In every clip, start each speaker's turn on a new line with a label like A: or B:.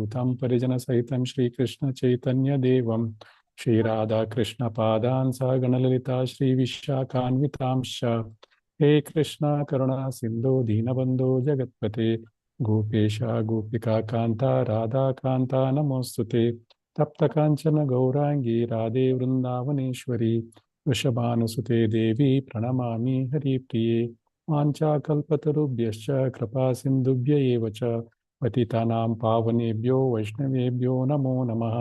A: साग्रजातभूतं परिजनसहितं श्रीकृष्णचैतन्यदेवं श्रीराधाकृष्णपादान् सा गणललिता श्रीविशाखान्वितांश्च। हे कृष्णा करुणा सिन्धो दीनबन्धो जगत्पते गोपेश गोपिकान्ता राधाकान्ता नमोऽस्तुते। तप्तकाञ्चन गौराङ्गी राधे वृन्दावनेश्वरी वृषभानुसुते देवी प्रणमामि हरिप्रिये। वाञ्छाकल्पतरुभ्यश्च कृपा सिन्धुभ्य एव च पतितानां पावनेभ्यो वैष्णवेभ्यो नमो नमः।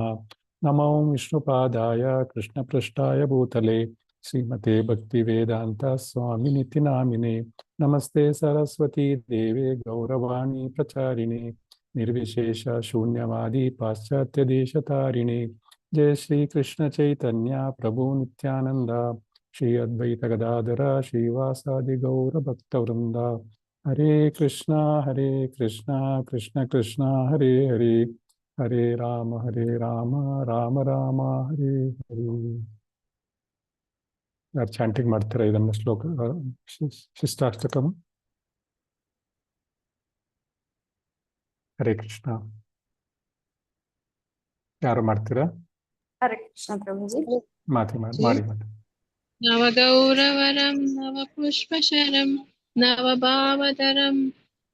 A: नमो विष्णुपादाय कृष्णपृष्ठाय भूतले श्रीमते भक्तिवेदान्त स्वामिनिति नामिने। नमस्ते सरस्वती देवे गौरवाणी प्रचारिणे निर्विशेष शून्यवादी पाश्चात्य देशतारिणे। जय श्री कृष्ण चैतन्य प्रभु नित्यानंद श्री अद्वैत गदाधर श्रीवासादि गौर भक्तवृंद। हरे कृष्णा कृष्ण कृष्ण हरे हरे हरे राम राम राम हरे हरे। ಯಾರು ಚಾಂಟಿಂಗ್ ಮಾಡ್ತೀರಾ ಇದನ್ನ ಶ್ಲೋಕ ಶಿಷ್ಟಾಷ್ಟಕಂ? ಹರೇ ಕೃಷ್ಣ. ಯಾರು ಮಾಡ್ತೀರಾ?
B: ಹರೇ ಕೃಷ್ಣ ಪ್ರಭುಜಿ.
A: ಮಾಡಿ.
C: ನವಗೌರವರಂ ನವಪುಷ್ಪಶರಂ ನವಭಾವಧರಂ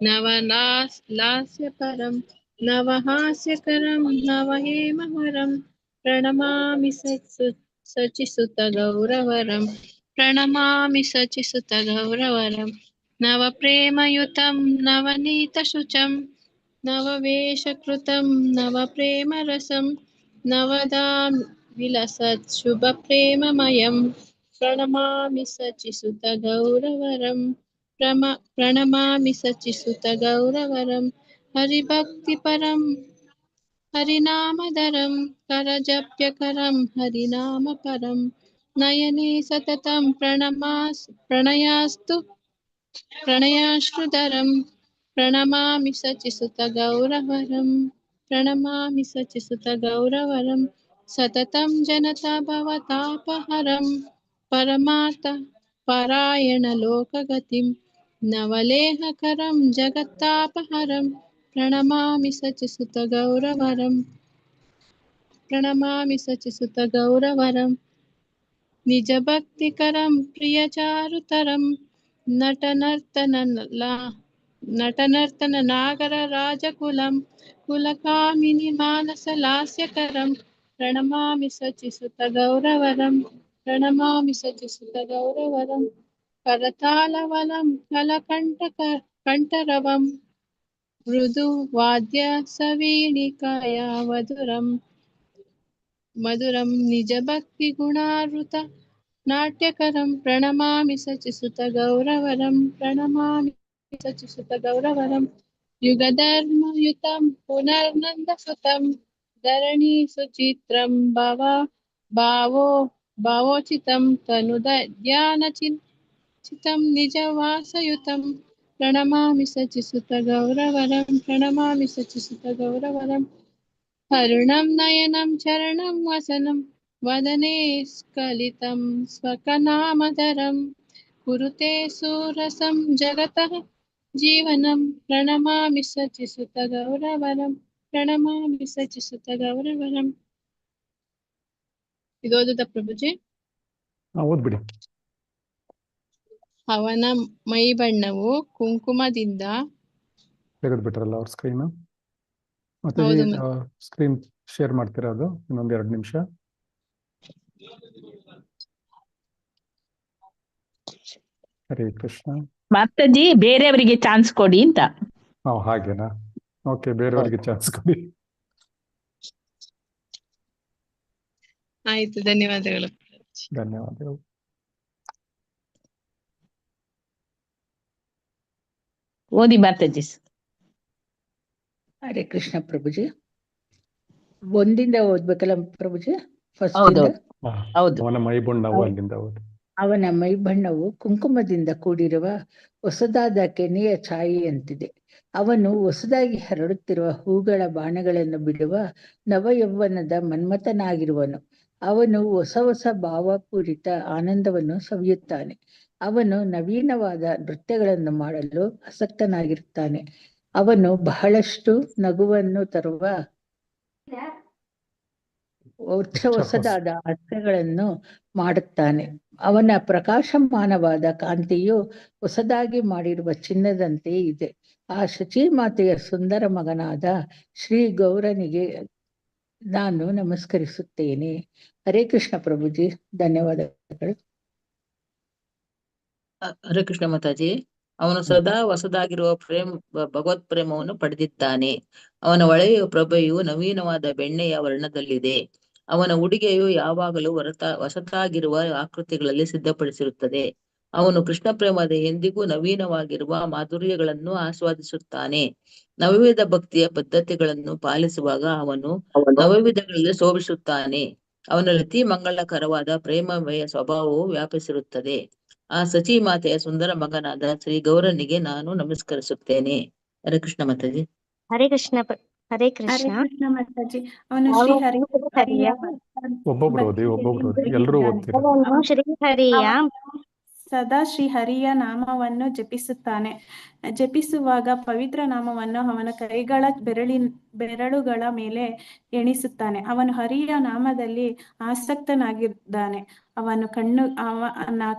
C: ನವಲಾಸ್ಯಪರಂ ನವಹಾಸ್ಯಕರಂ ನವಹೇಮಹರಂ ಪ್ರಣಮಾಮಿ ಸಚಿಸುತ ಗೌರವರಂ ಪ್ರಣಮಾಮಿ ಸಚಿಸುತ ಗೌರವರಂ ನವಪ್ರೇಮಯುತಂ ನವನೀತಶುಚಂ ನವವೇಷಕೃತಂ ನವಪ್ರೇಮರಸಂ ನವದಾ ವಿಲಸತ್ ಶುಭ ಪ್ರೇಮಮಯಂ ಪ್ರಣಮಾಮಿ ಸಚಿಸುತ ಗೌರವರಂ ಪ್ರಣಮಾಮಿ ಸಚಿಸುತ ಗೌರವರಂ ಹರಿಭಕ್ತಿಪರಂ ಹರಿನಾಮಧರಂ ಕರಜಪ್ಯಕರಂ ಹರಿನಾಮಪರಂ ನಯನೆ ಸತತಂ ಪ್ರಣಯಾಶ್ರುಧರಂ ಪ್ರಣಮಾಮಿ ಸಚಿಸುತ ಗೌರವರಂ ಪ್ರಣಮಾಮಿ ಸಚಿಸುತ ಗೌರವರಂ ಸತತಂ ಜನತಾ ಭವತಾಪಹರಂ ಪರಮಾರ್ಥ ಪರಾಯಣ ಲೋಕಗತಿಂ ನವಲೇಹಕರಂ ಜಗತ್ತಾಪಹರಂ ಪ್ರಣಮಾಮಿ ಸಚಿಸುತ ಗೌರವರಂ ಪ್ರಣಮಾಮಿ ಸಚಿಸುತ ಗೌರವರಂ ನಿಜ ಭಕ್ತಿಕರಂ ಪ್ರಿಯಚಾರುತರಂ ನಟನರ್ತನ ನಾಗರ ರಾಜಕುಲಂ ಕುಲಕಾಮಿನಿ ಮಾನಸ ಲಾಸ್ಯಕರಂ ಪ್ರಣಮಾಮಿ ಸಚಿಸುತ ಗೌರವರಂ ಪ್ರಣಮಾಮಿ ಸಚಿಸುತ ಗೌರವರಂ ಕರತಾಲವಲಂ ಕಲಕಂಠರವಂ ಮೃದು ವಾದ್ಯ ಸವೀಣಿಕಾಯ ಮಧುರಂ ನಿಜ ಭಕ್ತಿ ಗುಣಾವೃತ ನಾಟ್ಯಕರಂ ಪ್ರಣಮಾಮಿ ಸಚಿಸುತ ಗೌರವರಂ ಪ್ರಣಮಾಮಿ ಸಚಿಸುತ ಗೌರವರಂ ಯುಗಧರ್ಮಯುತಂ ಪುನರ್ನಂದಸುತಂ ಧರಣಿ ಸುಚಿತ್ರಂ ಭಾವೋಚಿತಂ ತನುಧ್ಯಾನ ಚಿತಂ ನಿಜವಾಸಯುತಂ ಪ್ರಣಮಾಮಿ ಸಚಿಸುತ ಗೌರವರಂ ಪ್ರಣಮಾಮಿ ಸಚಿಸುತ ಗೌರವರಂ ಅರುಣಂ ನಯನಂ ಚರಣಂ ವಸನಂ ವದನೆ ಸ್ಖಲಿತಂ ಸ್ವಕನಾಮಧರಂ ಕುರುತೆ ಸುರಸಂ ಜಗತಃ ಜೀವನಂ ಪ್ರಣಮಾಮಿ ಸಚಿಸುತ ಗೌರವರಂ ಪ್ರಣಮಾಮಿ ಸಚಿಸುತ ಗೌರವರಂ. ಇದು ಓದುತ್ತಾ ಪ್ರಭುಜಿ?
A: ಓದ್ಬಿಡಿ.
C: ಅವನ ಮೈ ಬಣ್ಣವು ಕುಂಕುಮದಿಂದ
A: ತೆಗೆದ್ಬಿಟ್ರಲ್ಲ ಅವ್ರ ಸ್ಕ್ರೀನ್. ಮತ್ತೆ ಸ್ಕ್ರೀನ್ ಶೇರ್ ಮಾಡ್ತೀರಾ? ಅದು ಇನ್ನೊಂದು 2 ನಿಮಿಷ. ಹರೇ ಕೃಷ್ಣ.
D: ಮಾತಾಜಿ ಬೇರೆಯವರಿಗೆ ಚಾನ್ಸ್ ಕೊಡಿ ಅಂತ.
A: ಹಾಗೇನಾ? ಓಕೆ, ಬೇರೆಯವರಿಗೆ ಚಾನ್ಸ್ ಕೊಡಿ.
C: ಆಯ್ತು, ಧನ್ಯವಾದಗಳು.
A: ಧನ್ಯವಾದಗಳು.
D: ಓದಿ ಮಾತಾಜಿ.
E: ಹರೇ ಕೃಷ್ಣ ಪ್ರಭುಜಿ. ಒಂದಿಂದ ಓದ್ಬೇಕಲ್ಲ ಪ್ರಭುಜಿ?
D: ಹೌದು.
A: ಅವನ ಮೈ ಬಣ್ಣವು ಅಲ್ಲಿಂದ ಓದಿ.
E: ಅವನ ಮೈ ಬಣ್ಣವು ಕುಂಕುಮದಿಂದ ಕೂಡಿರುವ ಹೊಸದಾದ ಕೆನೆಯ ಛಾಯೆಯಂತಿದೆ. ಅವನು ಹೊಸದಾಗಿ ಹರಡುತ್ತಿರುವ ಹೂಗಳ ಬಾಣಗಳನ್ನು ಬಿಡುವ ನವಯೌವನದ ಮನ್ಮಥನಾಗಿರುವನು. ಅವನು ಹೊಸ ಹೊಸ ಭಾವಪೂರಿತ ಆನಂದವನ್ನು ಸವಿಯುತ್ತಾನೆ. ಅವನು ನವೀನವಾದ ನೃತ್ಯಗಳನ್ನು ಮಾಡಲು ಆಸಕ್ತನಾಗಿರುತ್ತಾನೆ. ಅವನು ಬಹಳಷ್ಟು ನಗುವನ್ನು ತರುವ ಹೊಸದಾದ ಅರ್ಥಗಳನ್ನು ಮಾಡುತ್ತಾನೆ. ಅವನ ಪ್ರಕಾಶಮಾನವಾದ ಕಾಂತಿಯು ಹೊಸದಾಗಿ ಮಾಡಿರುವ ಚಿನ್ನದಂತೆ ಇದೆ. ಆ ಶಚೀಮಾತೆಯ ಸುಂದರ ಮಗನಾದ ಶ್ರೀ ಗೌರನಿಗೆ ನಾನು ನಮಸ್ಕರಿಸುತ್ತೇನೆ. ಹರೇ ಕೃಷ್ಣ ಪ್ರಭುಜಿ, ಧನ್ಯವಾದಗಳು.
D: ಹರೇ ಕೃಷ್ಣ ಮಾತಾಜಿ. ಅವನು ಸದಾ ಹೊಸದಾಗಿರುವ ಭಗವತ್ ಪ್ರೇಮವನ್ನು ಪಡೆದಿದ್ದಾನೆ. ಅವನ ಒಳೆಯ ಪ್ರಭೆಯು ನವೀನವಾದ ಬೆಣ್ಣೆಯ ವರ್ಣದಲ್ಲಿದೆ. ಅವನ ಉಡುಗೆಯು ಯಾವಾಗಲೂ ಹೊಸತಾಗಿರುವ ಆಕೃತಿಗಳಲ್ಲಿ ಸಿದ್ಧಪಡಿಸಿರುತ್ತದೆ. ಅವನು ಕೃಷ್ಣ ಪ್ರೇಮದ ಎಂದಿಗೂ ನವೀನವಾಗಿರುವ ಮಾಧುರ್ಯಗಳನ್ನು ಆಸ್ವಾದಿಸುತ್ತಾನೆ. ನವವಿಧ ಭಕ್ತಿಯ ಪದ್ಧತಿಗಳನ್ನು ಪಾಲಿಸುವಾಗ ಅವನು ನವವಿಧಗಳಲ್ಲಿ ಶೋಭಿಸುತ್ತಾನೆ. ಅವನಲ್ಲಿ ಅತಿ ಮಂಗಳಕರವಾದ ಪ್ರೇಮಮಯ ಸ್ವಭಾವವು ವ್ಯಾಪಿಸಿರುತ್ತದೆ. ಆ ಸಚಿ ಮಾತೆಯ ಸುಂದರ ಮಗನಾದ ಶ್ರೀ ಗೌರನಿಗೆ ನಾನು ನಮಸ್ಕರಿಸುತ್ತೇನೆ. ಹರೇ ಕೃಷ್ಣ ಮಾತಾಜಿ.
B: ಹರೇ ಕೃಷ್ಣ ಹರೇ ಕೃಷ್ಣ
F: ಮಾತಾಜಿ. ಅವನು ಶ್ರೀ ಹರಿಯ
A: ಒಬ್ಬೊಬ್ರು ಓದಿ ಎಲ್ಲರೂ ಓದ್ತೀರಾ?
B: ಅವನು ಶ್ರೀ ಹರಿಯ
F: ಸದಾ ಶ್ರೀ ಹರಿಯ ನಾಮವನ್ನು ಜಪಿಸುತ್ತಾನೆ. ಜಪಿಸುವಾಗ ಪವಿತ್ರ ನಾಮವನ್ನು ಅವನ ಕೈಗಳ ಬೆರಳುಗಳ ಮೇಲೆ ಎಣಿಸುತ್ತಾನೆ. ಅವನು ಹರಿಯ ನಾಮದಲ್ಲಿ ಆಸಕ್ತನಾಗಿದ್ದಾನೆ. ಅವನ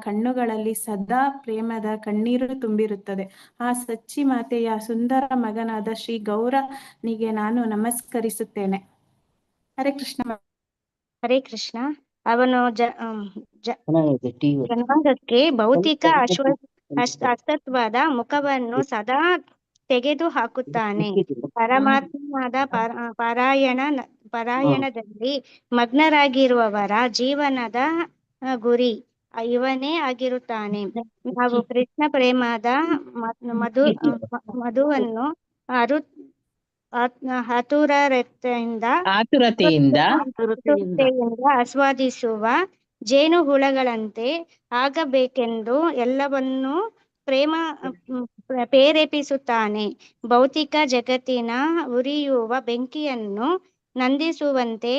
F: ಕಣ್ಣುಗಳಲ್ಲಿ ಸದಾ ಪ್ರೇಮದ ಕಣ್ಣೀರು ತುಂಬಿರುತ್ತದೆ. ಆ ಸಚ್ಚಿ ಮಾತೆಯ ಸುಂದರ ಮಗನಾದ ಶ್ರೀ ಗೌರನಿಗೆ ನಾನು ನಮಸ್ಕರಿಸುತ್ತೇನೆ. ಹರೇ ಕೃಷ್ಣ.
B: ಹರೇ ಕೃಷ್ಣ. ಅವನು ಜನಾಂಗಕ್ಕೆ ಭೌತಿಕ ಅಸ್ತಿತ್ವದ ಮುಖವನ್ನು ಸದಾ ತೆಗೆದು ಹಾಕುತ್ತಾನೆ. ಪರಮಾತ್ಮನಾದ ಪಾರಾಯಣದಲ್ಲಿ ಮಗ್ನರಾಗಿರುವವರ ಜೀವನದ ಗುರಿ ಇವನೇ ಆಗಿರುತ್ತಾನೆ. ನಾವು ಕೃಷ್ಣ ಪ್ರೇಮದ ಮಧುವನ್ನು ಆತುರತೆಯಿಂದ ಆಸ್ವಾದಿಸುವ ಜೇನು ಹುಳಗಳಂತೆ ಆಗಬೇಕೆಂದು ಎಲ್ಲವನ್ನೂ ಪ್ರೇರೇಪಿಸುತ್ತಾನೆ. ಭೌತಿಕ ಜಗತ್ತಿನ ಉರಿಯುವ ಬೆಂಕಿಯನ್ನು ನಂದಿಸುವಂತೆ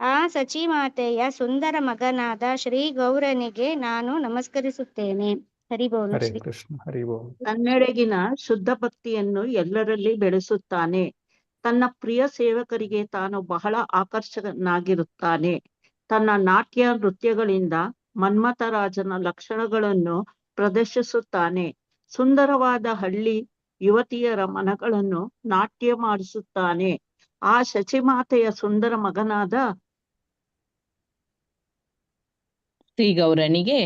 B: ಆ ಸಚಿಮಾತೆಯ ಸುಂದರ ಮಗನಾದ ಶ್ರೀ ಗೌರನಿಗೆ ನಾನು ನಮಸ್ಕರಿಸುತ್ತೇನೆ. ಹರಿಬೋಲ್.
A: ಹರೇ ಕೃಷ್ಣ. ಹರಿ ಬೋಲ್.
G: ತನ್ನೆಡೆಗಿನ ಶುದ್ಧ ಭಕ್ತಿಯನ್ನು ಎಲ್ಲರಲ್ಲಿ ಬೆಳೆಸುತ್ತಾನೆ. ತನ್ನ ಪ್ರಿಯ ಸೇವಕರಿಗೆ ತಾನು ಬಹಳ ಆಕರ್ಷಕನಾಗಿರುತ್ತಾನೆ. ತನ್ನ ನಾಟ್ಯ ನೃತ್ಯಗಳಿಂದ ಮನ್ಮಥರಾಜನ ಲಕ್ಷಣಗಳನ್ನು ಪ್ರದರ್ಶಿಸುತ್ತಾನೆ. ಸುಂದರವಾದ ಹಳ್ಳಿ ಯುವತಿಯರ ಮನಗಳನ್ನು ನಾಟ್ಯ ಮಾಡಿಸುತ್ತಾನೆ. ಆ ಶಚಿಮಾತೆಯ ಸುಂದರ ಮಗನಾದ
D: ಶ್ರೀ ಗೌರನಿಗೆ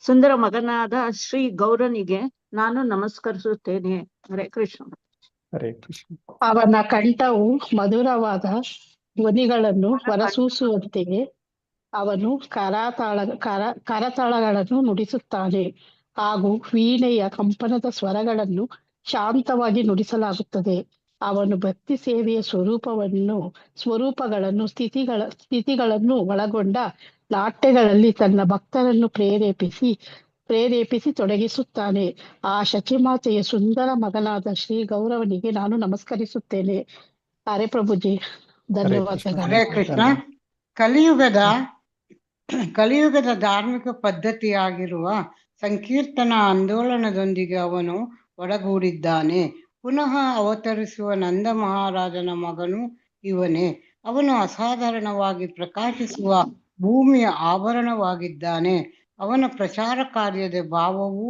G: ಸುಂದರ ಮಗನಾದ ಶ್ರೀ ಗೌರನಿಗೆ ನಾನು ನಮಸ್ಕರಿಸುತ್ತೇನೆ. ಹರೇ ಕೃಷ್ಣ.
A: ಹರೇ ಕೃಷ್ಣ.
H: ಅವನ ಕಂಠವು ಮಧುರವಾದ ಧ್ವನಿಗಳನ್ನು ಹೊರಸೂಸುವಂತೆಯೇ ಅವನು ಕರತಾಳಗಳನ್ನು ನುಡಿಸುತ್ತಾನೆ. ಹಾಗೂ ವೀಣೆಯ ಕಂಪನದ ಶಾಂತವಾಗಿ ನುಡಿಸಲಾಗುತ್ತದೆ. ಅವನು ಭಕ್ತಿ ಸೇವೆಯ ಸ್ವರೂಪಗಳನ್ನು ಸ್ಥಿತಿಗಳನ್ನು ಒಳಗೊಂಡ ನಾಟ್ಯಗಳಲ್ಲಿ ತನ್ನ ಭಕ್ತರನ್ನು ಪ್ರೇರೇಪಿಸಿ ತೊಡಗಿಸುತ್ತಾನೆ. ಆ ಶಚಿಮಾತೆಯ ಸುಂದರ ಮಗನಾದ ಶ್ರೀ ಗೌರವನಿಗೆ ನಾನು ನಮಸ್ಕರಿಸುತ್ತೇನೆ. ಹರೇ ಪ್ರಭುಜಿ, ಧನ್ಯವಾದಗಳು.
I: ಹರೇ ಕೃಷ್ಣ. ಕಲಿಯುಗದ ಧಾರ್ಮಿಕ ಪದ್ಧತಿಯಾಗಿರುವ ಸಂಕೀರ್ತನ ಆಂದೋಲನದೊಂದಿಗೆ ಅವನು ಒಡಗೂಡಿದ್ದಾನೆ. ಪುನಃ ಅವತರಿಸುವ ನಂದ ಮಹಾರಾಜನ ಮಗನು ಇವನೇ. ಅವನು ಅಸಾಧಾರಣವಾಗಿ ಪ್ರಕಾಶಿಸುವ ಭೂಮಿಯ ಆಭರಣವಾಗಿದ್ದಾನೆ. ಅವನ ಪ್ರಚಾರ ಕಾರ್ಯದ ಭಾವವು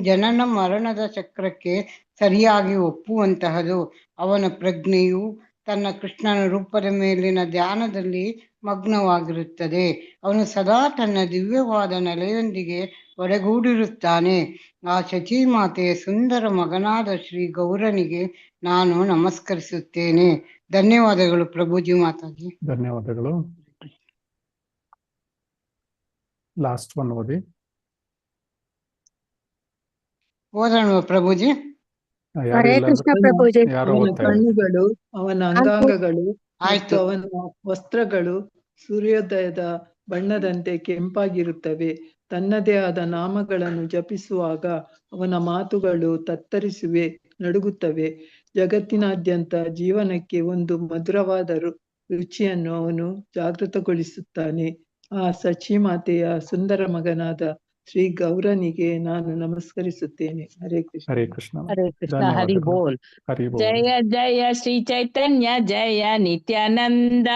I: ಜನನ ಮರಣದ ಚಕ್ರಕ್ಕೆ ಸರಿಯಾಗಿ ಒಪ್ಪುವಂತಹದು. ಅವನ ಪ್ರಜ್ಞೆಯು ತನ್ನ ಕೃಷ್ಣನ ರೂಪದ ಮೇಲಿನ ಧ್ಯಾನದಲ್ಲಿ ಮಗ್ನವಾಗಿರುತ್ತದೆ. ಅವನು ಸದಾ ತನ್ನ ದಿವ್ಯವಾದ ನೆಲೆಯೊಂದಿಗೆ ಒಡಗೂಡಿರುತ್ತಾನೆ. ಆ ಶಚೀಮಾತೆಯ ಸುಂದರ ಮಗನಾದ ಶ್ರೀ ಗೌರನಿಗೆ ನಾನು ನಮಸ್ಕರಿಸುತ್ತೇನೆ. ಧನ್ಯವಾದಗಳು ಪ್ರಭುಜಿ ಮಾತಾಜಿ.
A: ಧನ್ಯವಾದಗಳು. ಲಾಸ್ಟ್ ಒನ್ ಓದಿ.
I: ಓದೋಣ ಪ್ರಭುಜಿ.
B: ಹರೇ ಕೃಷ್ಣ ಪ್ರಭುಜಿ.
J: ಅವನ ಕಣ್ಣುಗಳು, ಅವನ ಅಂಗಾಂಗಗಳು
I: ಆಯ್ತು.
J: ಮತ್ತು ಅವನ ವಸ್ತ್ರಗಳು ಸೂರ್ಯೋದಯದ ಬಣ್ಣದಂತೆ ಕೆಂಪಾಗಿರುತ್ತವೆ. ತನ್ನದೇ ಆದ ನಾಮಗಳನ್ನು ಜಪಿಸುವಾಗ ಅವನ ಮಾತುಗಳು ತತ್ತರಿಸುವೆ, ನಡುಗುತ್ತವೆ. ಜಗತ್ತಿನಾದ್ಯಂತ ಜೀವನಕ್ಕೆ ಒಂದು ಮಧುರವಾದ ರುಚಿಯನ್ನು ಅವನು ಜಾಗೃತಗೊಳಿಸುತ್ತಾನೆ. ಆ ಸಚಿಮಾತೆಯ ಸುಂದರ ಮಗನಾದ ಶ್ರೀ ಗೌರನಿಗೆ ನಾನು ನಮಸ್ಕರಿಸುತ್ತೇನೆ. ಹರೇ ಕೃಷ್ಣ.
A: ಹರೇ ಕೃಷ್ಣ.
E: ಹರೇ ಕೃಷ್ಣ. ಹರಿ
A: ಧನ್ಯವಾದಗಳು.
E: ಬೋಲ್.
A: ಹರಿ ಬೋಲ್.
E: ಜಯ ಜಯ ಶ್ರೀ ಚೈತನ್ಯ ಜಯ ನಿತ್ಯಾನಂದ.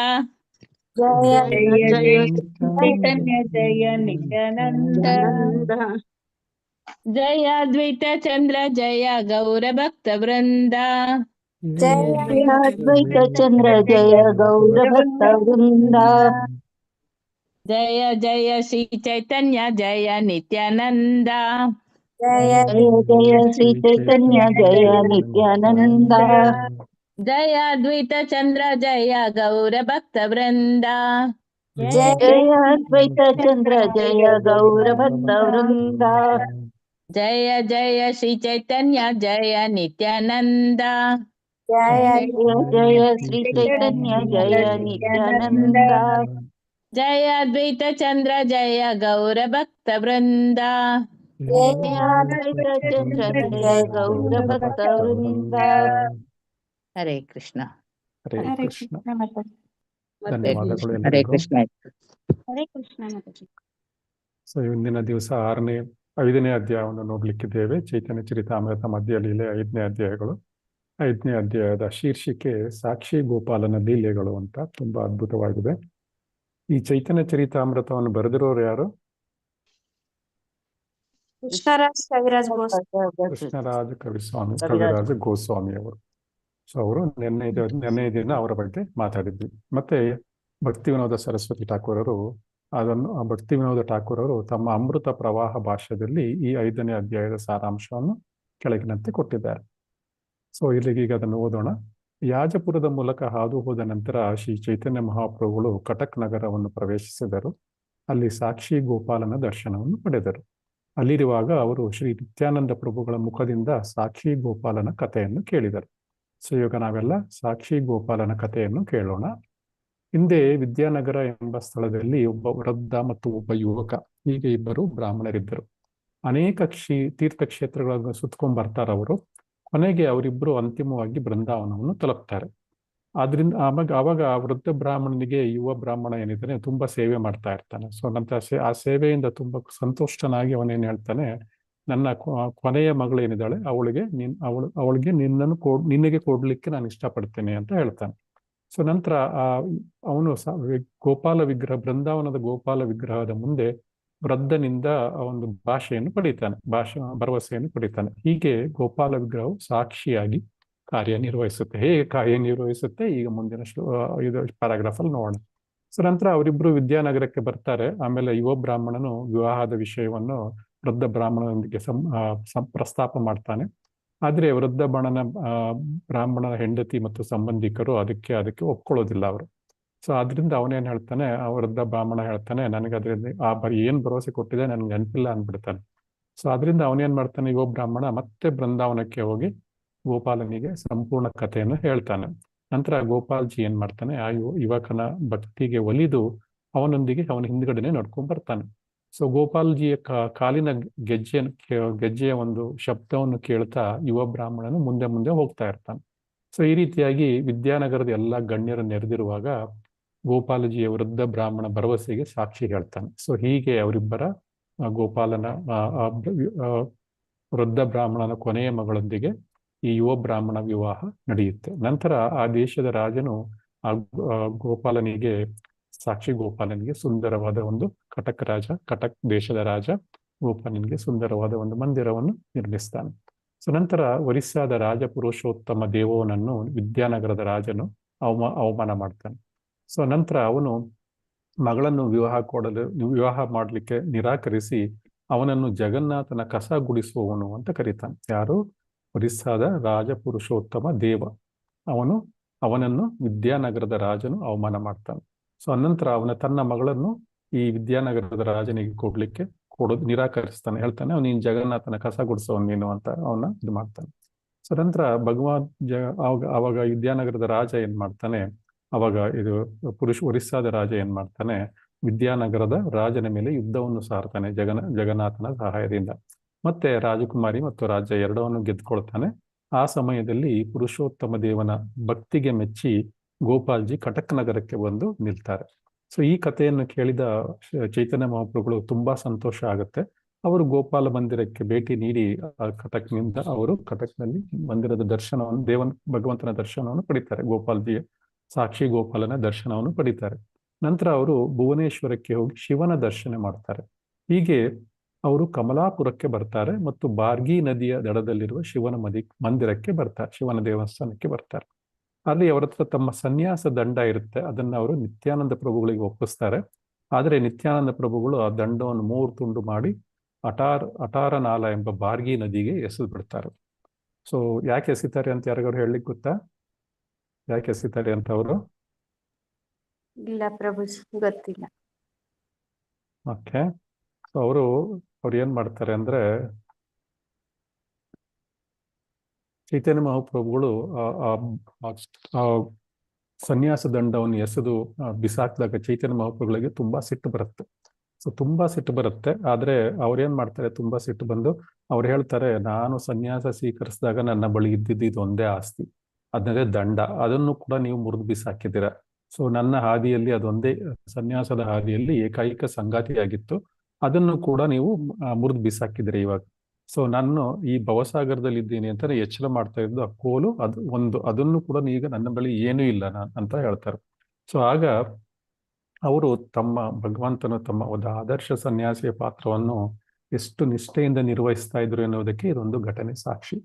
B: ಜಯ
G: ಜಯ
E: ಚೈತನ್ಯ ಜಯ ನಿತ್ಯಾನಂದ.
G: ನಿತ್ಯಾನಂದ.
E: ಜಯ ಅದ್ವೈತ ಚಂದ್ರ ಜಯ ಗೌರ ಭಕ್ತ ವೃಂದ.
B: ಜಯ
G: ಅದ್ವೈತ ಚಂದ್ರ ಜಯ ಗೌರ ಭಕ್ತ ವೃಂದ.
E: ಜಯ ಜಯ ಶ್ರೀ ಚೈತನ್ಯ ಜಯ ನಿತ್ಯಾನಂದ.
B: ಜಯ
G: ಜಯ ಜಯ ಶ್ರೀ ಚೈತನ್ಯ ಜಯ ನಿತ್ಯಾನಂದ.
E: ಜಯ ಅದ್ವೈತ ಚಂದ್ರ ಜಯ ಗೌರ ಭಕ್ತ ವೃಂದ.
G: ಜಯ ಅದ್ವೈತ ಚಂದ್ರ ಜಯ ಗೌರ ಭಕ್ತ ವೃಂದ.
E: ಜಯ ಜಯ ಶ್ರೀ ಚೈತನ್ಯ ಜಯ ನಿತ್ಯಾನಂದ.
B: ಜಯ
G: ಜಯ ಜಯ ಶ್ರೀ ಚೈತನ್ಯ ಜಯ ನಿತ್ಯಾನಂದ.
E: ಜಯ ಅದ್ವೈತ ಚಂದ್ರ ಜಯ ಗೌರ ಭಕ್ತ ವೃಂದ.
G: ಜಯ ಅದ್ವೈತ ಚಂದ್ರ ಜಯ ಗೌರ ಭಕ್ತ ವೃಂದ.
E: ಹರೇ ಕೃಷ್ಣ.
A: ಹರೇ
F: ಹರೇ
A: ಕೃಷ್ಣ.
F: ಕೃಷ್ಣ ಮಾತಾಜಿ.
A: ಧನ್ಯವಾದಗಳು
E: ಹರೇ
A: ಎಲ್ಲರಿಗೂ.
E: ಕೃಷ್ಣ.
B: ಹರೇ ಕೃಷ್ಣ ಮಾತಾಜಿ.
A: ಸೊ ಇಂದಿನ ದಿವಸ 5ನೇ ಅಧ್ಯಾಯವನ್ನು ನೋಡ್ಲಿಕ್ಕಿದ್ದೇವೆ. ಚೈತನ್ಯ ಚರಿತಾಮೃತ ಮಧ್ಯ ಲೀಲೆ 5ನೇ ಅಧ್ಯಾಯಗಳು. 5ನೇ ಅಧ್ಯಾಯದ ಶೀರ್ಷಿಕೆ ಸಾಕ್ಷಿ ಗೋಪಾಲನ ಲೀಲೆಗಳು ಅಂತ. ತುಂಬಾ ಅದ್ಭುತವಾಗಿದೆ. ಈ ಚೈತನ್ಯ ಚರಿತಾಮೃತವನ್ನು ಬರೆದಿರೋರು ಯಾರು?
B: ಕೃಷ್ಣರಾಜ್ ಕವಿರಾಜ್ ಬೋಸ್.
A: ಕೃಷ್ಣರಾಜ ಕವಿರಾಜ ಗೋಸ್ವಾಮಿ ಅವರು. ಸೊ ಅವರು ನೆನ್ನೆ ದಿನ ಅವರ ಬಗ್ಗೆ ಮಾತಾಡಿದ್ವಿ. ಮತ್ತೆ ಭಕ್ತಿ ವಿನೋದ ಸರಸ್ವತಿ ಠಾಕೂರರು ಭಕ್ತಿ ವಿನೋದ ಠಾಕೂರರು ತಮ್ಮ ಅಮೃತ ಪ್ರವಾಹ ಭಾಷ್ಯದಲ್ಲಿ ಈ 5ನೇ ಅಧ್ಯಾಯದ ಸಾರಾಂಶವನ್ನು ಕೆಳಗಿನಂತೆ ಕೊಟ್ಟಿದ್ದಾರೆ. ಸೊ ಇಲ್ಲಿಗೀಗ ಅದನ್ನು ಓದೋಣ. ಯಾಜಪುರದ ಮೂಲಕ ಹಾದು ಹೋದ ನಂತರ ಶ್ರೀ ಚೈತನ್ಯ ಮಹಾಪ್ರಭುಗಳು ಕಟಕ್ ನಗರವನ್ನು ಪ್ರವೇಶಿಸಿದರು. ಅಲ್ಲಿ ಸಾಕ್ಷಿ ಗೋಪಾಲನ ದರ್ಶನವನ್ನು ಪಡೆದರು. ಅಲ್ಲಿರುವಾಗ ಅವರು ಶ್ರೀ ನಿತ್ಯಾನಂದ ಪ್ರಭುಗಳ ಮುಖದಿಂದ ಸಾಕ್ಷಿ ಗೋಪಾಲನ ಕಥೆಯನ್ನು ಕೇಳಿದರು. ಸೊ ಇವಾಗ ನಾವೆಲ್ಲ ಸಾಕ್ಷಿ ಗೋಪಾಲನ ಕಥೆಯನ್ನು ಕೇಳೋಣ. ಹಿಂದೆ ವಿದ್ಯಾನಗರ ಎಂಬ ಸ್ಥಳದಲ್ಲಿ ಒಬ್ಬ ವೃದ್ಧ ಮತ್ತು ಒಬ್ಬ ಯುವಕ, ಹೀಗೆ ಇಬ್ಬರು ಬ್ರಾಹ್ಮಣರಿದ್ದರು. ಅನೇಕ ತೀರ್ಥಕ್ಷೇತ್ರಗಳನ್ನು ಸುತ್ಕೊಂಡ್ ಬರ್ತಾರೆ ಅವರು. ಕೊನೆಗೆ ಅವರಿಬ್ಬರು ಅಂತಿಮವಾಗಿ ಬೃಂದಾವನವನ್ನು ತಲುಪ್ತಾರೆ. ಆದ್ರಿಂದ ಆವಾಗ ಆ ವೃದ್ಧ ಬ್ರಾಹ್ಮಣನಿಗೆ ಯುವ ಬ್ರಾಹ್ಮಣ ಏನಿದ್ದಾನೆ ತುಂಬಾ ಸೇವೆ ಮಾಡ್ತಾ ಇರ್ತಾನೆ. ಸೊ ನಂತರ ಆ ಸೇವೆಯಿಂದ ತುಂಬಾ ಸಂತುಷ್ಟನಾಗಿ ಅವನೇನ್ ಹೇಳ್ತಾನೆ, ನನ್ನ ಕೊನೆಯ ಮಗಳು ಏನಿದ್ದಾಳೆ ಅವಳಿಗೆ ನಿನಗೆ ಕೊಡ್ಲಿಕ್ಕೆ ನಾನು ಇಷ್ಟಪಡ್ತೇನೆ ಅಂತ ಹೇಳ್ತಾನೆ. ಸೊ ನಂತರ ಅವನು ಬೃಂದಾವನದ ಗೋಪಾಲ ವಿಗ್ರಹದ ಮುಂದೆ ವೃದ್ಧನಿಂದ ಒಂದು ಭರವಸೆಯನ್ನು ಪಡಿತಾನೆ. ಹೀಗೆ ಗೋಪಾಲ ವಿಗ್ರಹವು ಸಾಕ್ಷಿಯಾಗಿ ಕಾರ್ಯನಿರ್ವಹಿಸುತ್ತೆ. ಹೇಗೆ ಕಾರ್ಯನಿರ್ವಹಿಸುತ್ತೆ ಈಗ ಮುಂದಿನ ಇದು ಪ್ಯಾರಾಗ್ರಾಫ್ ಅಲ್ಲಿ ನೋಡೋಣ. ಸೊ ನಂತರ ಅವರಿಬ್ರು ವಿದ್ಯಾನಗರಕ್ಕೆ ಬರ್ತಾರೆ. ಆಮೇಲೆ ಯುವ ಬ್ರಾಹ್ಮಣನು ವಿವಾಹದ ವಿಷಯವನ್ನು ವೃದ್ಧ ಬ್ರಾಹ್ಮಣನೊಂದಿಗೆ ಪ್ರಸ್ತಾಪ ಮಾಡ್ತಾನೆ. ಆದ್ರೆ ವೃದ್ಧ ಬ್ರಾಹ್ಮಣನ ಹೆಂಡತಿ ಮತ್ತು ಸಂಬಂಧಿಕರು ಅದಕ್ಕೆ ಒಪ್ಕೊಳ್ಳೋದಿಲ್ಲ ಅವರು. ಸೊ ಆದ್ರಿಂದ ಅವನೇನ್ ಹೇಳ್ತಾನೆ, ಆ ವೃದ್ಧ ಬ್ರಾಹ್ಮಣ ಹೇಳ್ತಾನೆ, ನನಗೆ ಅದರಿಂದ ಏನ್ ಭರವಸೆ ಕೊಟ್ಟಿದೆ ನನ್ಗೆ ನೆನಪಿಲ್ಲ ಅಂದ್ಬಿಡ್ತಾನೆ. ಸೊ ಆದ್ರಿಂದ ಅವನೇನ್ ಮಾಡ್ತಾನೆ, ಯುವ ಬ್ರಾಹ್ಮಣ ಮತ್ತೆ ಬೃಂದಾವನಕ್ಕೆ ಹೋಗಿ ಗೋಪಾಲನಿಗೆ ಸಂಪೂರ್ಣ ಕಥೆಯನ್ನು ಹೇಳ್ತಾನೆ. ನಂತರ ಗೋಪಾಲ್ಜಿ ಏನ್ ಮಾಡ್ತಾನೆ, ಆ ಯುವಕನ ಭಕ್ತಿಗೆ ಒಲಿದು ಅವನೊಂದಿಗೆ ಅವನ ಹಿಂದ್ಗಡೆನೆ ನಡ್ಕೊಂಡ್ ಬರ್ತಾನೆ. ಸೊ ಗೋಪಾಲ್ಜಿಯ ಕಾಲಿನ ಗೆಜ್ಜೆಯ ಒಂದು ಶಬ್ದವನ್ನು ಕೇಳ್ತಾ ಯುವ ಬ್ರಾಹ್ಮಣನು ಮುಂದೆ ಹೋಗ್ತಾ ಇರ್ತಾನೆ. ಸೊ ಈ ರೀತಿಯಾಗಿ ವಿದ್ಯಾನಗರದ ಎಲ್ಲ ಗಣ್ಯರು ನೆರೆದಿರುವಾಗ ಗೋಪಾಲಜಿಯ ವೃದ್ಧ ಬ್ರಾಹ್ಮಣ ಭರವಸೆಗೆ ಸಾಕ್ಷಿ ಹೇಳ್ತಾನೆ. ಸೊ ಹೀಗೆ ಅವರಿಬ್ಬರ ವೃದ್ಧ ಬ್ರಾಹ್ಮಣನ ಕೊನೆಯ ಮಗಳೊಂದಿಗೆ ಈ ಯುವ ಬ್ರಾಹ್ಮಣ ವಿವಾಹ ನಡೆಯುತ್ತೆ. ನಂತರ ಆ ದೇಶದ ರಾಜನು ಸಾಕ್ಷಿ ಗೋಪಾಲನಿಗೆ ಸುಂದರವಾದ ಒಂದು ಕಟಕ್ ದೇಶದ ರಾಜ ಗೋಪಾಲನಿಗೆ ಸುಂದರವಾದ ಒಂದು ಮಂದಿರವನ್ನು ನಿರ್ಮಿಸ್ತಾನೆ. ಸೊ ನಂತರ ಒರಿಸ್ಸಾದ ರಾಜ ಪುರುಷೋತ್ತಮ ದೇವನನ್ನು ವಿದ್ಯಾನಗರದ ರಾಜನು ಅವಮಾನ ಮಾಡ್ತಾನೆ. ಸೊ ನಂತರ ಅವನು ಮಗಳನ್ನು ವಿವಾಹ ಮಾಡಲಿಕ್ಕೆ ನಿರಾಕರಿಸಿ ಅವನನ್ನು ಜಗನ್ನಾಥನ ಕಸ ಗುಡಿಸುವವನು ಅಂತ ಕರೀತಾನೆ. ಯಾರು? ಒರಿಸ್ಸಾದ ರಾಜ ಪುರುಷೋತ್ತಮ ದೇವ. ಅವನನ್ನು ವಿದ್ಯಾನಗರದ ರಾಜನು ಅವಮಾನ ಮಾಡ್ತಾನೆ. ಸೊ ಅನಂತರ ತನ್ನ ಮಗಳನ್ನು ಈ ವಿದ್ಯಾನಗರದ ರಾಜನಿಗೆ ನಿರಾಕರಿಸ್ತಾನೆ. ಹೇಳ್ತಾನೆ, ನೀನು ಜಗನ್ನಾಥನ ಕಸ ಗುಡಿಸೋನು ನೀನು ಅಂತ ಅವನ್ನ ಇದು ಮಾಡ್ತಾನೆ. ಸೊ ನಂತರ ಅವಾಗ ವಿದ್ಯಾನಗರದ ರಾಜ ಏನ್ ಮಾಡ್ತಾನೆ, ಒರಿಸ್ಸಾದ ರಾಜ ಏನ್ ಮಾಡ್ತಾನೆ, ವಿದ್ಯಾನಗರದ ರಾಜನ ಮೇಲೆ ಯುದ್ಧವನ್ನು ಸಾರ್ತಾನೆ ಜಗನ್ನಾಥನ ಸಹಾಯದಿಂದ. ಮತ್ತೆ ರಾಜಕುಮಾರಿ ಮತ್ತು ರಾಜ ಎರಡವನ್ನು ಗೆದ್ಕೊಳ್ತಾನೆ. ಆ ಸಮಯದಲ್ಲಿ ಪುರುಷೋತ್ತಮ ದೇವನ ಭಕ್ತಿಗೆ ಮೆಚ್ಚಿ ಗೋಪಾಲ್ಜಿ ಕಟಕ್ ನಗರಕ್ಕೆ ಬಂದು ನಿಲ್ತಾರೆ. ಸೊ ಈ ಕಥೆಯನ್ನು ಕೇಳಿದ ಚೈತನ್ಯ ಮಹಾಪ್ರಭುಗಳು ತುಂಬಾ ಸಂತೋಷ ಆಗುತ್ತೆ. ಅವರು ಗೋಪಾಲ ಮಂದಿರಕ್ಕೆ ಭೇಟಿ ನೀಡಿ ಕಟಕ್ನಿಂದ ಅವರು ಕಟಕ್ನಲ್ಲಿ ಮಂದಿರದ ದರ್ಶನವನ್ನು ಭಗವಂತನ ದರ್ಶನವನ್ನು ಪಡಿತಾರೆ. ಗೋಪಾಲ್ಜಿಯ ಸಾಕ್ಷಿ ಗೋಪಾಲನ ದರ್ಶನವನ್ನು ಪಡಿತಾರೆ. ನಂತರ ಅವರು ಭುವನೇಶ್ವರಕ್ಕೆ ಹೋಗಿ ಶಿವನ ದರ್ಶನ ಮಾಡ್ತಾರೆ. ಹೀಗೆ ಅವರು ಕಮಲಾಪುರಕ್ಕೆ ಬರ್ತಾರೆ ಮತ್ತು ಬಾರ್ಗಿ ನದಿಯ ದಡದಲ್ಲಿರುವ ಶಿವನ ಮಂದಿರಕ್ಕೆ ಬರ್ತಾರೆ, ಶಿವನ ದೇವಸ್ಥಾನಕ್ಕೆ ಬರ್ತಾರೆ. ಅಲ್ಲಿ ಅವರ ಹತ್ರ ತಮ್ಮ ಸನ್ಯಾಸ ದಂಡ ಇರುತ್ತೆ, ಅದನ್ನು ಅವರು ನಿತ್ಯಾನಂದ ಪ್ರಭುಗಳಿಗೆ ಒಪ್ಪಿಸ್ತಾರೆ. ಆದರೆ ನಿತ್ಯಾನಂದ ಪ್ರಭುಗಳು ಆ ದಂಡವನ್ನು 3 ತುಂಡು ಮಾಡಿ ಅಟಾರನಾಲ ಎಂಬ ಬಾರ್ಗಿ ನದಿಗೆ ಎಸೆದು ಬಿಡ್ತಾರೆ. ಸೊ ಯಾಕೆ ಎಸಿತಾರೆ ಅಂತ ಯಾರಿಗಾರು ಹೇಳಲಿಕ್ಕೆ ಗೊತ್ತಾ? ಯಾಕೆ ಎಸಿತಾರೆ ಅಂತ ಅವರು?
B: ಇಲ್ಲ ಪ್ರಭುಜಿ, ಗೊತ್ತಿಲ್ಲ.
A: ಓಕೆ. ಸೊ ಅವ್ರು ಏನ್ ಮಾಡ್ತಾರೆ ಅಂದ್ರೆ, ಚೈತನ್ಯ ಮಹಾಪ್ರಭುಗಳು ಸನ್ಯಾಸ ದಂಡವನ್ನು ಎಸೆದು ಬಿಸಾಕಿದಾಗ ಚೈತನ್ಯ ಮಹಾಪ್ರಭುಗಳಿಗೆ ತುಂಬಾ ಸಿಟ್ಟು ಬರುತ್ತೆ. ಸೊ ತುಂಬಾ ಸಿಟ್ಟು ಬರುತ್ತೆ. ಆದ್ರೆ ಅವ್ರೇನ್ ಮಾಡ್ತಾರೆ, ತುಂಬಾ ಸಿಟ್ಟು ಬಂದು ಅವ್ರು ಹೇಳ್ತಾರೆ, ನಾನು ಸನ್ಯಾಸ ಸ್ವೀಕರಿಸಿದಾಗ ನನ್ನ ಬಳಿ ಇದ್ದಿದ್ದು ಇದೊಂದೇ ಆಸ್ತಿ, ಅದನ್ನೇ ದಂಡ, ಅದನ್ನು ಕೂಡ ನೀವು ಮುರಿದು ಬಿಸಾಕಿದ್ದೀರ. ಸೊ ನನ್ನ ಹಾದಿಯಲ್ಲಿ ಅದೊಂದೇ ಸನ್ಯಾಸದ ಹಾದಿಯಲ್ಲಿ ಏಕೈಕ ಸಂಗಾತಿಯಾಗಿತ್ತು, ಅದನ್ನು ಕೂಡ ನೀವು ಮುರಿದು ಬಿಸಾಕಿದ್ದೀರಿ ಇವಾಗ. ಸೊ ನಾನು ಈ ಭವಸಾಗರದಲ್ಲಿ ಇದ್ದೀನಿ ಅಂತ ಎಚ್ಚರ ಮಾಡ್ತಾ ಇದ್ದು ಆ ಕೋಲು ಅದನ್ನು ಕೂಡ ಈಗ ನನ್ನ ಬಳಿ ಏನೂ ಇಲ್ಲ ಅಂತ ಹೇಳ್ತಾರೆ. ಸೊ ಆಗ ಅವರು ಭಗವಂತನು ತಮ್ಮ ಒಂದು ಆದರ್ಶ ಸನ್ಯಾಸಿಯ ಪಾತ್ರವನ್ನು ಎಷ್ಟು ನಿಷ್ಠೆಯಿಂದ ನಿರ್ವಹಿಸ್ತಾ ಇದ್ರು ಎನ್ನುವುದಕ್ಕೆ ಇದೊಂದು ಘಟನೆ ಸಾಕ್ಷಿ.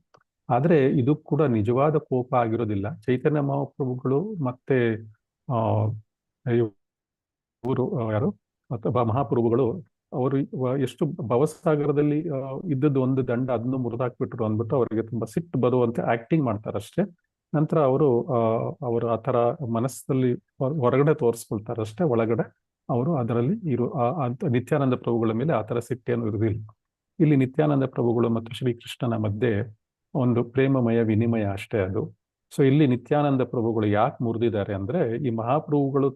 A: ಆದ್ರೆ ಇದು ಕೂಡ ನಿಜವಾದ ಕೋಪ ಆಗಿರೋದಿಲ್ಲ. ಚೈತನ್ಯ ಮಹಾಪ್ರಭುಗಳು ಮತ್ತೆ ಇವರು ಯಾರು ಮಹಾಪ್ರಭುಗಳು ಅವರು ಎಷ್ಟು ಭವಸಾಗರದಲ್ಲಿ ಇದ್ದದ್ದು ಒಂದು ದಂಡ, ಅದನ್ನು ಮುರಿದಾಕ್ಬಿಟ್ರು ಅಂದ್ಬಿಟ್ಟು ಅವರಿಗೆ ತುಂಬಾ ಸಿಟ್ಟು ಬರುವಂತೆ ಆಕ್ಟಿಂಗ್ ಮಾಡ್ತಾರೆ ಅಷ್ಟೇ. ನಂತರ ಅವರು ಆ ಥರ ಮನಸ್ಸಲ್ಲಿ ಹೊರಗಡೆ ತೋರಿಸ್ಕೊಳ್ತಾರೆ ಅಷ್ಟೇ, ಒಳಗಡೆ ಅವರು ಅದರಲ್ಲಿ ನಿತ್ಯಾನಂದ ಪ್ರಭುಗಳ ಮೇಲೆ ಆ ಥರ ಸಿಟ್ಟೇನು ಇರುವುದಿಲ್ಲ. ಇಲ್ಲಿ ನಿತ್ಯಾನಂದ ಪ್ರಭುಗಳು ಮತ್ತು ಶ್ರೀಕೃಷ್ಣನ ಮಧ್ಯೆ ಒಂದು ಪ್ರೇಮಮಯ ವಿನಿಮಯ ಅಷ್ಟೇ ಅದು. ಸೊ ಇಲ್ಲಿ ನಿತ್ಯಾನಂದ ಪ್ರಭುಗಳು ಯಾಕೆ ಮುರಿದಿದ್ದಾರೆ ಅಂದ್ರೆ, ಈ ಮಹಾಪ್ರಭುಗಳು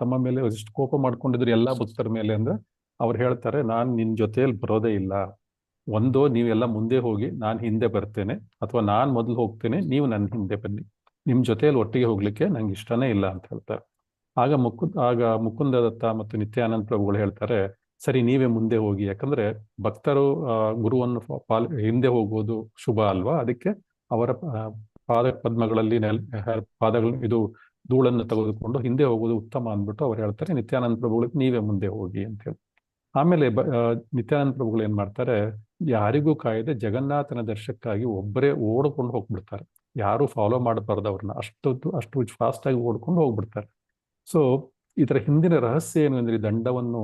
A: ತಮ್ಮ ಮೇಲೆ ಎಷ್ಟು ಕೋಪ ಮಾಡ್ಕೊಂಡಿದ್ರು ಎಲ್ಲಾ ಭಕ್ತರ ಮೇಲೆ ಅಂದ್ರೆ, ಅವ್ರು ಹೇಳ್ತಾರೆ, ನಾನು ನಿನ್ ಜೊತೆಯಲ್ಲಿ ಬರೋದೇ ಇಲ್ಲ, ನೀವೆಲ್ಲ ಮುಂದೆ ಹೋಗಿ ನಾನು ಹಿಂದೆ ಬರ್ತೇನೆ, ಅಥವಾ ನಾನು ಮೊದಲು ಹೋಗ್ತೇನೆ, ನೀವು ನನ್ನ ಹಿಂದೆ ಬನ್ನಿ, ನಿಮ್ ಜೊತೆಯಲ್ಲಿ ಒಟ್ಟಿಗೆ ಹೋಗ್ಲಿಕ್ಕೆ ನಂಗೆ ಇಷ್ಟನೇ ಇಲ್ಲ ಅಂತ ಹೇಳ್ತಾರೆ. ಆಗ ಮುಕುಂದ ದತ್ತ ಮತ್ತು ನಿತ್ಯಾನಂದ ಪ್ರಭುಗಳು ಹೇಳ್ತಾರೆ, ಸರಿ ನೀವೇ ಮುಂದೆ ಹೋಗಿ, ಯಾಕಂದ್ರೆ ಭಕ್ತರು ಗುರುವನ್ನು ಹಿಂದೆ ಹೋಗೋದು ಶುಭ ಅಲ್ವಾ, ಅದಕ್ಕೆ ಅವರ ಪದ್ಮಗಳಲ್ಲಿ ಇದು ಧೂಳನ್ನು ತೆಗೆದುಕೊಂಡು ಹಿಂದೆ ಹೋಗೋದು ಉತ್ತಮ ಅಂದ್ಬಿಟ್ಟು ಅವ್ರು ಹೇಳ್ತಾರೆ ನಿತ್ಯಾನಂದ ಪ್ರಭುಗಳಿಗೆ ನೀವೇ ಮುಂದೆ ಹೋಗಿ ಅಂತ ಹೇಳಿ. ಆಮೇಲೆ ನಿತ್ಯಾನಂದ ಪ್ರಭುಗಳು ಏನ್ ಮಾಡ್ತಾರೆ, ಯಾರಿಗೂ ಕಾಯದೆ ಜಗನ್ನಾಥನ ದರ್ಶನಕ್ಕಾಗಿ ಒಬ್ಬರೇ ಓಡ್ಕೊಂಡು ಹೋಗ್ಬಿಡ್ತಾರೆ. ಯಾರು ಫಾಲೋ ಮಾಡಬಾರ್ದು ಅವ್ರನ್ನ, ಅಷ್ಟು ಫಾಸ್ಟ್ ಆಗಿ ಓಡ್ಕೊಂಡು ಹೋಗ್ಬಿಡ್ತಾರೆ. ಸೊ ಇದರ ಹಿಂದಿನ ರಹಸ್ಯ ಏನು ಅಂದ್ರೆ, ದಂಡವನ್ನು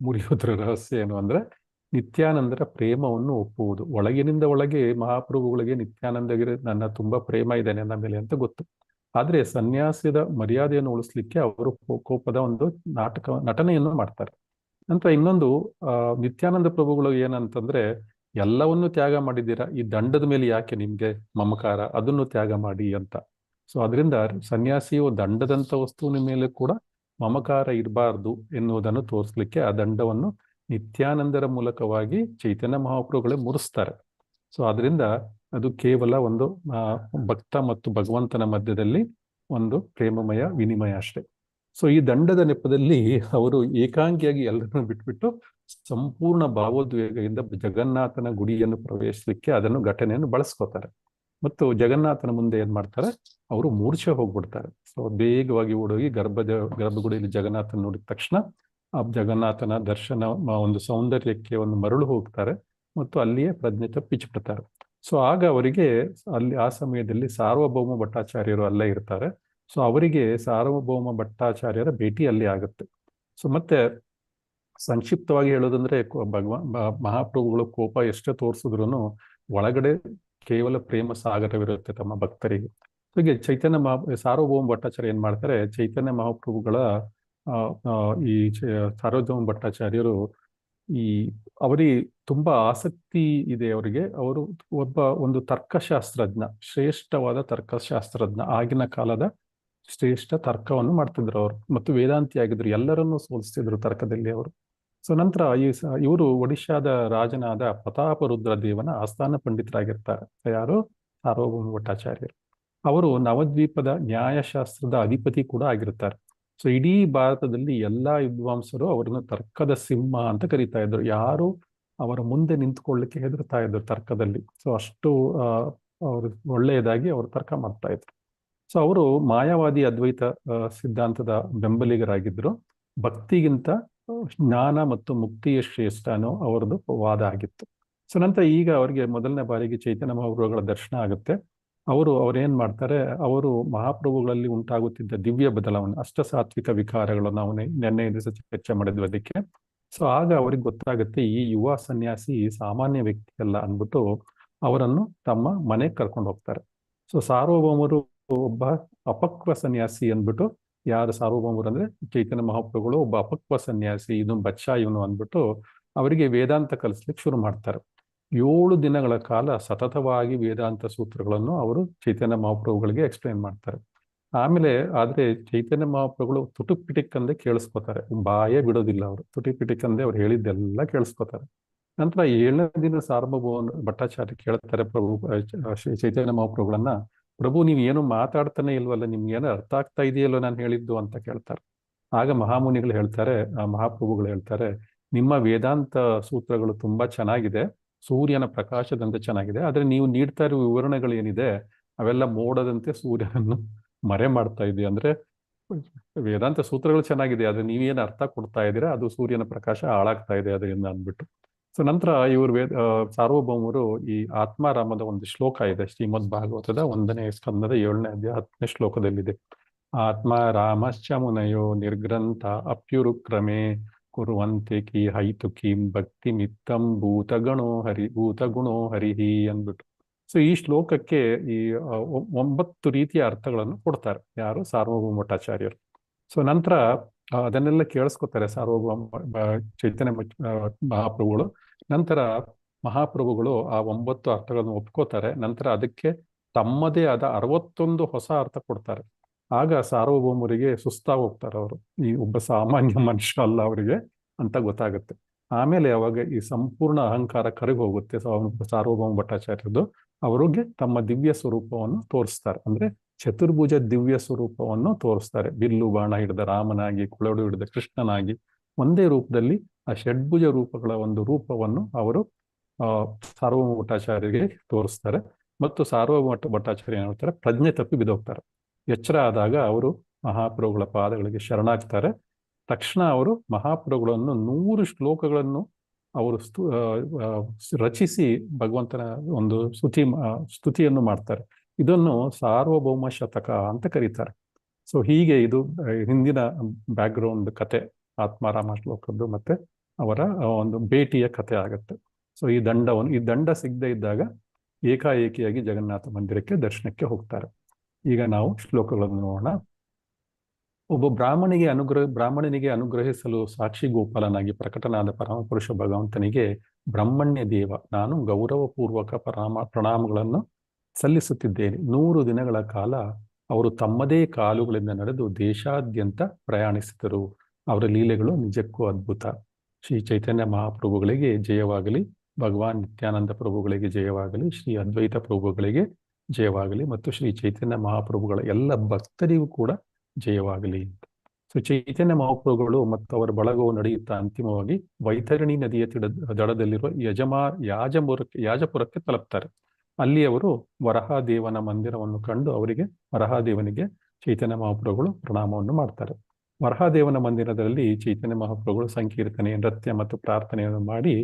A: ಮುರಿಯೋದ್ರ ರಹಸ್ಯ ಏನು ಅಂದ್ರೆ, ನಿತ್ಯಾನಂದರ ಪ್ರೇಮವನ್ನು ಒಪ್ಪುವುದು. ಒಳಗಿನಿಂದ ಒಳಗೆ ಮಹಾಪ್ರಭುಗಳಿಗೆ ನಿತ್ಯಾನಂದಗಿರಿ ನನ್ನ ತುಂಬಾ ಪ್ರೇಮ ಇದೆ ನನ್ನ ಮೇಲೆ ಅಂತ ಗೊತ್ತು. ಆದ್ರೆ ಸನ್ಯಾಸದ ಮರ್ಯಾದೆಯನ್ನು ಉಳಿಸ್ಲಿಕ್ಕೆ ಅವರು ಕೋಪದ ಒಂದು ನಟನೆಯನ್ನು ಮಾಡ್ತಾರೆ. ನಂತರ ಇನ್ನೊಂದು ನಿತ್ಯಾನಂದ ಪ್ರಭುಗಳು ಏನಂತಂದ್ರೆ, ಎಲ್ಲವನ್ನೂ ತ್ಯಾಗ ಮಾಡಿದ್ದೀರಾ, ಈ ದಂಡದ ಮೇಲೆ ಯಾಕೆ ನಿಮ್ಗೆ ಮಮಕಾರ, ಅದನ್ನು ತ್ಯಾಗ ಮಾಡಿ ಅಂತ. ಸೊ ಅದರಿಂದ ಸನ್ಯಾಸಿಯು ದಂಡದಂತ ವಸ್ತುವಿನ ಮೇಲೆ ಕೂಡ ಮಮಕಾರ ಇರಬಾರ್ದು ಎನ್ನುವುದನ್ನು ತೋರಿಸ್ಲಿಕ್ಕೆ ಆ ದಂಡವನ್ನು ನಿತ್ಯಾನಂದರ ಮೂಲಕವಾಗಿ ಚೈತನ್ಯ ಮಹಾಪ್ರಭುಗಳೇ ಮುರಿಸ್ತಾರೆ. ಸೊ ಅದರಿಂದ ಅದು ಕೇವಲ ಒಂದು ಭಕ್ತ ಮತ್ತು ಭಗವಂತನ ಮಧ್ಯದಲ್ಲಿ ಒಂದು ಪ್ರೇಮಮಯ ವಿನಿಮಯ ಅಷ್ಟೇ. ಸೊ ಈ ದಂಡದ ನೆಪದಲ್ಲಿ ಅವರು ಏಕಾಂಗಿಯಾಗಿ ಎಲ್ಲರನ್ನು ಬಿಟ್ಬಿಟ್ಟು ಸಂಪೂರ್ಣ ಭಾವೋದ್ವೇಗದಿಂದ ಜಗನ್ನಾಥನ ಗುಡಿಯನ್ನು ಪ್ರವೇಶಿಸಲಿಕ್ಕೆ ಅದನ್ನು ಘಟನೆಯನ್ನು ಬಳಸ್ಕೋತಾರೆ. ಮತ್ತು ಜಗನ್ನಾಥನ ಮುಂದೆ ಏನ್ ಮಾಡ್ತಾರೆ, ಅವರು ಮೂರ್ಛೆ ಹೋಗ್ಬಿಡ್ತಾರೆ. ಸೊ ಬೇಗವಾಗಿ ಓಡೋಗಿ ಗರ್ಭಗುಡಿಯಲ್ಲಿ ಜಗನ್ನಾಥನ ನೋಡಿದ ತಕ್ಷಣ ಆ ಜಗನ್ನಾಥನ ದರ್ಶನ ಒಂದು ಸೌಂದರ್ಯಕ್ಕೆ ಒಂದು ಮರಳು ಹೋಗ್ತಾರೆ ಮತ್ತು ಅಲ್ಲಿಯೇ ಪ್ರಜ್ಞೆ ತಪ್ಪಿಸಿಬಿಡ್ತಾರೆ. ಸೊ ಆಗ ಅವರಿಗೆ ಆ ಸಮಯದಲ್ಲಿ ಸಾರ್ವಭೌಮ ಭಟ್ಟಾಚಾರ್ಯರು ಅಲ್ಲೇ ಇರ್ತಾರೆ. ಸೊ ಅವರಿಗೆ ಸಾರ್ವಭೌಮ ಭಟ್ಟಾಚಾರ್ಯರ ಭೇಟಿ ಅಲ್ಲಿ ಆಗುತ್ತೆ. ಸೊ ಮತ್ತೆ ಸಂಕ್ಷಿಪ್ತವಾಗಿ ಹೇಳೋದಂದ್ರೆ, ಮಹಾಪ್ರಭುಗಳು ಕೋಪ ಎಷ್ಟೇ ತೋರಿಸಿದ್ರು ಒಳಗಡೆ ಕೇವಲ ಪ್ರೇಮ ಸಾಗರವಿರುತ್ತೆ ತಮ್ಮ ಭಕ್ತರಿಗೆ. ಹೀಗೆ ಸಾರ್ವಭೌಮ ಭಟ್ಟಾಚಾರ್ಯ ಏನ್ ಮಾಡ್ತಾರೆ, ಚೈತನ್ಯ ಮಹಾಪ್ರಭುಗಳ ಈ ಸಾರ್ವಭೌಮ ಭಟ್ಟಾಚಾರ್ಯರು ಅವರಿಗೆ ತುಂಬಾ ಆಸಕ್ತಿ ಇದೆ ಅವರಿಗೆ. ಅವರು ಒಂದು ತರ್ಕಶಾಸ್ತ್ರಜ್ಞ, ಶ್ರೇಷ್ಠವಾದ ತರ್ಕಶಾಸ್ತ್ರಜ್ಞ, ಆಗಿನ ಕಾಲದ ಶ್ರೇಷ್ಠ ತರ್ಕವನ್ನು ಮಾಡ್ತಿದ್ರು ಅವರು, ಮತ್ತು ವೇದಾಂತಿ ಆಗಿದ್ರು, ಎಲ್ಲರನ್ನೂ ಸೋಲಿಸ್ತಿದ್ರು ತರ್ಕದಲ್ಲಿ ಅವರು. ಸೊ ನಂತರ ಇವರು ಒಡಿಶಾದ ರಾಜನಾದ ಪ್ರತಾಪರುದ್ರ ದೇವನ ಆಸ್ಥಾನ ಪಂಡಿತರಾಗಿರ್ತಾರೆ. ಯಾರು? ಸಾರ್ವಭೌಮ ಭಟ್ಟಾಚಾರ್ಯರು. ಅವರು ನವದ್ವೀಪದ ನ್ಯಾಯಶಾಸ್ತ್ರದ ಅಧಿಪತಿ ಕೂಡ ಆಗಿರ್ತಾರೆ. ಸೊ ಇಡೀ ಭಾರತದಲ್ಲಿ ಎಲ್ಲಾ ವಿದ್ವಾಂಸರು ಅವರನ್ನು ತರ್ಕದ ಸಿಂಹ ಅಂತ ಕರೀತಾ ಇದ್ರು. ಯಾರು ಅವರ ಮುಂದೆ ನಿಂತ್ಕೊಳ್ಳಿಕ್ಕೆ ಹೆದರ್ತಾ ಇದ್ರು ತರ್ಕದಲ್ಲಿ. ಸೊ ಅಷ್ಟು ಅವರು ಒಳ್ಳೆಯದಾಗಿ ಅವರು ತರ್ಕ ಮಾಡ್ತಾ ಇದ್ರು. ಸೊ ಅವರು ಮಾಯಾವಾದಿ ಅದ್ವೈತ ಸಿದ್ಧಾಂತದ ಬೆಂಬಲಿಗರಾಗಿದ್ರು. ಭಕ್ತಿಗಿಂತ ಜ್ಞಾನ ಮತ್ತು ಮುಕ್ತಿಯ ಶ್ರೇಷ್ಠ ಅನ್ನೋ ಅವರದ್ದು ವಾದ ಆಗಿತ್ತು. ಸೊ ನಂತರ ಈಗ ಅವರಿಗೆ ಮೊದಲನೇ ಬಾರಿಗೆ ಚೈತನ್ಯ ಮಹಾಪ್ರಭುಗಳ ದರ್ಶನ ಆಗುತ್ತೆ. ಅವ್ರೇನ್ ಮಾಡ್ತಾರೆ, ಅವರು ಮಹಾಪ್ರಭುಗಳಲ್ಲಿ ಉಂಟಾಗುತ್ತಿದ್ದ ದಿವ್ಯ ಬದಲಾವಣೆ, ಅಷ್ಟಸಾತ್ವಿಕ ವಿಕಾರಗಳನ್ನು ನಾವು ನಿನ್ನೆ ದಿವಸ ಚರ್ಚೆ ಮಾಡಿದ್ವಿ ಅದಕ್ಕೆ. ಸೊ ಆಗ ಅವ್ರಿಗೆ ಗೊತ್ತಾಗುತ್ತೆ ಈ ಯುವ ಸನ್ಯಾಸಿ ಸಾಮಾನ್ಯ ವ್ಯಕ್ತಿ ಅಲ್ಲ ಅಂದ್ಬಿಟ್ಟು ಅವರನ್ನು ತಮ್ಮ ಮನೆಗೆ ಕರ್ಕೊಂಡು ಹೋಗ್ತಾರೆ. ಸೊ ಸಾರ್ವಭೌಮರು ಒಬ್ಬ ಅಪಕ್ವ ಸನ್ಯಾಸಿ ಅಂದ್ಬಿಟ್ಟು, ಯಾರು ಸಾರ್ವಭೌಮರು ಅಂದ್ರೆ ಚೈತನ್ಯ ಮಹಾಪ್ರಭುಗಳು ಒಬ್ಬ ಅಪಕ್ವ ಸನ್ಯಾಸಿ, ಇದೊಂದು ಬಚ್ಚಾ ಇವನು ಅಂದ್ಬಿಟ್ಟು ಅವರಿಗೆ ವೇದಾಂತ ಕಲಿಸ್ಲಿಕ್ಕೆ ಶುರು ಮಾಡ್ತಾರೆ. 7 ದಿನಗಳ ಕಾಲ ಸತತವಾಗಿ ವೇದಾಂತ ಸೂತ್ರಗಳನ್ನು ಅವರು ಚೈತನ್ಯ ಮಹಾಪ್ರಭುಗಳಿಗೆ ಎಕ್ಸ್ಪ್ಲೈನ್ ಮಾಡ್ತಾರೆ. ಆದ್ರೆ ಚೈತನ್ಯ ಮಹಾಪ್ರಭುಗಳು ತುಟುಕ್ ಪಿಟಿಕ್ ಅಂದೇ ಕೇಳಿಸ್ಕೊತಾರೆ, ಬಾಯೇ ಬಿಡೋದಿಲ್ಲ ಅವರು. ತುಟಿಕ್ ಪಿಟಿಕ್ ಅಂದೇ ಅವ್ರು ಹೇಳಿದ್ದೆಲ್ಲ ಕೇಳಿಸ್ಕೊತಾರೆ. ನಂತರ 7ನೇ ದಿನ ಸಾರ್ವಭೌಮ ಭಟ್ಟಾಚಾರ್ಯ ಕೇಳ್ತಾರೆ ಚೈತನ್ಯ ಮಹಾಪ್ರಭುಗಳನ್ನ, ಪ್ರಭು ನೀವು ಏನು ಮಾತಾಡ್ತಾನೆ ಇಲ್ವಲ್ಲ, ನಿಮ್ಗೆ ಏನೋ ಅರ್ಥ ಆಗ್ತಾ ಇದೆಯಲ್ಲೋ ನಾನು ಹೇಳಿದ್ದು ಅಂತ ಕೇಳ್ತಾರೆ. ಆಗ ಮಹಾಮುನಿಗಳು ಹೇಳ್ತಾರೆ, ಮಹಾಪ್ರಭುಗಳು ಹೇಳ್ತಾರೆ, ನಿಮ್ಮ ವೇದಾಂತ ಸೂತ್ರಗಳು ತುಂಬಾ ಚೆನ್ನಾಗಿದೆ, ಸೂರ್ಯನ ಪ್ರಕಾಶದಂತೆ ಚೆನ್ನಾಗಿದೆ, ಆದ್ರೆ ನೀವು ನೀಡ್ತಾ ಇರುವ ವಿವರಣೆಗಳು ಏನಿದೆ ಅವೆಲ್ಲ ಮೋಡದಂತೆ ಸೂರ್ಯನನ್ನು ಮರೆ ಮಾಡ್ತಾ ಇದೆ. ಅಂದ್ರೆ ವೇದಾಂತ ಸೂತ್ರಗಳು ಚೆನ್ನಾಗಿದೆ, ಆದ್ರೆ ನೀವೇನು ಅರ್ಥ ಕೊಡ್ತಾ ಇದ್ದೀರಾ ಅದು ಸೂರ್ಯನ ಪ್ರಕಾಶ ಹಾಳಾಗ್ತಾ ಇದೆ ಅದರಿಂದ ಅಂದ್ಬಿಟ್ಟು. ಸೊ ನಂತರ ಇವರು ಸಾರ್ವಭೌಮರು ಈ ಆತ್ಮಾರಾಮದ ಒಂದು ಶ್ಲೋಕ ಇದೆ ಶ್ರೀಮದ್ ಭಾಗವತದ 1ನೇ ಸ್ಕಂದದ 7ನೇ ಅಧ್ಯಾಯ 10ನೇ ಶ್ಲೋಕದಲ್ಲಿದೆ. ಆತ್ಮಾರಾಮಶ್ಚ ಮುನಯೋ ನಿರ್ಗ್ರಂಥ ಅಪ್ಯುರುಕ್ರಮೆ ಕುರುವಂತೆ ಕಿ ಹೈತುಕೀಂ ಭಕ್ತಿ ಮಿತ್ತಂ ಭೂತಗುಣೋ ಹರಿಹಿ ಅಂದ್ಬಿಟ್ಟು. ಸೊ ಈ ಶ್ಲೋಕಕ್ಕೆ ಈ 9 ರೀತಿಯ ಅರ್ಥಗಳನ್ನು ಕೊಡ್ತಾರೆ ಯಾರು, ಸಾರ್ವಭೌಮ ಭಟ್ಟಾಚಾರ್ಯರು. ಸೊ ನಂತರ ಅದನ್ನೆಲ್ಲ ಕೇಳಿಸ್ಕೊತಾರೆ ಚೈತನ್ಯ ಮಹಾಪ್ರಭುಗಳು. ನಂತರ ಮಹಾಪ್ರಭುಗಳು ಆ 9 ಅರ್ಥಗಳನ್ನು ಒಪ್ಕೋತಾರೆ. ನಂತರ ಅದಕ್ಕೆ ತಮ್ಮದೇ ಆದ 61 ಹೊಸ ಅರ್ಥ ಕೊಡ್ತಾರೆ. ಆಗ ಸಾರ್ವಭೌಮರಿಗೆ ಸುಸ್ತಾಗಿ ಹೋಗ್ತಾರೆ ಅವರು, ಈ ಒಬ್ಬ ಸಾಮಾನ್ಯ ಮನುಷ್ಯ ಅಲ್ಲ ಅವರಿಗೆ ಅಂತ ಗೊತ್ತಾಗುತ್ತೆ. ಆಮೇಲೆ ಅವಾಗ ಈ ಸಂಪೂರ್ಣ ಅಹಂಕಾರ ಕರಗಿ ಹೋಗುತ್ತೆ ಸಾರ್ವಭೌಮ ಭಟ್ಟಾಚಾರ್ಯರದು. ಅವರಿಗೆ ತಮ್ಮ ದಿವ್ಯ ಸ್ವರೂಪವನ್ನು ತೋರಿಸ್ತಾರೆ, ಅಂದ್ರೆ ಚತುರ್ಭುಜ ದಿವ್ಯ ಸ್ವರೂಪವನ್ನು ತೋರಿಸ್ತಾರೆ. ಬಿಲ್ಲು ಬಾಣ ಹಿಡಿದ ರಾಮನಾಗಿ, ಕುಳಡು ಹಿಡಿದ ಕೃಷ್ಣನಾಗಿ, ಒಂದೇ ರೂಪದಲ್ಲಿ ಆ ಷಡ್ಭುಜ ರೂಪಗಳ ಒಂದು ರೂಪವನ್ನು ಅವರು ಸಾರ್ವಭೌಮ ಭಟ್ಟಾಚಾರ್ಯರಿಗೆ ತೋರಿಸ್ತಾರೆ. ಮತ್ತು ಸಾರ್ವಭೌಮ ಭಟ್ಟಾಚಾರ್ಯ ಏನ್ ಹೇಳ್ತಾರೆ, ಪ್ರಜ್ಞೆ ತಪ್ಪಿ ಬಿದ್ದೋಗ್ತಾರೆ. ಎಚ್ಚರ ಆದಾಗ ಅವರು ಮಹಾಪ್ರಭುಗಳ ಪಾದಗಳಿಗೆ ಶರಣಾಗ್ತಾರೆ. ತಕ್ಷಣ ಅವರು ಮಹಾಪ್ರಭುಗಳನ್ನು 100 ಶ್ಲೋಕಗಳನ್ನು ಅವರು ರಚಿಸಿ ಭಗವಂತನ ಒಂದು ಸ್ತುತಿಯನ್ನು ಮಾಡ್ತಾರೆ. ಇದನ್ನು ಸಾರ್ವಭೌಮ ಶತಕ ಅಂತ ಕರೀತಾರೆ. ಸೊ ಹೀಗೆ ಇದು ಹಿಂದಿನ ಬ್ಯಾಕ್ಗ್ರೌಂಡ್ ಕತೆ ಆತ್ಮಾರಾಮ ಶ್ಲೋಕದ್ದು ಮತ್ತೆ ಅವರ ಒಂದು ಭೇಟಿಯ ಕತೆ ಆಗತ್ತೆ. ಸೊ ಈ ದಂಡ ಸಿಗದೆ ಇದ್ದಾಗ ಏಕಾಏಕಿಯಾಗಿ ಜಗನ್ನಾಥ ಮಂದಿರಕ್ಕೆ ದರ್ಶನಕ್ಕೆ ಹೋಗ್ತಾರೆ. ಈಗ ನಾವು ಶ್ಲೋಕಗಳನ್ನು ನೋಡೋಣ. ಒಬ್ಬ ಬ್ರಾಹ್ಮಣನಿಗೆ ಅನುಗ್ರಹಿಸಲು ಸಾಕ್ಷಿ ಗೋಪಾಲನಾಗಿ ಪ್ರಕಟನಾದ ಪರಮಪುರುಷ ಭಗವಂತನಿಗೆ ಬ್ರಹ್ಮಣ್ಯ ದೇವ ನಾನು ಗೌರವಪೂರ್ವಕ ಪ್ರಣಾಮಗಳನ್ನು ಸಲ್ಲಿಸುತ್ತಿದ್ದೇನೆ. 100 ದಿನಗಳ ಕಾಲ ಅವರು ತಮ್ಮದೇ ಕಾಲುಗಳಿಂದ ನಡೆದು ದೇಶಾದ್ಯಂತ ಪ್ರಯಾಣಿಸಿದರು. ಅವರ ಲೀಲೆಗಳು ನಿಜಕ್ಕೂ ಅದ್ಭುತ. ಶ್ರೀ ಚೈತನ್ಯ ಮಹಾಪ್ರಭುಗಳಿಗೆ ಜಯವಾಗಲಿ, ಭಗವಾನ್ ನಿತ್ಯಾನಂದ ಪ್ರಭುಗಳಿಗೆ ಜಯವಾಗಲಿ, ಶ್ರೀ ಅದ್ವೈತ ಪ್ರಭುಗಳಿಗೆ ಜಯವಾಗಲಿ ಮತ್ತು ಶ್ರೀ ಚೈತನ್ಯ ಮಹಾಪ್ರಭುಗಳ ಎಲ್ಲ ಭಕ್ತರಿಗೂ ಕೂಡ ಜಯವಾಗಲಿ ಅಂತ. ಸೊ ಚೈತನ್ಯ ಮಹಾಪ್ರಭುಗಳು ಮತ್ತು ಅವರ ಬಳಗವು ನಡೆಯುತ್ತಾ ಅಂತಿಮವಾಗಿ ವೈತರಣಿ ನದಿಯ ದಡದಲ್ಲಿರುವ ಯಾಜಪುರಕ್ಕೆ ತಲುಪ್ತಾರೆ. ಅಲ್ಲಿ ಅವರು ವರಹಾದೇವನ ಮಂದಿರವನ್ನು ಕಂಡು ಅವರಿಗೆ ವರಹಾದೇವನಿಗೆ ಚೈತನ್ಯ ಮಹಾಪ್ರಭುಗಳು ಪ್ರಣಾಮವನ್ನು ಮಾಡ್ತಾರೆ. ವರಹಾದೇವನ ಮಂದಿರದಲ್ಲಿ ಚೈತನ್ಯ ಮಹಾಪ್ರಭುಗಳು ಸಂಕೀರ್ತನೆ, ನೃತ್ಯ ಮತ್ತು ಪ್ರಾರ್ಥನೆಯನ್ನು ಮಾಡಿ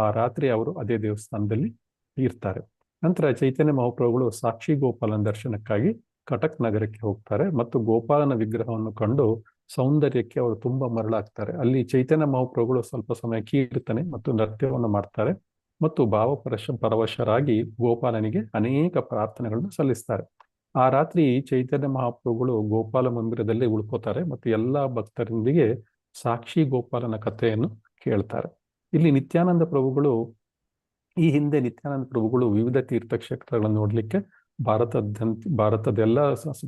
A: ಆ ರಾತ್ರಿ ಅವರು ಅದೇ ದೇವಸ್ಥಾನದಲ್ಲಿ ಇರ್ತಾರೆ. ನಂತರ ಚೈತನ್ಯ ಮಹಾಪ್ರಭುಗಳು ಸಾಕ್ಷಿ ಗೋಪಾಲನ ದರ್ಶನಕ್ಕಾಗಿ ಕಟಕ್ ನಗರಕ್ಕೆ ಹೋಗ್ತಾರೆ ಮತ್ತು ಗೋಪಾಲನ ವಿಗ್ರಹವನ್ನು ಕಂಡು ಸೌಂದರ್ಯಕ್ಕೆ ಅವರು ತುಂಬಾ ಮರಳಾಗ್ತಾರೆ. ಅಲ್ಲಿ ಚೈತನ್ಯ ಮಹಾಪ್ರಭುಗಳು ಸ್ವಲ್ಪ ಸಮಯ ಕೀರ್ತನೆ ಮತ್ತು ನೃತ್ಯವನ್ನು ಮಾಡ್ತಾರೆ ಮತ್ತು ಪರವಶರಾಗಿ ಗೋಪಾಲನಿಗೆ ಅನೇಕ ಪ್ರಾರ್ಥನೆಗಳನ್ನು ಸಲ್ಲಿಸ್ತಾರೆ. ಆ ರಾತ್ರಿ ಚೈತನ್ಯ ಮಹಾಪ್ರಭುಗಳು ಗೋಪಾಲ ಮಂದಿರದಲ್ಲೇ ಉಳ್ಕೋತಾರೆ ಮತ್ತು ಎಲ್ಲಾ ಭಕ್ತರೊಂದಿಗೆ ಸಾಕ್ಷಿ ಗೋಪಾಲನ ಕಥೆಯನ್ನು ಕೇಳ್ತಾರೆ. ಇಲ್ಲಿ ನಿತ್ಯಾನಂದ ಪ್ರಭುಗಳು ಈ ಹಿಂದೆ ನಿತ್ಯಾನಂದ ಪ್ರಭುಗಳು ವಿವಿಧ ತೀರ್ಥಕ್ಷೇತ್ರಗಳನ್ನು ನೋಡ್ಲಿಕ್ಕೆ ಭಾರತದೆಲ್ಲ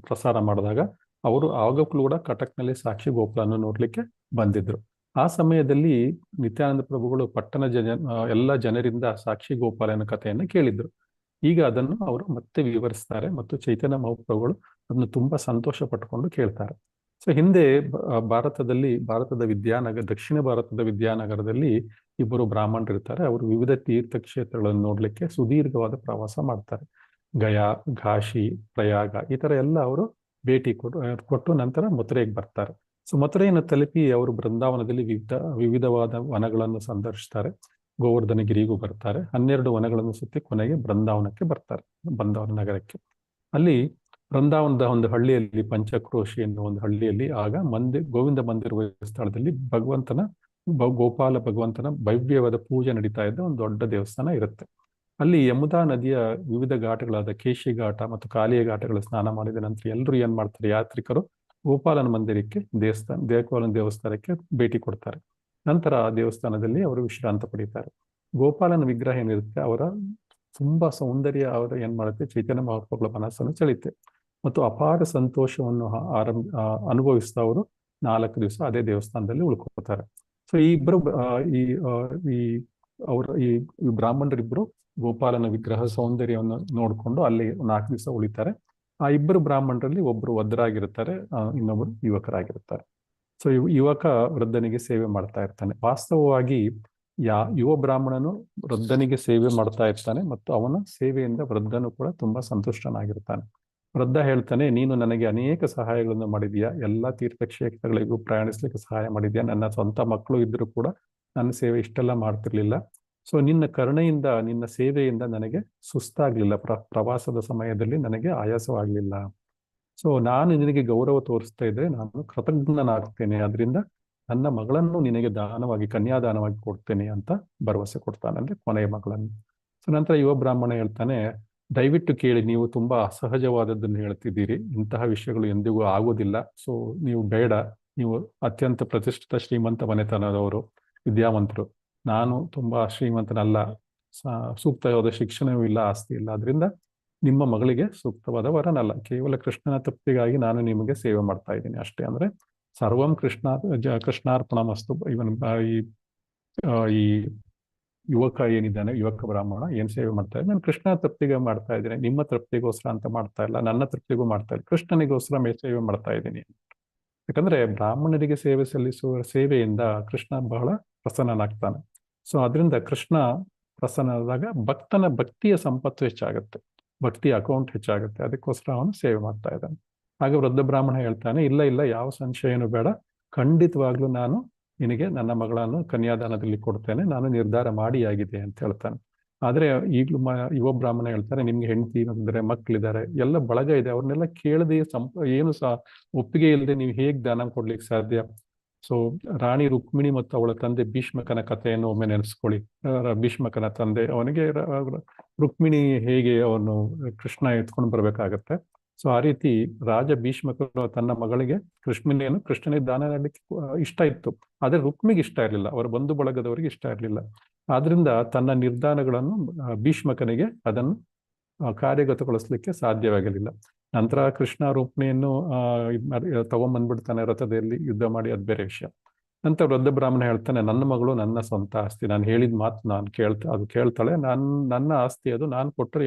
A: ಪ್ರಸಾರ ಮಾಡಿದಾಗ ಅವರು ಆವಾಗಲೂ ಕೂಡ ಕಟಕ್ನಲ್ಲಿ ಸಾಕ್ಷಿ ಗೋಪಾಲನ್ನು ನೋಡ್ಲಿಕ್ಕೆ ಬಂದಿದ್ರು. ಆ ಸಮಯದಲ್ಲಿ ನಿತ್ಯಾನಂದ ಪ್ರಭುಗಳು ಎಲ್ಲ ಜನರಿಂದ ಸಾಕ್ಷಿ ಗೋಪಾಲನ ಕಥೆಯನ್ನು ಕೇಳಿದ್ರು. ಈಗ ಅದನ್ನು ಅವರು ಮತ್ತೆ ವಿವರಿಸ್ತಾರೆ ಮತ್ತು ಚೈತನ್ಯ ಮಹಾಪ್ರಭುಗಳು ಅದನ್ನು ತುಂಬಾ ಸಂತೋಷ ಪಟ್ಕೊಂಡು ಕೇಳ್ತಾರೆ. ಸೊ ಹಿಂದೆ ದಕ್ಷಿಣ ಭಾರತದ ವಿದ್ಯಾನಗರದಲ್ಲಿ ಇಬ್ಬರು ಬ್ರಾಹ್ಮಣರು ಇರ್ತಾರೆ. ಅವರು ವಿವಿಧ ತೀರ್ಥಕ್ಷೇತ್ರಗಳನ್ನು ನೋಡ್ಲಿಕ್ಕೆ ಸುದೀರ್ಘವಾದ ಪ್ರವಾಸ ಮಾಡ್ತಾರೆ. ಗಯಾ, ಕಾಶಿ, ಪ್ರಯಾಗ ಈ ತರ ಎಲ್ಲ ಅವರು ಭೇಟಿ ಕೊಟ್ಟು ನಂತರ ಮಥುರೆಗೆ ಬರ್ತಾರೆ. ಸೊ ಮಥುರೆಯನ್ನು ತಲುಪಿ ಅವರು ಬೃಂದಾವನದಲ್ಲಿ ವಿವಿಧವಾದ ವನಗಳನ್ನು ಸಂದರ್ಶಿಸ್ತಾರೆ. ಗೋವರ್ಧನಗಿರಿಗೂ ಬರ್ತಾರೆ. 12 ವನಗಳನ್ನು ಸುತ್ತಿ ಕೊನೆಗೆ ಬೃಂದಾವನಕ್ಕೆ ಬರ್ತಾರೆ, ಬೃಂದಾವನ ನಗರಕ್ಕೆ. ಅಲ್ಲಿ ಬೃಂದಾವನದ ಒಂದು ಹಳ್ಳಿಯಲ್ಲಿ, ಪಂಚಕ್ರೋಶಿ ಎನ್ನುವ ಒಂದು ಹಳ್ಳಿಯಲ್ಲಿ ಆಗ ಗೋವಿಂದ ಮಂದಿರ ಸ್ಥಳದಲ್ಲಿ ಗೋಪಾಲ ಭಗವಂತನ ಭವ್ಯವಾದ ಪೂಜೆ ನಡೀತಾ ಇದ್ದ ಒಂದು ದೊಡ್ಡ ದೇವಸ್ಥಾನ ಇರುತ್ತೆ. ಅಲ್ಲಿ ಯಮುನಾ ನದಿಯ ವಿವಿಧ ಘಾಟಗಳಾದ ಕೇಶಿ ಘಾಟ ಮತ್ತು ಕಾಲಿಯ ಘಾಟಗಳ ಸ್ನಾನ ಮಾಡಿದ ನಂತರ ಎಲ್ಲರೂ ಏನ್ ಮಾಡ್ತಾರೆ, ಯಾತ್ರಿಕರು ಗೋಪಾಲನ ಮಂದಿರಕ್ಕೆ ಗೋಪಾಲನ ದೇವಸ್ಥಾನಕ್ಕೆ ಭೇಟಿ ಕೊಡ್ತಾರೆ. ನಂತರ ಆ ದೇವಸ್ಥಾನದಲ್ಲಿ ಅವರು ವಿಶ್ರಾಂತ ಪಡೀತಾರೆ. ಗೋಪಾಲನ ವಿಗ್ರಹ ಏನಿರುತ್ತೆ, ಅವರ ತುಂಬಾ ಸೌಂದರ್ಯ ಅವರ ಏನ್ ಮಾಡುತ್ತೆ, ಚೈತನ್ಯ ಮಹಾಪ್ರಭುಗಳ ಮನಸ್ಸನ್ನು ಸೆಳೆಯುತ್ತೆ ಮತ್ತು ಅಪಾರ ಸಂತೋಷವನ್ನು ಅನುಭವಿಸ್ತಾ ಅವರು 4 ದಿವಸ ಅದೇ ದೇವಸ್ಥಾನದಲ್ಲಿ ಉಳ್ಕೊತಾರೆ. ಸೊ ಈ ಇಬ್ಬರು ಈ ಬ್ರಾಹ್ಮಣರಿಬ್ಬರು ಗೋಪಾಲನ ವಿಗ್ರಹ ಸೌಂದರ್ಯವನ್ನು ನೋಡಿಕೊಂಡು ಅಲ್ಲಿ 4 ದಿವಸ ಉಳಿತಾರೆ. ಆ ಇಬ್ಬರು ಬ್ರಾಹ್ಮಣರಲ್ಲಿ ಒಬ್ಬರು ವೃದ್ಧರಾಗಿರ್ತಾರೆ, ಇನ್ನೊಬ್ಬರು ಯುವಕರಾಗಿರ್ತಾರೆ. ಸೊ ಯುವಕ ವೃದ್ಧನಿಗೆ ಸೇವೆ ಮಾಡ್ತಾ ಇರ್ತಾನೆ. ವಾಸ್ತವವಾಗಿ ಯುವ ಬ್ರಾಹ್ಮಣನು ವೃದ್ಧನಿಗೆ ಸೇವೆ ಮಾಡ್ತಾ ಇರ್ತಾನೆ ಮತ್ತು ಅವನ ಸೇವೆಯಿಂದ ವೃದ್ಧನು ಕೂಡ ತುಂಬಾ ಸಂತುಷ್ಟನಾಗಿರ್ತಾನೆ. ವೃದ್ಧ ಹೇಳ್ತಾನೆ, ನೀನು ನನಗೆ ಅನೇಕ ಸಹಾಯಗಳನ್ನು ಮಾಡಿದ್ಯಾ, ಎಲ್ಲಾ ತೀರ್ಥಕ್ಷೇತ್ರಗಳಿಗೂ ಪ್ರಯಾಣಿಸ್ಲಿಕ್ಕೆ ಸಹಾಯ ಮಾಡಿದ್ಯಾ, ನನ್ನ ಸ್ವಂತ ಮಕ್ಕಳು ಇದ್ರೂ ಕೂಡ ನನ್ನ ಸೇವೆ ಇಷ್ಟೆಲ್ಲ ಮಾಡ್ತಿರ್ಲಿಲ್ಲ. ಸೊ ನಿನ್ನ ಕರುಣೆಯಿಂದ, ನಿನ್ನ ಸೇವೆಯಿಂದ ನನಗೆ ಸುಸ್ತಾಗ್ಲಿಲ್ಲ, ಪ್ರವಾಸದ ಸಮಯದಲ್ಲಿ ನನಗೆ ಆಯಾಸವಾಗ್ಲಿಲ್ಲ. ಸೊ ನಾನು ನಿನಗೆ ಗೌರವ ತೋರಿಸ್ತಾ ಇದ್ರೆ ನಾನು ಕೃತಜ್ಞನಾಗ್ತೇನೆ, ಅದರಿಂದ ನನ್ನ ಮಗಳನ್ನು ನಿನಗೆ ದಾನವಾಗಿ, ಕನ್ಯಾದಾನವಾಗಿ ಕೊಡ್ತೇನೆ ಅಂತ ಭರವಸೆ ಕೊಡ್ತಾನೆ, ಅಂದ್ರೆ ಕೊನೆಯ ಮಗಳನ್ನು. ಸೊ ನಂತರ ಯುವ ಬ್ರಾಹ್ಮಣ ಹೇಳ್ತಾನೆ, ದಯವಿಟ್ಟು ಕೇಳಿ, ನೀವು ತುಂಬಾ ಅಸಹಜವಾದದ್ದನ್ನು ಹೇಳ್ತಿದ್ದೀರಿ, ಇಂತಹ ವಿಷಯಗಳು ಎಂದಿಗೂ ಆಗೋದಿಲ್ಲ. ಸೊ ನೀವು ಬೇಡ, ನೀವು ಅತ್ಯಂತ ಪ್ರತಿಷ್ಠಿತ ಶ್ರೀಮಂತ ಮನೆತನದವರು, ವಿದ್ಯಾವಂತರು, ನಾನು ತುಂಬಾ ಶ್ರೀಮಂತನಲ್ಲ, ಸೂಕ್ತವಾದ ಶಿಕ್ಷಣವೂ ಇಲ್ಲ, ಆಸ್ತಿ ಇಲ್ಲ, ಅದರಿಂದ ನಿಮ್ಮ ಮಗಳಿಗೆ ಸೂಕ್ತವಾದ ವರನಲ್ಲ. ಕೇವಲ ಕೃಷ್ಣನ ತೃಪ್ತಿಗಾಗಿ ನಾನು ನಿಮಗೆ ಸೇವೆ ಮಾಡ್ತಾ ಇದ್ದೀನಿ ಅಷ್ಟೇ. ಅಂದ್ರೆ ಸರ್ವಂ ಕೃಷ್ಣಾರ್ಪಣಮಸ್ತು. ಇವನ್ ಈ ಯುವಕ ಏನಿದ್ದಾನೆ, ಯುವಕ ಬ್ರಾಹ್ಮಣ ಏನ್ ಸೇವೆ ಮಾಡ್ತಾ ಇದ್ದಾನೆ, ನಾನು ಕೃಷ್ಣನ ತೃಪ್ತಿಗೆ ಮಾಡ್ತಾ ಇದ್ದೀನಿ, ನಿಮ್ಮ ತೃಪ್ತಿಗೋಸ್ಕರ ಅಂತ ಮಾಡ್ತಾ ಇಲ್ಲ, ನನ್ನ ತೃಪ್ತಿಗೂ ಮಾಡ್ತಾ ಇಲ್ಲ, ಕೃಷ್ಣನಿಗೋಸ್ಕರ ಸೇವೆ ಮಾಡ್ತಾ ಇದ್ದೀನಿ. ಯಾಕಂದ್ರೆ ಬ್ರಾಹ್ಮಣರಿಗೆ ಸೇವೆ ಸಲ್ಲಿಸುವ ಸೇವೆಯಿಂದ ಕೃಷ್ಣ ಬಹಳ ಪ್ರಸನ್ನನಾಗ್ತಾನೆ. ಸೊ ಅದರಿಂದ ಕೃಷ್ಣ ಪ್ರಸನ್ನನಾದಾಗ ಭಕ್ತನ ಭಕ್ತಿಯ ಸಂಪತ್ತು ಹೆಚ್ಚಾಗುತ್ತೆ, ಭಕ್ತಿಯ ಅಕೌಂಟ್ ಹೆಚ್ಚಾಗುತ್ತೆ, ಅದಕ್ಕೋಸ್ಕರ ಅವನು ಸೇವೆ ಮಾಡ್ತಾ ಇದ್ದಾನೆ. ಆಗ ವೃದ್ಧ ಬ್ರಾಹ್ಮಣ ಹೇಳ್ತಾನೆ, ಇಲ್ಲ, ಯಾವ ಸಂಶಯನೂ ಬೇಡ, ಖಂಡಿತವಾಗ್ಲೂ ನಾನು ನಿನಗೆ ನನ್ನ ಮಗಳನ್ನು ಕನ್ಯಾದಾನದಲ್ಲಿ ಕೊಡ್ತೇನೆ, ನಾನು ನಿರ್ಧಾರ ಮಾಡಿ ಆಗಿದೆ ಅಂತ ಹೇಳ್ತಾನೆ. ಆದ್ರೆ ಈಗಲೂ ಯುವ ಬ್ರಾಹ್ಮಣ ಹೇಳ್ತಾರೆ, ನಿಮ್ಗೆ ಹೆಂಡತಿ ಅಂದ್ರೆ ಮಕ್ಕಳಿದ್ದಾರೆ, ಎಲ್ಲ ಬಳಗ ಇದೆ, ಅವ್ರನ್ನೆಲ್ಲ ಕೇಳದೆ ಏನು ಸಹ ಒಪ್ಪಿಗೆ ಇಲ್ಲದೆ ನೀವು ಹೇಗೆ ದಾನ ಕೊಡ್ಲಿಕ್ಕೆ ಸಾಧ್ಯ? ಸೊ ರಾಣಿ ರುಕ್ಮಿಣಿ ಮತ್ತು ಅವಳ ತಂದೆ ಭೀಷ್ಮಕನ ಕಥೆಯನ್ನು ಒಮ್ಮೆ ನೆನೆಸ್ಕೊಳ್ಳಿ. ಭೀಷ್ಮಕನ ತಂದೆ, ಅವನಿಗೆ ರುಕ್ಮಿಣಿ ಹೇಗೆ ಅವನು ಕೃಷ್ಣ ಎತ್ಕೊಂಡು ಬರ್ಬೇಕಾಗತ್ತೆ. ಸೊ ಆ ರೀತಿ ರಾಜ ಭೀಷ್ಮಕರು ತನ್ನ ಮಗಳಿಗೆ ಕೃಷ್ಣನಿಗೆ ದಾನ ಮಾಡಲಿಕ್ಕೆ ಇಷ್ಟ ಇತ್ತು, ಆದ್ರೆ ರುಕ್ಮಿಗೆ ಇಷ್ಟ ಇರಲಿಲ್ಲ, ಅವರ ಬಂಧು ಬಳಗದವರಿಗೆ ಇಷ್ಟ ಇರಲಿಲ್ಲ. ಆದ್ರಿಂದ ತನ್ನ ನಿರ್ಧಾರಗಳನ್ನು ಭೀಷ್ಮಕನಿಗೆ ಅದನ್ನು ಕಾರ್ಯಗತಗೊಳಿಸ್ಲಿಕ್ಕೆ ಸಾಧ್ಯವಾಗಲಿಲ್ಲ. ನಂತರ ಕೃಷ್ಣ ರುಕ್ಮಿಣಿಯನ್ನು ತಗೊಂಡ್ಬಂದ್ಬಿಡ್ತಾನೆ ರಥದಲ್ಲಿ, ಯುದ್ಧ ಮಾಡಿ, ಅದು ಬೇರೆ ವಿಷಯ. ನಂತರ ವೃದ್ಧ ಬ್ರಾಹ್ಮಣ ಹೇಳ್ತಾನೆ, ನನ್ನ ಮಗಳು ನನ್ನ ಸ್ವಂತ ಆಸ್ತಿ, ನಾನು ಹೇಳಿದ ಮಾತು ನಾನು ಕೇಳ್ತಾಳೆ, ನನ್ನ ಆಸ್ತಿ ಅದು, ನಾನು ಕೊಟ್ಟರೆ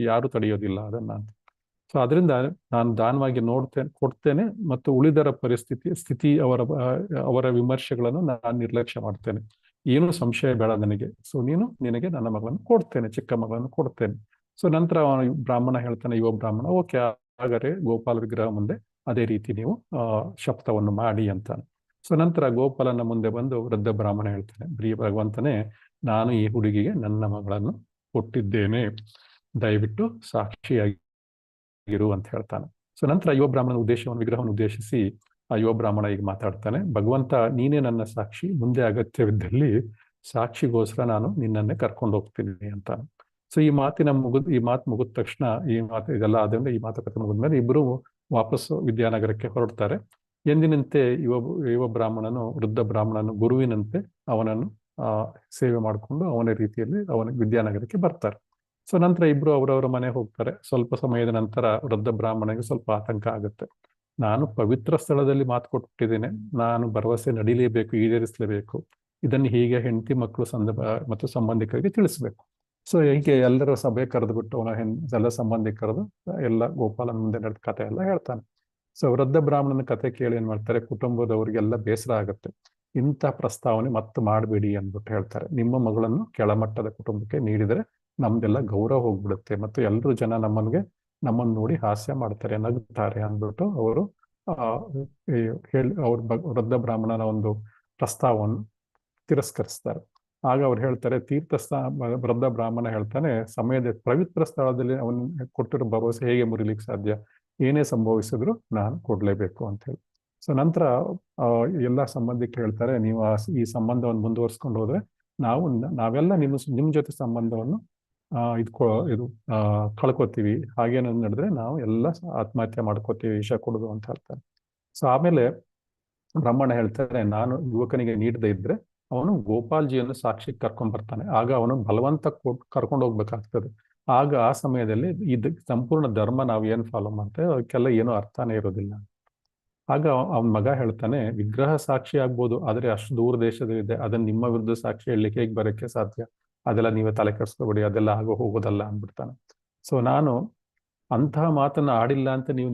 A: ಯಾರು ತಡೆಯೋದಿಲ್ಲ ಅದನ್ನ. ಸೊ ಅದರಿಂದ ನಾನು ದಾನವಾಗಿ ಕೊಡ್ತೇನೆ ಮತ್ತು ಉಳಿದರ ಸ್ಥಿತಿ ಅವರ ವಿಮರ್ಶೆಗಳನ್ನು ನಾನು ನಿರ್ಲಕ್ಷ್ಯ ಮಾಡ್ತೇನೆ, ಏನೂ ಸಂಶಯ ಬೇಡ ನನಗೆ. ಸೊ ನಿನಗೆ ನನ್ನ ಮಗಳನ್ನು ಕೊಡ್ತೇನೆ, ಚಿಕ್ಕ ಮಗಳನ್ನು ಕೊಡ್ತೇನೆ. ಸೊ ನಂತರ ಬ್ರಾಹ್ಮಣ ಹೇಳ್ತಾನೆ, ಯುವ ಬ್ರಾಹ್ಮಣ, ಓಕೆ ಹಾಗಾದ್ರೆ ಗೋಪಾಲ ವಿಗ್ರಹ ಮುಂದೆ ಅದೇ ರೀತಿ ನೀವು ಶಪಥವನ್ನು ಮಾಡಿ ಅಂತಾನೆ. ಸೊ ನಂತರ ಗೋಪಾಲನ ಮುಂದೆ ಬಂದು ವೃದ್ಧ ಬ್ರಾಹ್ಮಣ ಹೇಳ್ತಾನೆ, ಪ್ರಿಯ ಭಗವಂತನೇ, ನಾನು ಈ ಹುಡುಗಿಗೆ ನನ್ನ ಮಗಳನ್ನು ಕೊಟ್ಟಿದ್ದೇನೆ, ದಯವಿಟ್ಟು ಸಾಕ್ಷಿಯಾಗಿ ಇರು ಅಂತ ಹೇಳ್ತಾನೆ. ಸೊ ನಂತರ ಯುವ ಬ್ರಾಹ್ಮಣನ ವಿಗ್ರಹವನ್ನು ಉದ್ದೇಶಿಸಿ ಆ ಯುವ ಬ್ರಾಹ್ಮಣ ಈಗ ಮಾತಾಡ್ತಾನೆ, ಭಗವಂತ ನೀನೇ ನನ್ನ ಸಾಕ್ಷಿ, ಮುಂದೆ ಅಗತ್ಯವಿದ್ದಲ್ಲಿ ಸಾಕ್ಷಿಗೋಸ್ಕರ ನಾನು ನಿನ್ನನ್ನೇ ಕರ್ಕೊಂಡು ಹೋಗ್ತೀನಿ ಅಂತಾನೆ. ಸೊ ಈ ಮಾತು ಮುಗಿದ ತಕ್ಷಣ ಇದೆಲ್ಲ ಆದ್ರಿಂದ ಈ ಮಾತುಕತೆ ಮುಗಿದ್ಮೇಲೆ ಇಬ್ಬರು ವಾಪಸ್ಸು ವಿದ್ಯಾನಗರಕ್ಕೆ ಹೊರಡ್ತಾರೆ. ಎಂದಿನಂತೆ ಯುವ ಬ್ರಾಹ್ಮಣನು ವೃದ್ಧ ಬ್ರಾಹ್ಮಣನು ಗುರುವಿನಂತೆ ಅವನನ್ನು ಸೇವೆ ಮಾಡಿಕೊಂಡು ಅವನ ರೀತಿಯಲ್ಲಿ ವಿದ್ಯಾನಗರಕ್ಕೆ ಬರ್ತಾರೆ. ಸೊ ನಂತರ ಇಬ್ರು ಅವರವರ ಮನೆ ಹೋಗ್ತಾರೆ. ಸ್ವಲ್ಪ ಸಮಯದ ನಂತರ ವೃದ್ಧ ಬ್ರಾಹ್ಮಣನಿಗೆ ಸ್ವಲ್ಪ ಆತಂಕ ಆಗುತ್ತೆ. ನಾನು ಪವಿತ್ರ ಸ್ಥಳದಲ್ಲಿ ಮಾತು ಕೊಟ್ಟಿದ್ದೇನೆ, ನಾನು ಭರವಸೆ ನಡೀಲೇಬೇಕು, ಈಡೇರಿಸಲೇಬೇಕು, ಇದನ್ನು ಹೀಗೆ ಹೆಂಡತಿ ಮಕ್ಕಳು ಮತ್ತು ಸಂಬಂಧಿಕರಿಗೆ ತಿಳಿಸ್ಬೇಕು. ಸೊ ಹೀಗೆ ಎಲ್ಲರ ಸಭೆ ಕರೆದುಬಿಟ್ಟು ಎಲ್ಲ ಸಂಬಂಧಿಕರದು ಎಲ್ಲ ಗೋಪಾಲನ ಮುಂದೆ ನಡೆದ ಕಥೆ ಎಲ್ಲ ಹೇಳ್ತಾನೆ. ಸೊ ವೃದ್ಧ ಬ್ರಾಹ್ಮಣನ ಕಥೆ ಕೇಳಿ ಏನ್ ಮಾಡ್ತಾರೆ, ಕುಟುಂಬದವರಿಗೆಲ್ಲ ಬೇಸರ ಆಗುತ್ತೆ. ಇಂಥ ಪ್ರಸ್ತಾವನೆ ಮತ್ತೆ ಮಾಡಬೇಡಿ ಅಂದ್ಬಿಟ್ಟು ಹೇಳ್ತಾರೆ. ನಿಮ್ಮ ಮಗಳನ್ನು ಕೆಳಮಟ್ಟದ ಕುಟುಂಬಕ್ಕೆ ನೀಡಿದರೆ ನಮ್ದೆಲ್ಲ ಗೌರವ ಹೋಗ್ಬಿಡುತ್ತೆ ಮತ್ತು ಎಲ್ಲರೂ ಜನ ನಮ್ಮನ್ನು ನೋಡಿ ಹಾಸ್ಯ ಮಾಡ್ತಾರೆ, ನಗುತ್ತಾರೆ ಅಂದ್ಬಿಟ್ಟು ಅವರು ವೃದ್ಧ ಬ್ರಾಹ್ಮಣನ ಒಂದು ಪ್ರಸ್ತಾವವನ್ನು ತಿರಸ್ಕರಿಸ್ತಾರೆ. ಆಗ ಅವ್ರು ಹೇಳ್ತಾರೆ, ವೃದ್ಧ ಬ್ರಾಹ್ಮಣ ಹೇಳ್ತಾನೆ, ಪವಿತ್ರ ಸ್ಥಳದಲ್ಲಿ ಅವನು ಕೊಟ್ಟಿರೋ ಭರವಸೆ ಹೇಗೆ ಮುರಿಲಿಕ್ಕೆ ಸಾಧ್ಯ? ಏನೇ ಸಂಭವಿಸಿದ್ರು ನಾನು ಕೊಡ್ಲೇಬೇಕು ಅಂತ ಹೇಳಿ. ಸೊ ನಂತರ ಎಲ್ಲ ಸಂಬಂಧಿಕರು ಹೇಳ್ತಾರೆ, ನೀವು ಈ ಸಂಬಂಧವನ್ನು ಮುಂದುವರ್ಸ್ಕೊಂಡು ಹೋದ್ರೆ ನಾವೆಲ್ಲ ನಿಮ್ಮ ಜೊತೆ ಸಂಬಂಧವನ್ನು ಕಳ್ಕೊತೀವಿ. ಹಾಗೇನಾದ್ರು ನಡೆದ್ರೆ ನಾವು ಎಲ್ಲ ಆತ್ಮಹತ್ಯೆ ಮಾಡ್ಕೋತೀವಿ ವಿಷ ಕುಡಿದು ಅಂತ ಹೇಳ್ತಾರೆ. ಸೊ ಆಮೇಲೆ ಬ್ರಾಹ್ಮಣ ಹೇಳ್ತಾರೆ, ನಾನು ಯುವಕನಿಗೆ ನೀಡದೇ ಇದ್ರೆ ಅವನು ಗೋಪಾಲ್ಜಿಯನ್ನು ಸಾಕ್ಷಿಗೆ ಕರ್ಕೊಂಡ್ ಬರ್ತಾನೆ. ಆಗ ಅವನು ಬಲವಂತ ಕರ್ಕೊಂಡು ಹೋಗ್ಬೇಕಾಗ್ತದೆ. ಆಗ ಆ ಸಮಯದಲ್ಲಿ ಸಂಪೂರ್ಣ ಧರ್ಮ ನಾವು ಏನು ಫಾಲೋ ಮಾಡ್ತೇವೆ ಅದಕ್ಕೆಲ್ಲ ಏನೂ ಅರ್ಥನೇ ಇರೋದಿಲ್ಲ. ಆಗ ಅವನ ಮಗ ಹೇಳ್ತಾನೆ, ವಿಗ್ರಹ ಸಾಕ್ಷಿ ಆಗ್ಬೋದು, ಆದರೆ ಅಷ್ಟು ದೂರ ದೇಶದಲ್ಲಿದೆ, ಅದನ್ನ ನಿಮ್ಮ ವಿರುದ್ಧ ಸಾಕ್ಷಿ ಹೇಳಲಿಕ್ಕೆ ಹೇಗೆ ಬರೋಕ್ಕೆ ಸಾಧ್ಯ? ಅದೆಲ್ಲ ನೀವೇ ತಲೆ ಕೆಡಿಸ್ಕೊಬೇಡಿ, ಅದೆಲ್ಲ ಹೋಗೋದಲ್ಲ ಅಂದ್ಬಿಡ್ತಾನೆ. ಸೊ ನಾನು ಅಂತಹ ಮಾತನ್ನ ಆಡಿಲ್ಲ ಅಂತ ನೀವು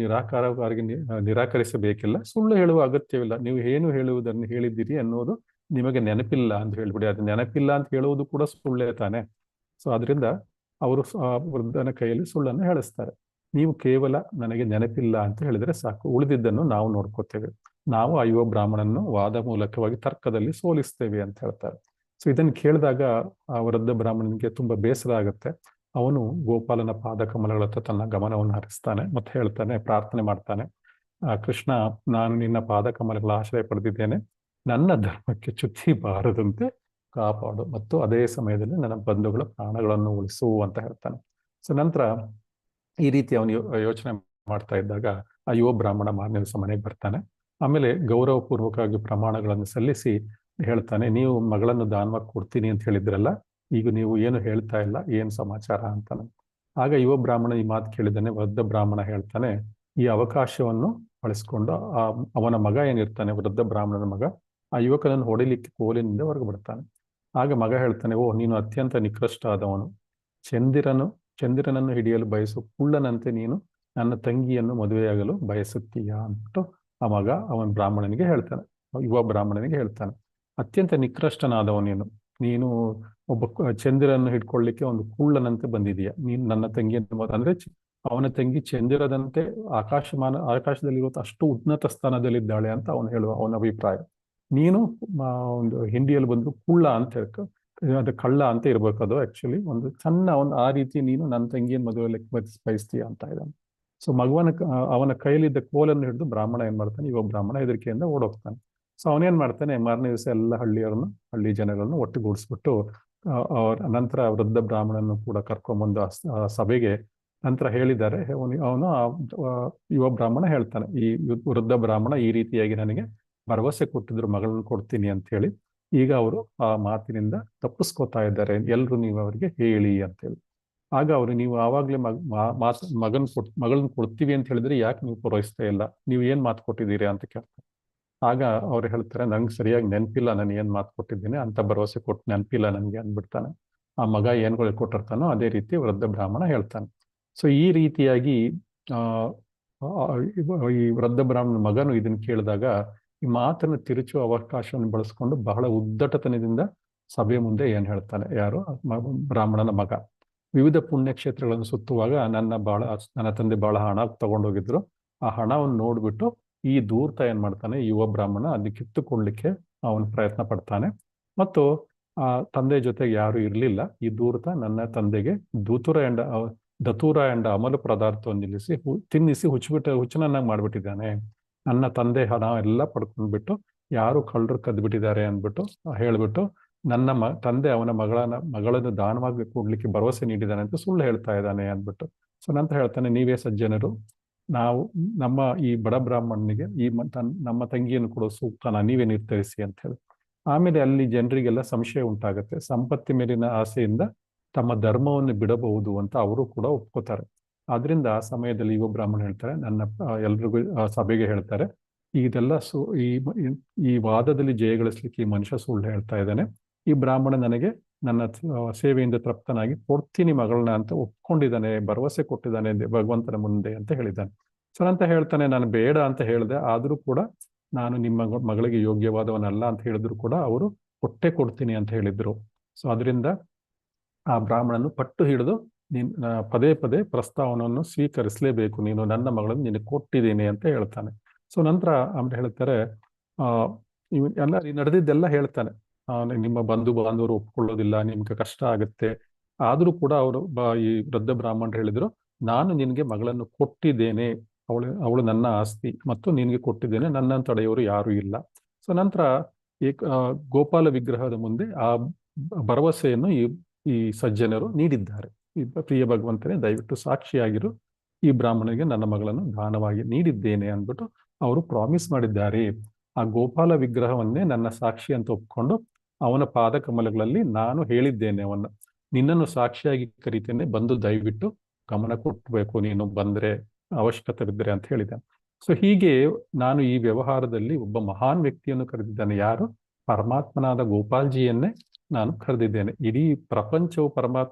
A: ನಿರಾಕರಿಸಬೇಕಿಲ್ಲ, ಸುಳ್ಳು ಹೇಳುವ ಅಗತ್ಯವಿಲ್ಲ. ನೀವು ಏನು ಹೇಳುವುದನ್ನು ಹೇಳಿದ್ದೀರಿ ಅನ್ನೋದು ನಿಮಗೆ ನೆನಪಿಲ್ಲ ಅಂತ ಹೇಳ್ಬಿಡಿ. ಅದು ನೆನಪಿಲ್ಲ ಅಂತ ಹೇಳುವುದು ಕೂಡ ಸುಳ್ಳೇ ತಾನೆ. ಸೊ ಅದರಿಂದ ಅವರು ವೃದ್ಧನ ಕೈಯಲ್ಲಿ ಸುಳ್ಳನ್ನು ಹೇಳಿಸ್ತಾರೆ. ನೀವು ಕೇವಲ ನನಗೆ ನೆನಪಿಲ್ಲ ಅಂತ ಹೇಳಿದ್ರೆ ಸಾಕು, ಉಳಿದಿದ್ದನ್ನು ನಾವು ನೋಡ್ಕೋತೇವೆ. ನಾವು ಆ ಯುವ ಬ್ರಾಹ್ಮಣನ್ನು ವಾದ ಮೂಲಕವಾಗಿ ತರ್ಕದಲ್ಲಿ ಸೋಲಿಸ್ತೇವೆ ಅಂತ ಹೇಳ್ತಾರೆ. ಸೊ ಇದನ್ನು ಕೇಳಿದಾಗ ಆ ವೃದ್ಧ ಬ್ರಾಹ್ಮಣನಿಗೆ ತುಂಬಾ ಬೇಸರ ಆಗುತ್ತೆ. ಅವನು ಗೋಪಾಲನ ಪಾದ ಕಮಲಗಳತ್ತ ತನ್ನ ಗಮನವನ್ನು ಹರಿಸ್ತಾನೆ ಮತ್ತೆ ಹೇಳ್ತಾನೆ, ಪ್ರಾರ್ಥನೆ ಮಾಡ್ತಾನೆ, ಕೃಷ್ಣ, ನಾನು ನಿನ್ನ ಪಾದ ಕಮಲಗಳ ಆಶ್ರಯ ಪಡೆದಿದ್ದೇನೆ, ನನ್ನ ಧರ್ಮಕ್ಕೆ ಚ್ಯುತಿ ಬಾರದಂತೆ ಕಾಪಾಡು ಮತ್ತು ಅದೇ ಸಮಯದಲ್ಲಿ ನನ್ನ ಬಂಧುಗಳ ಪ್ರಾಣಗಳನ್ನು ಉಳಿಸು ಅಂತ ಹೇಳ್ತಾನೆ. ಸೊ ನಂತರ ಈ ರೀತಿ ಅವನು ಯೋಚನೆ ಮಾಡ್ತಾ ಇದ್ದಾಗ ಆ ಯುವ ಬ್ರಾಹ್ಮಣ ಮಾರನೇ ದಿವಸ ಮನೆಗೆ ಬರ್ತಾನೆ. ಆಮೇಲೆ ಗೌರವಪೂರ್ವಕವಾಗಿ ಪ್ರಮಾಣಗಳನ್ನು ಸಲ್ಲಿಸಿ ಹೇಳ್ತಾನೆ, ನೀವು ಮಗಳನ್ನು ದಾನವಾಗಿ ಕೊಡ್ತೀನಿ ಅಂತ ಹೇಳಿದ್ರಲ್ಲ, ಈಗ ನೀವು ಏನು ಹೇಳ್ತಾ ಇಲ್ಲ, ಏನು ಸಮಾಚಾರ ಅಂತಾನೆ. ಆಗ ಯುವ ಬ್ರಾಹ್ಮಣ ಈ ಮಾತು ಕೇಳಿದ್ದಾನೆ. ವೃದ್ಧ ಬ್ರಾಹ್ಮಣ ಹೇಳ್ತಾನೆ, ಈ ಅವಕಾಶವನ್ನು ಬಳಸ್ಕೊಂಡು ಅವನ ಮಗ ಏನಿರ್ತಾನೆ, ವೃದ್ಧ ಬ್ರಾಹ್ಮಣನ ಮಗ, ಆ ಯುವಕನನ್ನು ಹೊಡಿಲಿಕ್ಕೆ ಕೋಲಿನಿಂದ ಹೊರಗೆ ಬಿಡ್ತಾನೆ. ಆಗ ಮಗ ಹೇಳ್ತಾನೆ, ಓ, ನೀನು ಅತ್ಯಂತ ನಿಕೃಷ್ಟ ಆದವನು, ಚಂದಿರನನ್ನು ಹಿಡಿಯಲು ಬಯಸು ಕುಳ್ಳನಂತೆ ನೀನು ನನ್ನ ತಂಗಿಯನ್ನು ಮದುವೆಯಾಗಲು ಬಯಸುತ್ತೀಯಾ ಅಂದ್ಬಿಟ್ಟು ಆ ಮಗ ಅವನ ಬ್ರಾಹ್ಮಣನಿಗೆ ಹೇಳ್ತಾನೆ, ಯುವ ಬ್ರಾಹ್ಮಣನಿಗೆ ಹೇಳ್ತಾನೆ, ಅತ್ಯಂತ ನಿಕೃಷ್ಟನಾದವನೇನು, ನೀನು ಒಬ್ಬ ಚಂದಿರನ್ನು ಹಿಡ್ಕೊಳ್ಳಿಕ್ಕೆ ಒಂದು ಕುಳ್ಳನಂತೆ ಬಂದಿದೀಯ, ನೀನು ನನ್ನ ತಂಗಿಯನ್ನು ಅಂದ್ರೆ ಅವನ ತಂಗಿ ಚಂದಿರದಂತೆ ಆಕಾಶದಲ್ಲಿರುವ ಅಷ್ಟು ಉನ್ನತ ಸ್ಥಾನದಲ್ಲಿದ್ದಾಳೆ ಅಂತ ಅವನ ಅಭಿಪ್ರಾಯ. ನೀನು ಒಂದು ಹಿಂದಿಯಲ್ಲಿ ಬಂದ್ರು ಕುಳ್ಳ ಅಂತ ಅದು ಕಳ್ಳ ಅಂತ ಇರ್ಬೇಕು. ಅದು ಆಕ್ಚುಲಿ ಒಂದು ಸಣ್ಣ ಆ ರೀತಿ ನೀನು ನನ್ನ ತಂಗಿಯನ್ನು ಮದುವೆಯಲ್ಲಿ ಬಯಸ್ತೀಯ ಅಂತ ಇದ್ದಾನೆ. ಸೊ ಅವನ ಕೈಲಿದ್ದ ಕೋಲನ್ನು ಹಿಡಿದು ಬ್ರಾಹ್ಮಣ ಏನ್ ಮಾಡ್ತಾನೆ, ಯುವ ಬ್ರಾಹ್ಮಣ ಹೆದರಿಕೆಯಿಂದ ಓಡೋಗ್ತಾನೆ. ಸೊ ಅವನೇನ್ ಮಾಡ್ತಾನೆ, ಮಾರನೇ ದಿವಸ ಎಲ್ಲ ಹಳ್ಳಿ ಜನಗಳನ್ನು ಒಟ್ಟುಗೂಡಿಸ್ಬಿಟ್ಟು ನಂತರ ವೃದ್ಧ ಬ್ರಾಹ್ಮಣನ್ನು ಕೂಡ ಕರ್ಕೊಂಡ್ಬಂದು ಸಭೆಗೆ ನಂತರ ಹೇಳಿದ್ದಾರೆ. ಅವನು ಯುವ ಬ್ರಾಹ್ಮಣ ಹೇಳ್ತಾನೆ, ಈ ವೃದ್ಧ ಬ್ರಾಹ್ಮಣ ಈ ರೀತಿಯಾಗಿ ನನಗೆ ಭರವಸೆ ಕೊಟ್ಟಿದ್ರು ಮಗಳನ್ನು ಕೊಡ್ತೀನಿ ಅಂತ ಹೇಳಿ, ಈಗ ಅವರು ಆ ಮಾತಿನಿಂದ ತಪ್ಪಿಸ್ಕೋತಾ ಇದ್ದಾರೆ, ಎಲ್ರು ನೀವು ಅವರಿಗೆ ಹೇಳಿ ಅಂತೇಳಿ. ಆಗ ಅವರು, ನೀವು ಆವಾಗ್ಲೇ ಮಗಳನ್ನ ಕೊಡ್ತೀವಿ ಅಂತ ಹೇಳಿದ್ರೆ ಯಾಕೆ ನೀವು ಪೂರೈಸ್ತಾ ಇಲ್ಲ, ನೀವು ಏನ್ ಮಾತು ಕೊಟ್ಟಿದ್ದೀರಿ ಅಂತ ಕೇಳ್ತಾರೆ. ಆಗ ಅವ್ರು ಹೇಳ್ತಾರೆ, ನಂಗೆ ಸರಿಯಾಗಿ ನೆನಪಿಲ್ಲ, ನಾನು ಏನ್ ಮಾತು ಕೊಟ್ಟಿದ್ದೀನಿ ಅಂತ, ಭರವಸೆ ಕೊಟ್ಟು ನೆನಪಿಲ್ಲ ನನಗೆ ಅಂದ್ಬಿಡ್ತಾನೆ. ಆ ಮಗ ಏನ್ಗಳು ಕೊಟ್ಟಿರ್ತಾನೋ ಅದೇ ರೀತಿ ವೃದ್ಧ ಬ್ರಾಹ್ಮಣ ಹೇಳ್ತಾನೆ. ಸೊ ಈ ರೀತಿಯಾಗಿ ಈ ವೃದ್ಧ ಬ್ರಾಹ್ಮಣ ಮಗನು ಇದನ್ನು ಕೇಳಿದಾಗ ಈ ಮಾತನ್ನು ತಿರುಚುವ ಅವಕಾಶವನ್ನು ಬಳಸ್ಕೊಂಡು ಬಹಳ ಉದ್ದಟತನದಿಂದ ಸಭೆಯ ಮುಂದೆ ಏನ್ ಹೇಳ್ತಾನೆ, ಯಾರು ಬ್ರಾಹ್ಮಣನ ಮಗ, ವಿವಿಧ ಪುಣ್ಯಕ್ಷೇತ್ರಗಳನ್ನು ಸುತ್ತುವಾಗ ನನ್ನ ತಂದೆ ಬಹಳ ಹಣ ತಗೊಂಡೋಗಿದ್ರು, ಆ ಹಣವನ್ನು ನೋಡ್ಬಿಟ್ಟು ಈ ಧೂರ್ತ ಏನ್ ಮಾಡ್ತಾನೆ, ಯುವ ಬ್ರಾಹ್ಮಣ ಅದಕ್ಕೆ ಕಿತ್ತುಕೊಳ್ಳಿಕ್ಕೆ ಅವನು ಪ್ರಯತ್ನ ಪಡ್ತಾನೆ. ಮತ್ತು ಆ ತಂದೆ ಜೊತೆಗೆ ಯಾರು ಇರ್ಲಿಲ್ಲ. ಈ ಧೂರ್ತ ನನ್ನ ತಂದೆಗೆ ದತೂರ ಎಂಡ ಅಮಲು ಪದಾರ್ಥವನ್ನು ತಿನ್ನಿಸಿ ಹುಚ್ಚನನ್ನಾಗಿ ಮಾಡ್ಬಿಟ್ಟಿದ್ದಾನೆ. ನನ್ನ ತಂದೆ ಹಣ ಎಲ್ಲ ಪಡ್ಕೊಂಡ್ಬಿಟ್ಟು ಯಾರು ಕಳ್ಳರು ಕದ್ಬಿಟ್ಟಿದ್ದಾರೆ ಅಂದ್ಬಿಟ್ಟು ಹೇಳ್ಬಿಟ್ಟು ನನ್ನ ತಂದೆ ಅವನ ಮಗಳನ್ನು ದಾನವಾಗಿ ಕೊಡ್ಲಿಕ್ಕೆ ಭರವಸೆ ನೀಡಿದ್ದಾನೆ ಅಂತ ಸುಳ್ಳು ಹೇಳ್ತಾ ಇದ್ದಾನೆ ಅಂದ್ಬಿಟ್ಟು. ಸೊ ನಂತರ ಹೇಳ್ತಾನೆ, ನೀವೇ ಸಜ್ಜನರು, ನಮ್ಮ ಈ ಬಡ ಬ್ರಾಹ್ಮಣನಿಗೆ ನಮ್ಮ ತಂಗಿಯನ್ನು ಕೊಡೋ ಸೂಕ್ತನ ನೀವೇ ನಿರ್ಧರಿಸಿ ಅಂತ ಹೇಳಿ. ಆಮೇಲೆ ಅಲ್ಲಿ ಜನರಿಗೆಲ್ಲ ಸಂಶಯ ಉಂಟಾಗುತ್ತೆ. ಸಂಪತ್ತಿ ಮೇಲಿನ ಆಸೆಯಿಂದ ತಮ್ಮ ಧರ್ಮವನ್ನು ಬಿಡಬಹುದು ಅಂತ ಅವರು ಕೂಡ ಒಪ್ಕೋತಾರೆ. ಆದ್ರಿಂದ ಆ ಸಮಯದಲ್ಲಿ ಯುವ ಬ್ರಾಹ್ಮಣ ಹೇಳ್ತಾರೆ, ಎಲ್ರಿಗೂ ಸಭೆಗೆ ಹೇಳ್ತಾರೆ, ಇದೆಲ್ಲ ಈ ವಾದದಲ್ಲಿ ಜಯಗಳಿಸ್ಲಿಕ್ಕೆ ಈ ಮನುಷ್ಯ ಸುಳ್ಳು ಹೇಳ್ತಾ ಇದ್ದಾನೆ. ಈ ಬ್ರಾಹ್ಮಣ ನನಗೆ ನನ್ನ ಸೇವೆಯಿಂದ ತೃಪ್ತನಾಗಿ ಕೊಡ್ತೀನಿ ಮಗಳನ್ನ ಅಂತ ಒಪ್ಕೊಂಡಿದ್ದಾನೆ, ಭರವಸೆ ಕೊಟ್ಟಿದ್ದಾನೆ ಭಗವಂತನ ಮುಂದೆ ಅಂತ ಹೇಳಿದ್ದಾನೆ. ಸೊ ಅಂತ ಹೇಳ್ತಾನೆ, ನಾನು ಬೇಡ ಅಂತ ಹೇಳಿದೆ, ಆದ್ರೂ ಕೂಡ ನಾನು ನಿಮ್ಮ ಮಗಳಿಗೆ ಯೋಗ್ಯವಾದವನಲ್ಲ ಅಂತ ಹೇಳಿದ್ರು ಕೂಡ ಅವರು ಕೊಡ್ತೀನಿ ಅಂತ ಹೇಳಿದ್ರು. ಸೊ ಅದರಿಂದ ಆ ಬ್ರಾಹ್ಮಣನು ಪಟ್ಟು ಹಿಡಿದು ಪದೇ ಪದೇ ಪ್ರಸ್ತಾವನವನ್ನು ಸ್ವೀಕರಿಸಲೇಬೇಕು, ನೀನು ನನ್ನ ಮಗಳನ್ನು ನಿನಗೆ ಕೊಟ್ಟಿದ್ದೀನಿ ಅಂತ ಹೇಳ್ತಾನೆ. ಸೊ ನಂತರ ಆಮೇಲೆ ಹೇಳ್ತಾರೆ, ಎಲ್ಲ ನಡೆದಿದ್ದೆಲ್ಲ ಹೇಳ್ತಾನೆ. ನಿಮ್ಮ ಬಂಧು ಬಾಂಧವರು ಒಪ್ಕೊಳ್ಳೋದಿಲ್ಲ, ನಿಮ್ಗೆ ಕಷ್ಟ ಆಗುತ್ತೆ. ಆದ್ರೂ ಕೂಡ ಅವರು ಈ ವೃದ್ಧ ಬ್ರಾಹ್ಮಣರು ಹೇಳಿದ್ರು, ನಾನು ನಿನಗೆ ಮಗಳನ್ನು ಕೊಟ್ಟಿದ್ದೇನೆ, ಅವಳು ನನ್ನ ಆಸ್ತಿ ಮತ್ತು ನಿನಗೆ ಕೊಟ್ಟಿದ್ದೇನೆ, ನನ್ನನ್ನು ತಡೆಯೋರು ಯಾರು ಇಲ್ಲ. ಸೊ ನಂತರ ಗೋಪಾಲ ವಿಗ್ರಹದ ಮುಂದೆ ಆ ಭರವಸೆಯನ್ನು ಈ ಸಜ್ಜನರು ನೀಡಿದ್ದಾರೆ. ಈ ಪ್ರಿಯ ಭಗವಂತನೇ, ದಯವಿಟ್ಟು ಸಾಕ್ಷಿಯಾಗಿರು, ಈ ಬ್ರಾಹ್ಮಣನಿಗೆ ನನ್ನ ಮಗಳನ್ನು ದಾನವಾಗಿ ನೀಡಿದ್ದೇನೆ ಅಂದ್ಬಿಟ್ಟು ಅವರು ಪ್ರಾಮಿಸ್ ಮಾಡಿದ್ದಾರೆ. ಆ ಗೋಪಾಲ ವಿಗ್ರಹವನ್ನೇ ನನ್ನ ಸಾಕ್ಷಿ ಅಂತ ಒಪ್ಕೊಂಡು ಅವನ ಪಾದ ಕಮಲಗಳಲ್ಲಿ ನಾನು ಹೇಳಿದ್ದೇನೆ, ನಿನ್ನನ್ನು ಸಾಕ್ಷಿಯಾಗಿ ಕರಿತೇನೆ, ಬಂದು ದಯವಿಟ್ಟು ಗಮನ ಕೊಟ್ಟಬೇಕು, ನೀನು ಬಂದ್ರೆ ಅವಶ್ಯಕತೆ ಬಿದ್ದರೆ ಅಂತ ಹೇಳಿದ್ದಾನೆ. ಸೊ ಹೀಗೆ ನಾನು ಈ ವ್ಯವಹಾರದಲ್ಲಿ ಒಬ್ಬ ಮಹಾನ್ ವ್ಯಕ್ತಿಯನ್ನು ಕರೆದಿದ್ದಾನೆ. ಯಾರು? ಪರಮಾತ್ಮನಾದ ಗೋಪಾಲ್ಜಿಯನ್ನೇ ನಾನು ಕರೆದಿದ್ದೇನೆ. ಇಡೀ ಪ್ರಪಂಚವು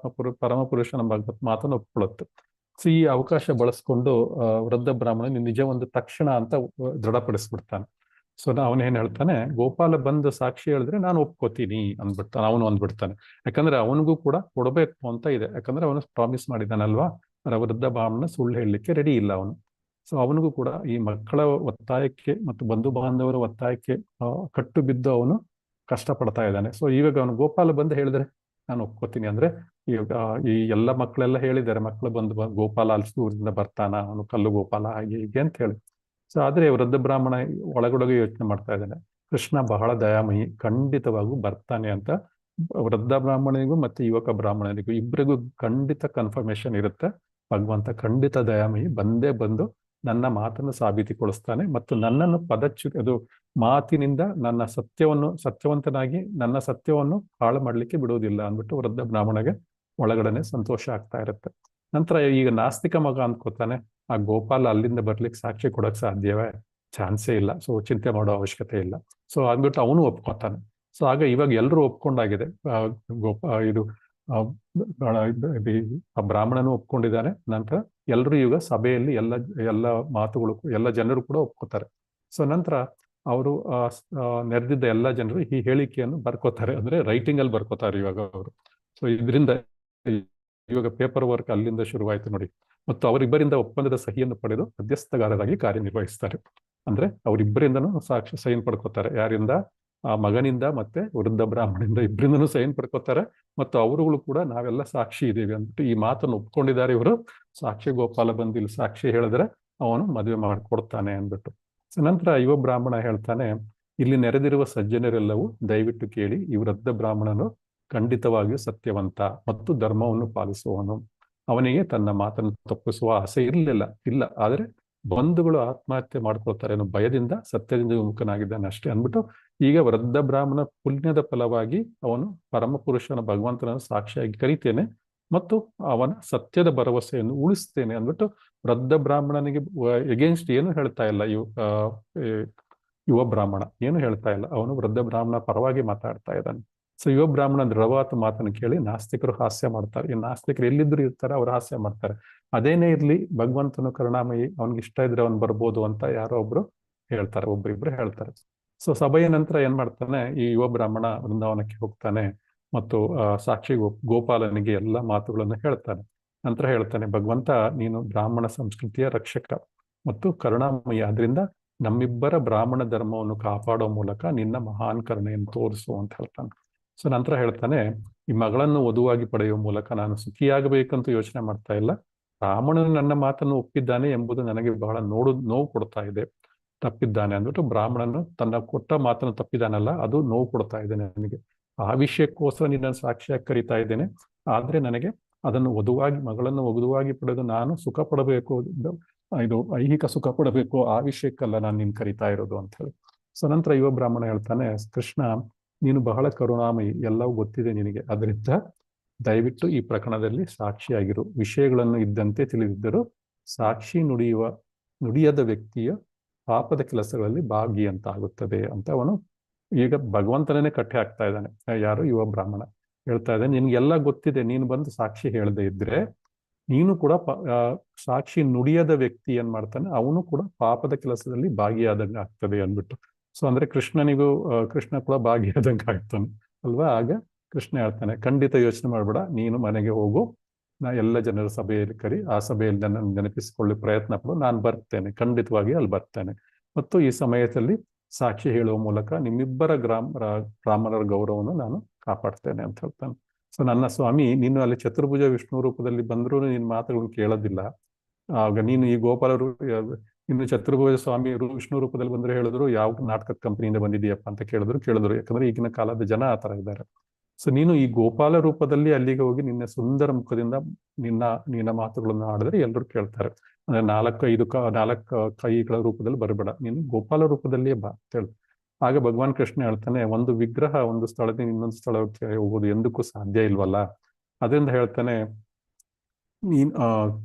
A: ಪರಮಪುರುಷನ ಮಾತನ್ನು ಒಪ್ಕೊಳ್ಳುತ್ತೆ. ಸೊ ಈ ಅವಕಾಶ ಬಳಸ್ಕೊಂಡು ವೃದ್ಧ ಬ್ರಾಹ್ಮಣ ನಿಜ ಒಂದು ತಕ್ಷಣ ಅಂತ ದೃಢಪಡಿಸ್ಬಿಡ್ತಾನೆ. ಸೊ ಅವನೇನ್ ಹೇಳ್ತಾನೆ, ಗೋಪಾಲ ಬಂದು ಸಾಕ್ಷಿ ಹೇಳಿದ್ರೆ ನಾನು ಒಪ್ಕೋತೀನಿ ಅಂದ್ಬಿಡ್ತಾನೆ. ಅವನು ಅಂದ್ಬಿಡ್ತಾನೆ, ಯಾಕಂದ್ರೆ ಅವನಿಗೂ ಕೂಡ ಕೊಡಬೇಕು ಅಂತ ಇದೆ. ಯಾಕಂದ್ರೆ ಅವನು ಪ್ರಾಮಿಸ್ ಮಾಡಿದಾನಲ್ವಾ, ವೃದ್ಧ ಬ್ರಾಹ್ಮಣ ಸುಳ್ಳು ಹೇಳಲಿಕ್ಕೆ ರೆಡಿ ಇಲ್ಲ ಅವನು. ಸೊ ಅವನಿಗೂ ಕೂಡ ಈ ಮಕ್ಕಳ ಒತ್ತಾಯಕ್ಕೆ ಮತ್ತು ಬಂಧು ಬಾಂಧವರ ಒತ್ತಾಯಕ್ಕೆ ಕಟ್ಟು ಬಿದ್ದು ಅವನು ಕಷ್ಟಪಡ್ತಾ ಇದ್ದಾನೆ. ಸೊ ಇವಾಗ ಅವನು ಗೋಪಾಲ ಬಂದು ಹೇಳಿದ್ರೆ ನಾನು ಒಪ್ಕೋತೀನಿ ಅಂದ್ರೆ, ಈ ಎಲ್ಲ ಮಕ್ಕಳೆಲ್ಲ ಹೇಳಿದ್ದಾರೆ, ಮಕ್ಕಳು ಬಂದು ಗೋಪಾಲ ಅಲ್ಲಿ ಊರಿಂದ ಬರ್ತಾನ, ಅವನು ಕಲ್ಲು ಗೋಪಾಲ ಹಾಗೆ ಹೀಗೆ ಅಂತ ಹೇಳಿ. ಸೊ ಆದ್ರೆ ವೃದ್ಧ ಬ್ರಾಹ್ಮಣ ಒಳಗೊಳಗೆ ಯೋಚನೆ ಮಾಡ್ತಾ ಇದ್ದಾನೆ, ಕೃಷ್ಣ ಬಹಳ ದಯಾಮಯಿ, ಖಂಡಿತವಾಗೂ ಬರ್ತಾನೆ ಅಂತ ವೃದ್ಧ ಬ್ರಾಹ್ಮಣನಿಗೂ ಮತ್ತೆ ಯುವಕ ಬ್ರಾಹ್ಮಣನಿಗೂ ಇಬ್ಬರಿಗೂ ಖಂಡಿತ ಕನ್ಫರ್ಮೇಶನ್ ಇರುತ್ತೆ. ಭಗವಂತ ಖಂಡಿತ ದಯಾಮಯಿ, ಬಂದು ನನ್ನ ಮಾತನ್ನು ಸಾಬೀತುಗೊಳಿಸ್ತಾನೆ ಮತ್ತು ನನ್ನನ್ನು ಅದು ಮಾತಿನಿಂದ ನನ್ನ ಸತ್ಯವಂತನಾಗಿ ನನ್ನ ಸತ್ಯವನ್ನು ಹಾಳು ಮಾಡ್ಲಿಕ್ಕೆ ಬಿಡುವುದಿಲ್ಲ ಅಂದ್ಬಿಟ್ಟು ವೃದ್ಧ ಬ್ರಾಹ್ಮಣಗೆ ಒಳಗಡೆನೆ ಸಂತೋಷ ಆಗ್ತಾ ಇರುತ್ತೆ. ನಂತರ ಈಗ ನಾಸ್ತಿಕ ಮಗ ಅಂದ್ಕೋತಾನೆ, ಆ ಗೋಪಾಲ ಅಲ್ಲಿಂದ ಬರ್ಲಿಕ್ಕೆ ಸಾಕ್ಷಿ ಕೊಡಕ್ ಸಾಧ್ಯವೇ? ಚಾನ್ಸೇ ಇಲ್ಲ. ಸೊ ಚಿಂತೆ ಮಾಡೋ ಅವಶ್ಯಕತೆ ಇಲ್ಲ. ಸೊ ಅಂದ್ಬಿಟ್ಟು ಅವನು ಒಪ್ಕೋತಾನೆ. ಸೊ ಆಗ ಇವಾಗ ಎಲ್ಲರೂ ಒಪ್ಕೊಂಡಾಗಿದೆ. ಆ ಬ್ರಾಹ್ಮಣನು ಒಪ್ಕೊಂಡಿದ್ದಾನೆ. ನಂತರ ಎಲ್ಲರೂ ಈಗ ಸಭೆಯಲ್ಲಿ ಎಲ್ಲ ಮಾತುಗಳು ಎಲ್ಲ ಜನರು ಕೂಡ ಒಪ್ಕೋತಾರೆ. ಸೊ ನಂತರ ಅವರು ನೆರೆದಿದ್ದ ಎಲ್ಲ ಜನರು ಈ ಹೇಳಿಕೆಯನ್ನು ಬರ್ಕೋತಾರೆ, ಅಂದ್ರೆ ರೈಟಿಂಗ್ ಅಲ್ಲಿ ಬರ್ಕೋತಾರೆ ಇವಾಗ ಅವರು. ಸೊ ಇದರಿಂದ ಇವಾಗ ಪೇಪರ್ ವರ್ಕ್ ಅಲ್ಲಿಂದ ಶುರುವಾಯಿತು ನೋಡಿ. ಮತ್ತು ಅವರಿಬ್ಬರಿಂದ ಒಪ್ಪಂದದ ಸಹಿಯನ್ನು ಪಡೆದು ಮಧ್ಯಸ್ಥಗಾರರಾಗಿ ಕಾರ್ಯನಿರ್ವಹಿಸ್ತಾರೆ. ಅಂದ್ರೆ ಅವರಿಬ್ಬರಿಂದನೂ ಸಾಕ್ಷಿ ಸೈನ್ ಪಡ್ಕೋತಾರೆ. ಯಾರಿಂದ? ಆ ಮಗನಿಂದ ಮತ್ತೆ ವೃದ್ಧ ಬ್ರಾಹ್ಮಣದಿಂದ ಇಬ್ಬರಿಂದನೂ ಸೈನ್ ಪಡ್ಕೋತಾರೆ. ಮತ್ತು ಅವರುಗಳು ಕೂಡ ನಾವೆಲ್ಲ ಸಾಕ್ಷಿ ಇದ್ದೀವಿ ಅಂದ್ಬಿಟ್ಟು ಈ ಮಾತನ್ನು ಒಪ್ಕೊಂಡಿದ್ದಾರೆ ಇವರು. ಸಾಕ್ಷಿ ಗೋಪಾಲ ಬಂದು ಇಲ್ಲಿ ಸಾಕ್ಷಿ ಹೇಳಿದ್ರೆ ಅವನು ಮದುವೆ ಮಾಡಿಕೊಡ್ತಾನೆ ಅಂದ್ಬಿಟ್ಟು. ಸೊ ನಂತರ ಯುವ ಬ್ರಾಹ್ಮಣ ಹೇಳ್ತಾನೆ, ಇಲ್ಲಿ ನೆರೆದಿರುವ ಸಜ್ಜನರೆಲ್ಲವೂ ದಯವಿಟ್ಟು ಕೇಳಿ, ಈ ವೃದ್ಧ ಬ್ರಾಹ್ಮಣನು ಖಂಡಿತವಾಗಿಯೂ ಸತ್ಯವಂತ ಮತ್ತು ಧರ್ಮವನ್ನು ಪಾಲಿಸುವವನು. ಅವನಿಗೆ ತನ್ನ ಮಾತನ್ನು ತಪ್ಪಿಸುವ ಆಸೆ ಇಲ್ಲ. ಆದರೆ ಬಂಧುಗಳು ಆತ್ಮಹತ್ಯೆ ಮಾಡ್ಕೊಳ್ತಾರೆ ಅನ್ನೋ ಭಯದಿಂದ ಸತ್ಯದಿಂದ ವಿಮುಖನಾಗಿದ್ದಾನೆ ಅಷ್ಟೇ ಅಂದ್ಬಿಟ್ಟು ಈಗ ವೃದ್ಧ ಬ್ರಾಹ್ಮಣ ಪುಣ್ಯದ ಫಲವಾಗಿ ಅವನು ಪರಮಪುರುಷನ ಭಗವಂತನನ್ನು ಸಾಕ್ಷಿಯಾಗಿ ಕರಿತೇನೆ ಮತ್ತು ಅವನ ಸತ್ಯದ ಭರವಸೆಯನ್ನು ಉಳಿಸ್ತೇನೆ ಅಂದ್ಬಿಟ್ಟು ವೃದ್ಧ ಬ್ರಾಹ್ಮಣನಿಗೆ ಎಗೇನ್ಸ್ಟ್ ಏನು ಹೇಳ್ತಾ ಇಲ್ಲ ಯುವ ಬ್ರಾಹ್ಮಣ, ಏನು ಹೇಳ್ತಾ ಇಲ್ಲ. ಅವನು ವೃದ್ಧ ಬ್ರಾಹ್ಮಣ ಪರವಾಗಿ ಮಾತಾಡ್ತಾ ಇದ್ದಾನೆ. ಸೊ ಯುವ ಬ್ರಾಹ್ಮಣ ದೃಢವಾದ ಮಾತನ್ನು ಕೇಳಿ ನಾಸ್ತಿಕರು ಹಾಸ್ಯ ಮಾಡ್ತಾರೆ. ಈ ನಾಸ್ತಿಕರು ಎಲ್ಲಿದ್ರು ಇರ್ತಾರೆ, ಅವ್ರು ಹಾಸ್ಯ ಮಾಡ್ತಾರೆ. ಅದೇನೇ ಇರ್ಲಿ, ಭಗವಂತನು ಕರುಣಾಮಯಿ, ಅವ್ನಿಗೆ ಇಷ್ಟ ಇದ್ರೆ ಅವ್ನು ಬರ್ಬೋದು ಅಂತ ಯಾರೋ ಒಬ್ರು ಹೇಳ್ತಾರೆ, ಒಬ್ಬರಿಬ್ರು ಹೇಳ್ತಾರೆ. ಸೊ ಸಭೆಯ ನಂತರ ಏನ್ ಮಾಡ್ತಾನೆ, ಈ ಯುವ ಬ್ರಾಹ್ಮಣ ವೃಂದಾವನಕ್ಕೆ ಹೋಗ್ತಾನೆ ಮತ್ತು ಸಾಕ್ಷಿ ಗೋಪಾಲನಿಗೆ ಎಲ್ಲ ಮಾತುಗಳನ್ನು ಹೇಳ್ತಾನೆ. ನಂತರ ಹೇಳ್ತಾನೆ, ಭಗವಂತ ನೀನು ಬ್ರಾಹ್ಮಣ ಸಂಸ್ಕೃತಿಯ ರಕ್ಷಕ ಮತ್ತು ಕರುಣಾಮಯಿ, ಆದ್ರಿಂದ ನಮ್ಮಿಬ್ಬರ ಬ್ರಾಹ್ಮಣ ಧರ್ಮವನ್ನು ಕಾಪಾಡೋ ಮೂಲಕ ನಿನ್ನ ಮಹಾನ್ ಕರುಣೆಯನ್ನು ತೋರಿಸು ಅಂತ ಹೇಳ್ತಾನೆ. ಸೊ ನಂತರ ಹೇಳ್ತಾನೆ, ಈ ಮಗಳನ್ನು ವಧುವಾಗಿ ಪಡೆಯುವ ಮೂಲಕ ನಾನು ಸುಖಿಯಾಗಬೇಕಂತ ಯೋಚನೆ ಮಾಡ್ತಾ ಇಲ್ಲ. ಬ್ರಾಹ್ಮಣನು ನನ್ನ ಮಾತನ್ನು ಒಪ್ಪಿದ್ದಾನೆ ಎಂಬುದು ನನಗೆ ಬಹಳ ನೋವು ಕೊಡ್ತಾ ಇದೆ. ತಪ್ಪಿದ್ದಾನೆ ಅಂದ್ಬಿಟ್ಟು ಬ್ರಾಹ್ಮಣನು ತನ್ನ ಕೊಟ್ಟ ಮಾತನ್ನು ತಪ್ಪಿದಾನಲ್ಲ, ಅದು ನೋವು ಕೊಡ್ತಾ ಇದೆ ನನಗೆ. ಆ ವಿಷಯಕ್ಕೋಸ್ಕರ ನಿನ್ನನ್ನು ಸಾಕ್ಷಿಯಾಗಿ ಕರಿತಾ ಇದ್ದೇನೆ. ಆದ್ರೆ ನನಗೆ ಅದನ್ನು ಮಗಳನ್ನು ವಧುವಾಗಿ ಪಡೆದು ನಾನು ಸುಖ ಪಡಬೇಕು, ಇದು ಐಹಿಕ ಸುಖ ಪಡಬೇಕು, ಆ ವಿಷಯಕ್ಕಲ್ಲ ನಾನು ನಿನ್ ಕರಿತಾ ಇರೋದು ಅಂತ ಹೇಳಿ. ಸೊ ನಂತರ ಯುವ ಬ್ರಾಹ್ಮಣ ಹೇಳ್ತಾನೆ, ಕೃಷ್ಣ ನೀನು ಬಹಳ ಕರುಣಾಮಯಿ, ಎಲ್ಲವೂ ಗೊತ್ತಿದೆ ನಿನಗೆ, ಅದರಿಂದ ದಯವಿಟ್ಟು ಈ ಪ್ರಕರಣದಲ್ಲಿ ಸಾಕ್ಷಿಯಾಗಿರು. ವಿಷಯಗಳನ್ನು ಇದ್ದಂತೆ ತಿಳಿದಿದ್ದರೂ ಸಾಕ್ಷಿ ನುಡಿಯದ ವ್ಯಕ್ತಿಯ ಪಾಪದ ಕೆಲಸಗಳಲ್ಲಿ ಭಾಗಿ ಅಂತ ಆಗುತ್ತದೆ ಅಂತ ಅವನು ಈಗ ಭಗವಂತನೇ ಕಟ್ಟೆ ಹಾಕ್ತಾ ಇದ್ದಾನೆ. ಯಾರು? ಯುವ ಬ್ರಾಹ್ಮಣ ಹೇಳ್ತಾ ಇದ್ದಾನೆ, ನಿನ್ಗೆಲ್ಲ ಗೊತ್ತಿದೆ, ನೀನು ಬಂದು ಸಾಕ್ಷಿ ಹೇಳದೆ ಇದ್ರೆ ನೀನು ಕೂಡ ಸಾಕ್ಷಿ ನುಡಿಯದ ವ್ಯಕ್ತಿ ಏನ್ ಮಾಡ್ತಾನೆ, ಅವನು ಕೂಡ ಪಾಪದ ಕೆಲಸದಲ್ಲಿ ಭಾಗಿಯಾದಂಗೆ ಆಗ್ತದೆ ಅಂದ್ಬಿಟ್ಟು. ಸೊ ಅಂದ್ರೆ ಕೃಷ್ಣ ಕೂಡ ಭಾಗಿಯಾದಂಗೆ ಆಗ್ತಾನೆ ಅಲ್ವಾ. ಆಗ ಕೃಷ್ಣ ಹೇಳ್ತಾನೆ, ಖಂಡಿತ ಯೋಚನೆ ಮಾಡ್ಬೇಡ, ನೀನು ಮನೆಗೆ ಹೋಗು, ನಾ ಎಲ್ಲ ಜನರ ಸಭೆಯಲ್ಲಿ ಕರಿ, ಆ ಸಭೆಯಲ್ಲಿ ನನ್ನ ನೆನಪಿಸಿಕೊಳ್ಳಿ ಪ್ರಯತ್ನ ಪಡು, ನಾನು ಬರ್ತೇನೆ, ಖಂಡಿತವಾಗಿ ಅಲ್ಲಿ ಬರ್ತೇನೆ. ಮತ್ತು ಈ ಸಮಯದಲ್ಲಿ ಸಾಕ್ಷಿ ಹೇಳುವ ಮೂಲಕ ನಿಮ್ಮಿಬ್ಬರ ಬ್ರಾಹ್ಮಣರ ಗೌರವವನ್ನು ನಾನು ಕಾಪಾಡ್ತೇನೆ ಅಂತ ಹೇಳ್ತಾನೆ. ಸೊ ನನ್ನ ಸ್ವಾಮಿ, ನೀನು ಅಲ್ಲಿ ಚತುರ್ಭುಜ ವಿಷ್ಣು ರೂಪದಲ್ಲಿ ಬಂದರೂ ನಿನ್ನ ಮಾತುಗಳನ್ನು ಕೇಳೋದಿಲ್ಲ. ಆಗ ನೀನು ಈ ಗೋಪಾಲರು ಇನ್ನು ಚತುರ್ಭುಜ ಸ್ವಾಮಿ ವಿಷ್ಣು ರೂಪದಲ್ಲಿ ಬಂದ್ರೆ ಹೇಳಿದ್ರು, ಯಾವ ನಾಟಕದ ಕಂಪನಿಯಿಂದ ಬಂದಿದೆಯಪ್ಪ ಅಂತ ಕೇಳಿದ್ರು. ಯಾಕಂದ್ರೆ ಈಗಿನ ಕಾಲದ ಜನ ಆ ತರ ಇದ್ದಾರೆ. ಸೊ ನೀನು ಈ ಗೋಪಾಲ ರೂಪದಲ್ಲಿ ಅಲ್ಲಿಗೆ ಹೋಗಿ ನಿನ್ನ ಸುಂದರ ಮುಖದಿಂದ ನಿನ್ನ ಮಾತುಗಳನ್ನು ಆಡಿದ್ರೆ ಎಲ್ಲರೂ ಕೇಳ್ತಾರೆ. ಅಂದ್ರೆ 4 ಕೈಗಳ ರೂಪದಲ್ಲಿ ಬರಬೇಡ, ನೀನು ಗೋಪಾಲ ರೂಪದಲ್ಲಿಯೇ ಬಾ ಅಂತ ಹೇಳಿ. ಆಗ ಭಗವಾನ್ ಕೃಷ್ಣ ಹೇಳ್ತಾನೆ, ಒಂದು ವಿಗ್ರಹ ಒಂದು ಸ್ಥಳದಿಂದ ಇನ್ನೊಂದು ಸ್ಥಳಕ್ಕೆ ಹೋಗೋದು ಎಂದಕ್ಕೂ ಸಾಧ್ಯ ಇಲ್ವಲ್ಲ. ಅದರಿಂದ ಹೇಳ್ತಾನೆ,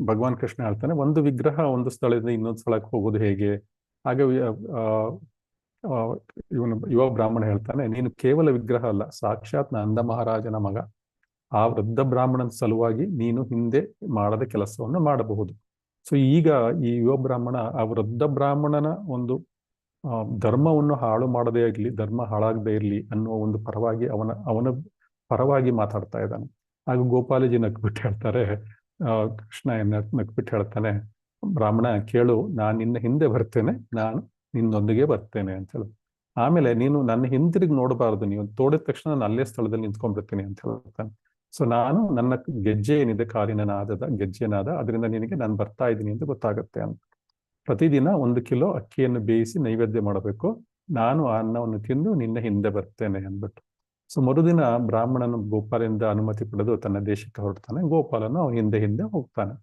A: ಭಗವಾನ್ ಕೃಷ್ಣ ಹೇಳ್ತಾನೆ, ಒಂದು ವಿಗ್ರಹ ಒಂದು ಸ್ಥಳದಿಂದ ಇನ್ನೊಂದು ಸ್ಥಳಕ್ಕೆ ಹೋಗೋದು ಹೇಗೆ? ಆಗ ಯುವ ಬ್ರಾಹ್ಮಣ ಹೇಳ್ತಾನೆ, ನೀನು ಕೇವಲ ವಿಗ್ರಹ ಅಲ್ಲ, ಸಾಕ್ಷಾತ್ ನಂದ ಮಹಾರಾಜನ ಮಗ. ಆ ವೃದ್ಧ ಬ್ರಾಹ್ಮಣನ ಸಲುವಾಗಿ ನೀನು ಹಿಂದೆ ಮಾಡದ ಕೆಲಸವನ್ನು ಮಾಡಬಹುದು. ಸೊ ಈಗ ಈ ಯುವ ಬ್ರಾಹ್ಮಣ ಆ ವೃದ್ಧ ಬ್ರಾಹ್ಮಣನ ಒಂದು ಧರ್ಮವನ್ನು ಹಾಳು ಮಾಡದೇ ಇರಲಿ, ಧರ್ಮ ಹಾಳಾಗದೇ ಇರಲಿ ಅನ್ನುವ ಒಂದು ಅವನ ಪರವಾಗಿ ಮಾತಾಡ್ತಾ ಇದ್ದಾನೆ. ಆಗ ಗೋಪಾಲಜಿ ನಕ್ಬಿಟ್ಟು ಹೇಳ್ತಾರೆ, ಕೃಷ್ಣ ನಕ್ಬಿಟ್ಟು ಹೇಳ್ತಾನೆ, ಬ್ರಾಹ್ಮಣ ಕೇಳು, ನಾನು ನಿನ್ನ ಹಿಂದೆ ಬರ್ತೇನೆ, ನಾನು ನಿನ್ನೊಂದಿಗೆ ಬರ್ತೇನೆ ಅಂತ ಹೇಳಿ. ಆಮೇಲೆ ನೀನು ನನ್ನ ಹಿಂತಿರುಗಿ ನೋಡಬಾರ್ದು, ನೀವು ತೋಡಿದ ತಕ್ಷಣ ನಾನು ಅಲ್ಲೇ ಸ್ಥಳದಲ್ಲಿ ನಿಂತ್ಕೊಂಡ್ಬಿಡ್ತೀನಿ ಅಂತ ಹೇಳ್ತಾನೆ. ಸೊ ನಾನು ನನ್ನ ಗೆಜ್ಜೆ ಏನಿದೆ, ಕಾಲಿನ ಗೆಜ್ಜೆನಾದ, ಅದರಿಂದ ನಿನಗೆ ನಾನು ಬರ್ತಾ ಇದ್ದೀನಿ ಅಂತ ಗೊತ್ತಾಗುತ್ತೆ ಅಂತ. ಪ್ರತಿದಿನ 1 ಕಿಲೋ ಅಕ್ಕಿಯನ್ನು ಬೇಯಿಸಿ ನೈವೇದ್ಯ ಮಾಡಬೇಕು, ನಾನು ಆ ಅನ್ನವನ್ನು ತಿಂದು ನಿನ್ನ ಹಿಂದೆ ಬರ್ತೇನೆ ಅಂದ್ಬಿಟ್ಟು. ಸೊ ಮರುದಿನ ಬ್ರಾಹ್ಮಣನು ಗೋಪಾಲನಿಂದ ಅನುಮತಿ ಪಡೆದು ತನ್ನ ದೇಶಕ್ಕೆ ಹೊರಡ್ತಾನೆ. ಗೋಪಾಲನು ಅವನ ಹಿಂದೆ ಹೋಗ್ತಾನೆ.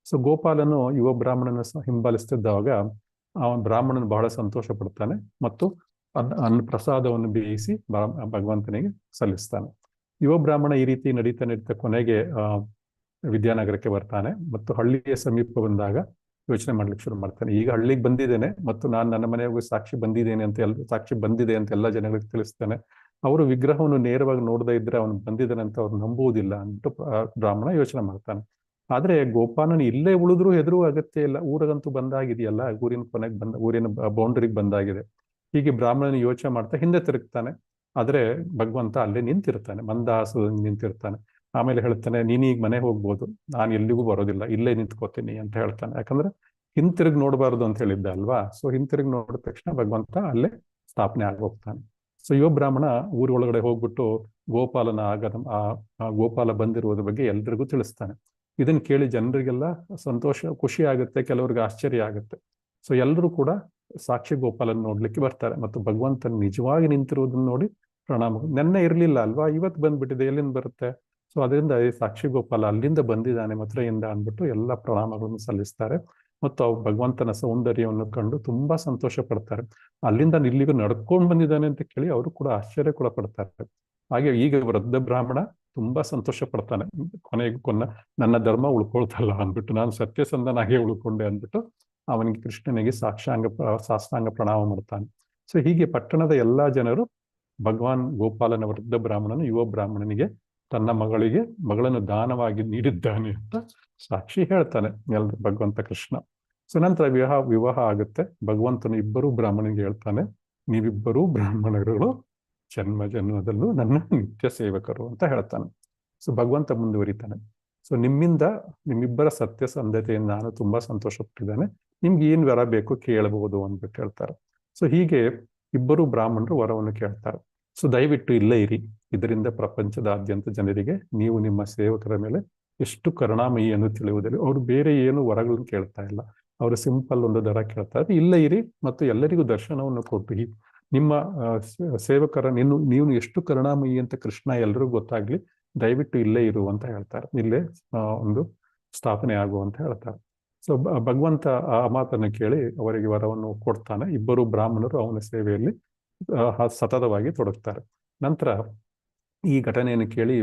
A: ಸೊ ಗೋಪಾಲನು ಯುವ ಬ್ರಾಹ್ಮಣನ ಹಿಂಬಾಲಿಸ್ತಿದ್ದಾಗ ಬ್ರಾಹ್ಮಣನು ಬಹಳ ಸಂತೋಷ ಪಡ್ತಾನೆ ಮತ್ತು ಅನ್ನ ಪ್ರಸಾದವನ್ನು ಬೇಯಿಸಿ ಭಗವಂತನಿಗೆ ಸಲ್ಲಿಸ್ತಾನೆ. ಯುವ ಬ್ರಾಹ್ಮಣ ಈ ರೀತಿ ನಡೀತಾ ಕೊನೆಗೆ ವಿದ್ಯಾನಗರಕ್ಕೆ ಬರ್ತಾನೆ ಮತ್ತು ಹಳ್ಳಿಯ ಸಮೀಪ ಬಂದಾಗ ಯೋಚನೆ ಮಾಡ್ಲಿಕ್ಕೆ ಶುರು ಮಾಡ್ತಾನೆ. ಈಗ ಹಳ್ಳಿಗೆ ಬಂದಿದ್ದೇನೆ ಮತ್ತು ನಾನು ನನ್ನ ಮನೆಯಾಗ ಸಾಕ್ಷಿ ಬಂದಿದೆ ಅಂತ ಎಲ್ಲ ಜನಗಳಿಗೆ ತಿಳಿಸ್ತಾನೆ. ಅವರು ವಿಗ್ರಹವನ್ನು ನೇರವಾಗಿ ನೋಡದೇ ಇದ್ರೆ ಅವನು ಬಂದಿದ್ದಾನೆ ಅಂತ ಅವ್ರು ನಂಬುವುದಿಲ್ಲ ಅಂದ್ಬಿಟ್ಟು ಬ್ರಾಹ್ಮಣ ಯೋಚನೆ ಮಾಡ್ತಾನೆ. ಆದ್ರೆ ಗೋಪಾಲನ ಇಲ್ಲೇ ಉಳಿದ್ರು ಹೆದರುವ ಅಗತ್ಯ ಇಲ್ಲ, ಊರಿಗಂತೂ ಬಂದಾಗಿದೆಯಲ್ಲ, ಊರಿನ ಬೌಂಡ್ರಿಗೆ ಬಂದಾಗಿದೆ. ಹೀಗೆ ಬ್ರಾಹ್ಮಣನ ಯೋಚನೆ ಮಾಡ್ತಾ ಹಿಂದೆ ತಿರುಗ್ತಾನೆ. ಆದ್ರೆ ಭಗವಂತ ಅಲ್ಲೇ ನಿಂತಿರ್ತಾನೆ, ಮಂದಹಾಸದಲ್ಲಿ ನಿಂತಿರ್ತಾನೆ. ಆಮೇಲೆ ಹೇಳ್ತಾನೆ, ನೀನೀಗ ಮನೆ ಹೋಗ್ಬೋದು, ನಾನು ಎಲ್ಲಿಗೂ ಬರೋದಿಲ್ಲ, ಇಲ್ಲೇ ನಿಂತ್ಕೋತೀನಿ ಅಂತ ಹೇಳ್ತಾನೆ. ಯಾಕಂದ್ರೆ ಹಿಂತಿರುಗಿ ನೋಡಬಾರ್ದು ಅಂತ ಹೇಳಿದ್ದ ಅಲ್ವಾ. ಸೊ ಹಿಂತಿರುಗಿ ನೋಡಿದ ತಕ್ಷಣ ಭಗವಂತ ಅಲ್ಲೇ ಸ್ಥಾಪನೆ ಆಗೋಗ್ತಾನೆ. ಸೊ ಯುವ ಬ್ರಾಹ್ಮಣ ಊರೊಳಗಡೆ ಹೋಗ್ಬಿಟ್ಟು ಗೋಪಾಲನ ಗೋಪಾಲ ಬಂದಿರುವುದ್ರ ಬಗ್ಗೆ ಎಲ್ರಿಗೂ ತಿಳಿಸ್ತಾನೆ. ಇದನ್ನ ಕೇಳಿ ಜನರಿಗೆಲ್ಲ ಖುಷಿ ಆಗುತ್ತೆ, ಕೆಲವ್ರಿಗೆ ಆಶ್ಚರ್ಯ ಆಗುತ್ತೆ. ಸೊ ಎಲ್ಲರೂ ಕೂಡ ಸಾಕ್ಷಿ ಗೋಪಾಲನ ನೋಡ್ಲಿಕ್ಕೆ ಬರ್ತಾರೆ ಮತ್ತು ಭಗವಂತನ ನಿಜವಾಗಿ ನಿಂತಿರುವುದನ್ನ ನೋಡಿ ಪ್ರಣಾಮ. ನೆನ್ನೆ ಇರ್ಲಿಲ್ಲ ಅಲ್ವಾ, ಇವತ್ತು ಬಂದ್ಬಿಟ್ಟಿದೆ, ಎಲ್ಲಿಂದ ಬರುತ್ತೆ? ಸೊ ಅದರಿಂದ ಈ ಸಾಕ್ಷಿ ಗೋಪಾಲ ಅಲ್ಲಿಂದ ಬಂದಿದ್ದಾನೆ, ಮಥುರೆಯಿಂದ ಅಂದ್ಬಿಟ್ಟು ಎಲ್ಲ ಪ್ರಣಾಮಗಳನ್ನು ಸಲ್ಲಿಸ್ತಾರೆ ಮತ್ತು ಅವು ಭಗವಂತನ ಸೌಂದರ್ಯವನ್ನು ಕಂಡು ತುಂಬಾ ಸಂತೋಷ ಪಡ್ತಾರೆ. ಅಲ್ಲಿಂದ ಇಲ್ಲಿಗೂ ನಡ್ಕೊಂಡು ಬಂದಿದ್ದಾನೆ ಅಂತ ಕೇಳಿ ಅವರು ಕೂಡ ಆಶ್ಚರ್ಯ ಕೂಡ ಪಡ್ತಾರೆ. ಹಾಗೆ ಈಗ ವೃದ್ಧ ಬ್ರಾಹ್ಮಣ ತುಂಬಾ ಸಂತೋಷ ಪಡ್ತಾನೆ. ಕೊನೆಗೂ ನನ್ನ ಧರ್ಮ ಉಳ್ಕೊಳ್ತಲ್ಲ ಅಂದ್ಬಿಟ್ಟು, ನಾನು ಸತ್ಯಸಂಧನಾಗೆ ಉಳ್ಕೊಂಡೆ ಅಂದ್ಬಿಟ್ಟು ಅವನಿಗೆ ಕೃಷ್ಣನಿಗೆ ಸಾಷ್ಟಾಂಗ ಪ್ರಣಾಮ ಮಾಡ್ತಾನೆ. ಸೊ ಹೀಗೆ ಪಟ್ಟಣದ ಎಲ್ಲಾ ಜನರು ಭಗವಾನ್ ಗೋಪಾಲನ ವೃದ್ಧ ಬ್ರಾಹ್ಮಣನು ಯುವ ಬ್ರಾಹ್ಮಣನಿಗೆ ತನ್ನ ಮಗಳನ್ನು ದಾನವಾಗಿ ನೀಡಿದ್ದಾನೆ ಅಂತ ಸಾಕ್ಷಿ ಹೇಳ್ತಾನೆ ಭಗವಂತ ಕೃಷ್ಣ. ಸೊ ನಂತರ ವಿವಾಹ ಆಗುತ್ತೆ. ಭಗವಂತನು ಇಬ್ಬರೂ ಬ್ರಾಹ್ಮಣನಿಗೆ ಹೇಳ್ತಾನೆ, ನೀವಿಬ್ಬರೂ ಬ್ರಾಹ್ಮಣರುಗಳು ಜನ್ಮದಲ್ಲೂ ನನ್ನ ನಿತ್ಯ ಸೇವಕರು ಅಂತ ಹೇಳ್ತಾನೆ. ಸೊ ಭಗವಂತ ಮುಂದುವರಿತಾನೆ, ಸೊ ನಿಮ್ಮಿಬ್ಬರ ಸತ್ಯಸಂಧತೆಯನ್ನು ನಾನು ತುಂಬಾ ಸಂತೋಷ ಪಟ್ಟಿದ್ದೇನೆ, ನಿಮ್ಗೆ ಏನ್ ವರ ಬೇಕು ಕೇಳಬಹುದು ಅಂದ್ಬಿಟ್ಟು ಹೇಳ್ತಾರೆ. ಸೊ ಹೀಗೆ ಇಬ್ಬರು ಬ್ರಾಹ್ಮಣರು ವರವನ್ನು ಕೇಳ್ತಾರೆ. ಸೊ ದಯವಿಟ್ಟು ಇಲ್ಲೇ ಇರಿ, ಇದರಿಂದ ಪ್ರಪಂಚದಾದ್ಯಂತ ಜನರಿಗೆ ನೀವು ನಿಮ್ಮ ಸೇವಕರ ಮೇಲೆ ಎಷ್ಟು ಕರುಣಾಮಯಿಯನ್ನು ತಿಳಿಯುವುದಿಲ್ಲ. ಅವರು ಬೇರೆ ಏನು ವರಗಳನ್ನು ಕೇಳ್ತಾ ಇಲ್ಲ, ಅವರು ಸಿಂಪಲ್ ಒಂದು ದರ ಕೇಳ್ತಾರೆ, ಇಲ್ಲೇ ಇರಿ ಮತ್ತು ಎಲ್ಲರಿಗೂ ದರ್ಶನವನ್ನು ಕೊಟ್ಟು ನಿಮ್ಮ ಸೇವಕರ ನೀವು ಎಷ್ಟು ಕರುಣಾಮಯಿ ಅಂತ ಕೃಷ್ಣ ಎಲ್ರಿಗೂ ಗೊತ್ತಾಗ್ಲಿ, ದಯವಿಟ್ಟು ಇಲ್ಲೇ ಇರು ಅಂತ ಹೇಳ್ತಾರೆ, ಇಲ್ಲೇ ಒಂದು ಸ್ಥಾಪನೆ ಆಗುವಂತ ಹೇಳ್ತಾರೆ. ಸೊ ಭಗವಂತ ಆ ಮಾತನ್ನು ಕೇಳಿ ಅವರಿಗೆ ವರವನ್ನು ಕೊಡ್ತಾನೆ. ಇಬ್ಬರು ಬ್ರಾಹ್ಮಣರು ಅವನ ಸೇವೆಯಲ್ಲಿ ಸತತವಾಗಿ ತೊಡಗ್ತಾರೆ. ನಂತರ ಈ ಘಟನೆಯನ್ನು ಕೇಳಿ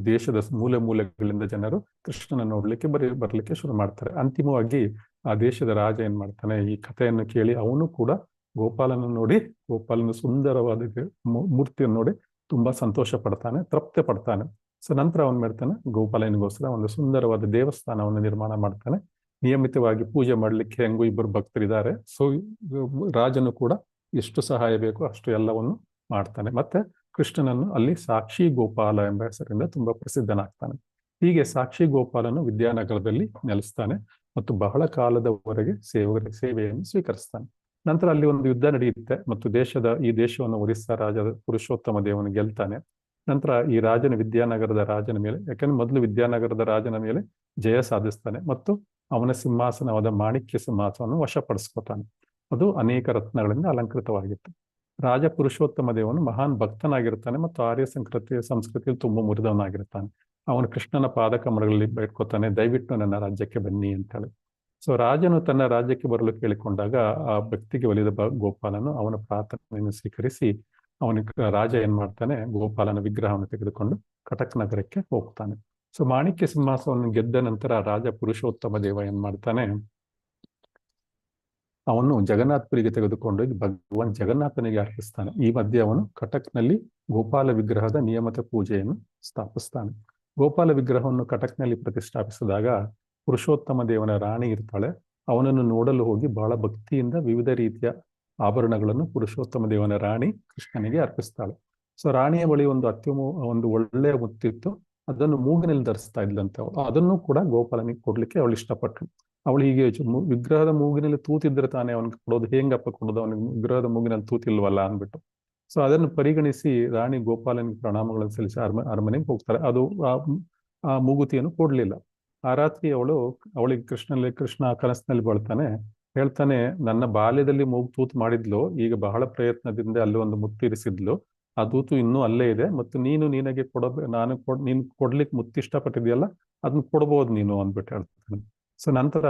A: ದೇಶದ ಮೂಲೆಗಳಿಂದ ಜನರು ಕೃಷ್ಣನ ನೋಡ್ಲಿಕ್ಕೆ ಬರ್ಲಿಕ್ಕೆ ಶುರು ಮಾಡ್ತಾರೆ. ಅಂತಿಮವಾಗಿ ಆ ದೇಶದ ರಾಜ ಏನ್ ಮಾಡ್ತಾನೆ, ಈ ಕಥೆಯನ್ನು ಕೇಳಿ ಅವನು ಕೂಡ ಗೋಪಾಲನ ಸುಂದರವಾದ ಮೂರ್ತಿಯನ್ನು ನೋಡಿ ತುಂಬಾ ಸಂತೋಷ ಪಡ್ತಾನೆ, ತೃಪ್ತಿ ಪಡ್ತಾನೆ. ಸೊ ನಂತರ ಅವನು ಮಾಡ್ತಾನೆ, ಗೋಪಾಲನಿಗೋಸ್ಕರ ಒಂದು ಸುಂದರವಾದ ದೇವಸ್ಥಾನವನ್ನು ನಿರ್ಮಾಣ ಮಾಡ್ತಾನೆ. ನಿಯಮಿತವಾಗಿ ಪೂಜೆ ಮಾಡಲಿಕ್ಕೆ ಹೆಂಗೂ ಇಬ್ಬರು ಭಕ್ತರಿದ್ದಾರೆ. ಸೊ ರಾಜನು ಕೂಡ ಎಷ್ಟು ಸಹಾಯ ಬೇಕೋ ಅಷ್ಟು ಎಲ್ಲವನ್ನು ಮಾಡ್ತಾನೆ. ಮತ್ತೆ ಕೃಷ್ಣನನ್ನು ಅಲ್ಲಿ ಸಾಕ್ಷಿ ಗೋಪಾಲ ಎಂಬ ಹೆಸರಿಂದ ತುಂಬಾ ಪ್ರಸಿದ್ಧನಾಗ್ತಾನೆ. ಹೀಗೆ ಸಾಕ್ಷಿ ಗೋಪಾಲನು ವಿದ್ಯಾನಗರದಲ್ಲಿ ನೆಲೆಸ್ತಾನೆ ಮತ್ತು ಬಹಳ ಕಾಲದವರೆಗೆ ಸೇವೆಯನ್ನು ಸ್ವೀಕರಿಸ್ತಾನೆ. ನಂತರ ಅಲ್ಲಿ ಒಂದು ಯುದ್ಧ ನಡೆಯುತ್ತೆ ಮತ್ತು ಈ ದೇಶವನ್ನು ಒರಿಸ್ಸಾ ರಾಜ ಪುರುಷೋತ್ತಮ ದೇವನು ಗೆಲ್ತಾನೆ. ನಂತರ ಈ ವಿದ್ಯಾನಗರದ ರಾಜನ ಮೇಲೆ, ಯಾಕಂದ್ರೆ ಮೊದಲು ವಿದ್ಯಾನಗರದ ರಾಜನ ಮೇಲೆ ಜಯ ಸಾಧಿಸ್ತಾನೆ ಮತ್ತು ಅವನ ಸಿಂಹಾಸನವಾದ ಮಾಣಿಕ್ಯ ಸಿಂಹಾಸನವನ್ನು ವಶಪಡಿಸ್ಕೊತಾನೆ. ಅದು ಅನೇಕ ರತ್ನಗಳಿಂದ ಅಲಂಕೃತವಾಗಿತ್ತು. ರಾಜ ಪುರುಷೋತ್ತಮ ದೇವನು ಮಹಾನ್ ಭಕ್ತನಾಗಿರ್ತಾನೆ ಮತ್ತು ಆರ್ಯ ಸಂಸ್ಕೃತಿಯಲ್ಲಿ ತುಂಬ ಮುರಿದವನಾಗಿರ್ತಾನೆ. ಅವನು ಕೃಷ್ಣನ ಪಾದಕಮಲಗಳಲ್ಲಿ ಬೇಡ್ಕೊತಾನೆ, ದಯವಿಟ್ಟು ನನ್ನ ರಾಜ್ಯಕ್ಕೆ ಬನ್ನಿ ಅಂತೇಳಿ. ಸೊ ರಾಜನು ತನ್ನ ರಾಜ್ಯಕ್ಕೆ ಬರಲು ಕೇಳಿಕೊಂಡಾಗ ಆ ಭಕ್ತಿಗೆ ಒಲಿದ ಗೋಪಾಲನು ಅವನ ಪ್ರಾರ್ಥನೆಯನ್ನು ಸ್ವೀಕರಿಸಿ ರಾಜ ಏನ್ ಮಾಡ್ತಾನೆ, ಗೋಪಾಲನ ವಿಗ್ರಹವನ್ನು ತೆಗೆದುಕೊಂಡು ಕಟಕ್ ನಗರಕ್ಕೆ ಹೋಗ್ತಾನೆ. ಸೊ ಮಾಣಿಕ್ಯ ಸಿಂಹಾಸನವನ್ನು ಗೆದ್ದ ನಂತರ ರಾಜ ಪುರುಷೋತ್ತಮ ದೇವ ಏನ್ ಮಾಡ್ತಾನೆ, ಅವನು ಜಗನ್ನಾಥಪುರಿಗೆ ತೆಗೆದುಕೊಂಡು ಭಗವಾನ್ ಜಗನ್ನಾಥನಿಗೆ ಅರ್ಪಿಸ್ತಾನೆ. ಈ ಮಧ್ಯೆ ಅವನು ಕಟಕ್ನಲ್ಲಿ ಗೋಪಾಲ ವಿಗ್ರಹದ ನಿಯಮಿತ ಪೂಜೆಯನ್ನು ಸ್ಥಾಪಿಸ್ತಾನೆ. ಗೋಪಾಲ ವಿಗ್ರಹವನ್ನು ಕಟಕ್ನಲ್ಲಿ ಪ್ರತಿಷ್ಠಾಪಿಸಿದಾಗ ಪುರುಷೋತ್ತಮ ದೇವನ ರಾಣಿ ಇರ್ತಾಳೆ. ಅವನನ್ನು ನೋಡಲು ಹೋಗಿ ಬಹಳ ಭಕ್ತಿಯಿಂದ ವಿವಿಧ ರೀತಿಯ ಆಭರಣಗಳನ್ನು ಪುರುಷೋತ್ತಮ ದೇವನ ರಾಣಿ ಕೃಷ್ಣನಿಗೆ ಅರ್ಪಿಸ್ತಾಳೆ. ಸೊ ರಾಣಿಯ ಬಳಿ ಒಂದು ಒಳ್ಳೆಯ ಮುತ್ತಿತ್ತು. ಅದನ್ನು ಮೂಗಿನಲ್ಲಿ ಧರಿಸ್ತಾ ಇದ್ಲಂತೆ. ಅದನ್ನು ಕೂಡ ಗೋಪಾಲನಿಗೆ ಕೊಡ್ಲಿಕ್ಕೆ ಅವಳು ಇಷ್ಟಪಟ್ರು. ಅವಳು ಹೀಗೆ ವಿಗ್ರಹದ ಮೂಗಿನಲ್ಲಿ ತೂತಿದ್ರೆ ತಾನೇ ಅವನಿಗೆ ಕೊಡೋದು, ಹೆಂಗಪ್ಪ ಕೊಡೋದು, ಅವನಿಗೆ ವಿಗ್ರಹದ ಮೂಗಿನಲ್ಲಿ ತೂತಿಲ್ವಲ್ಲ ಅಂದ್ಬಿಟ್ಟು. ಸೊ ಅದನ್ನು ಪರಿಗಣಿಸಿ ರಾಣಿ ಗೋಪಾಲನಿಗೆ ಪ್ರಣಾಮಗಳನ್ನು ಸಲ್ಲಿಸಿ ಅರಮನೆಗೆ ಹೋಗ್ತಾರೆ. ಅದು ಆ ಮೂಗುತಿಯನ್ನು ಕೊಡ್ಲಿಲ್ಲ. ಆ ರಾತ್ರಿ ಅವಳಿಗೆ ಕೃಷ್ಣ ಕನಸಿನಲ್ಲಿ ಬರ್ತಾನೆ, ಹೇಳ್ತಾನೆ, ನನ್ನ ಬಾಲ್ಯದಲ್ಲಿ ಮೂಗು ತೂತು ಮಾಡಿದ್ಲು, ಈಗ ಬಹಳ ಪ್ರಯತ್ನದಿಂದ ಅಲ್ಲಿ ಒಂದು ಮುತ್ತಿರಿಸಿದ್ಲು, ಆ ತೂತು ಇನ್ನೂ ಅಲ್ಲೇ ಇದೆ ಮತ್ತು ನಿನಗೆ ನೀನು ಕೊಡ್ಲಿಕ್ಕೆ ಮುತ್ತು ಇಷ್ಟಪಟ್ಟಿದ್ಯಲ್ಲ, ಅದನ್ನ ಕೊಡ್ಬೋದು ನೀನು ಅಂದ್ಬಿಟ್ಟು ಹೇಳ್ತಾನೆ. ಸೊ ನಂತರ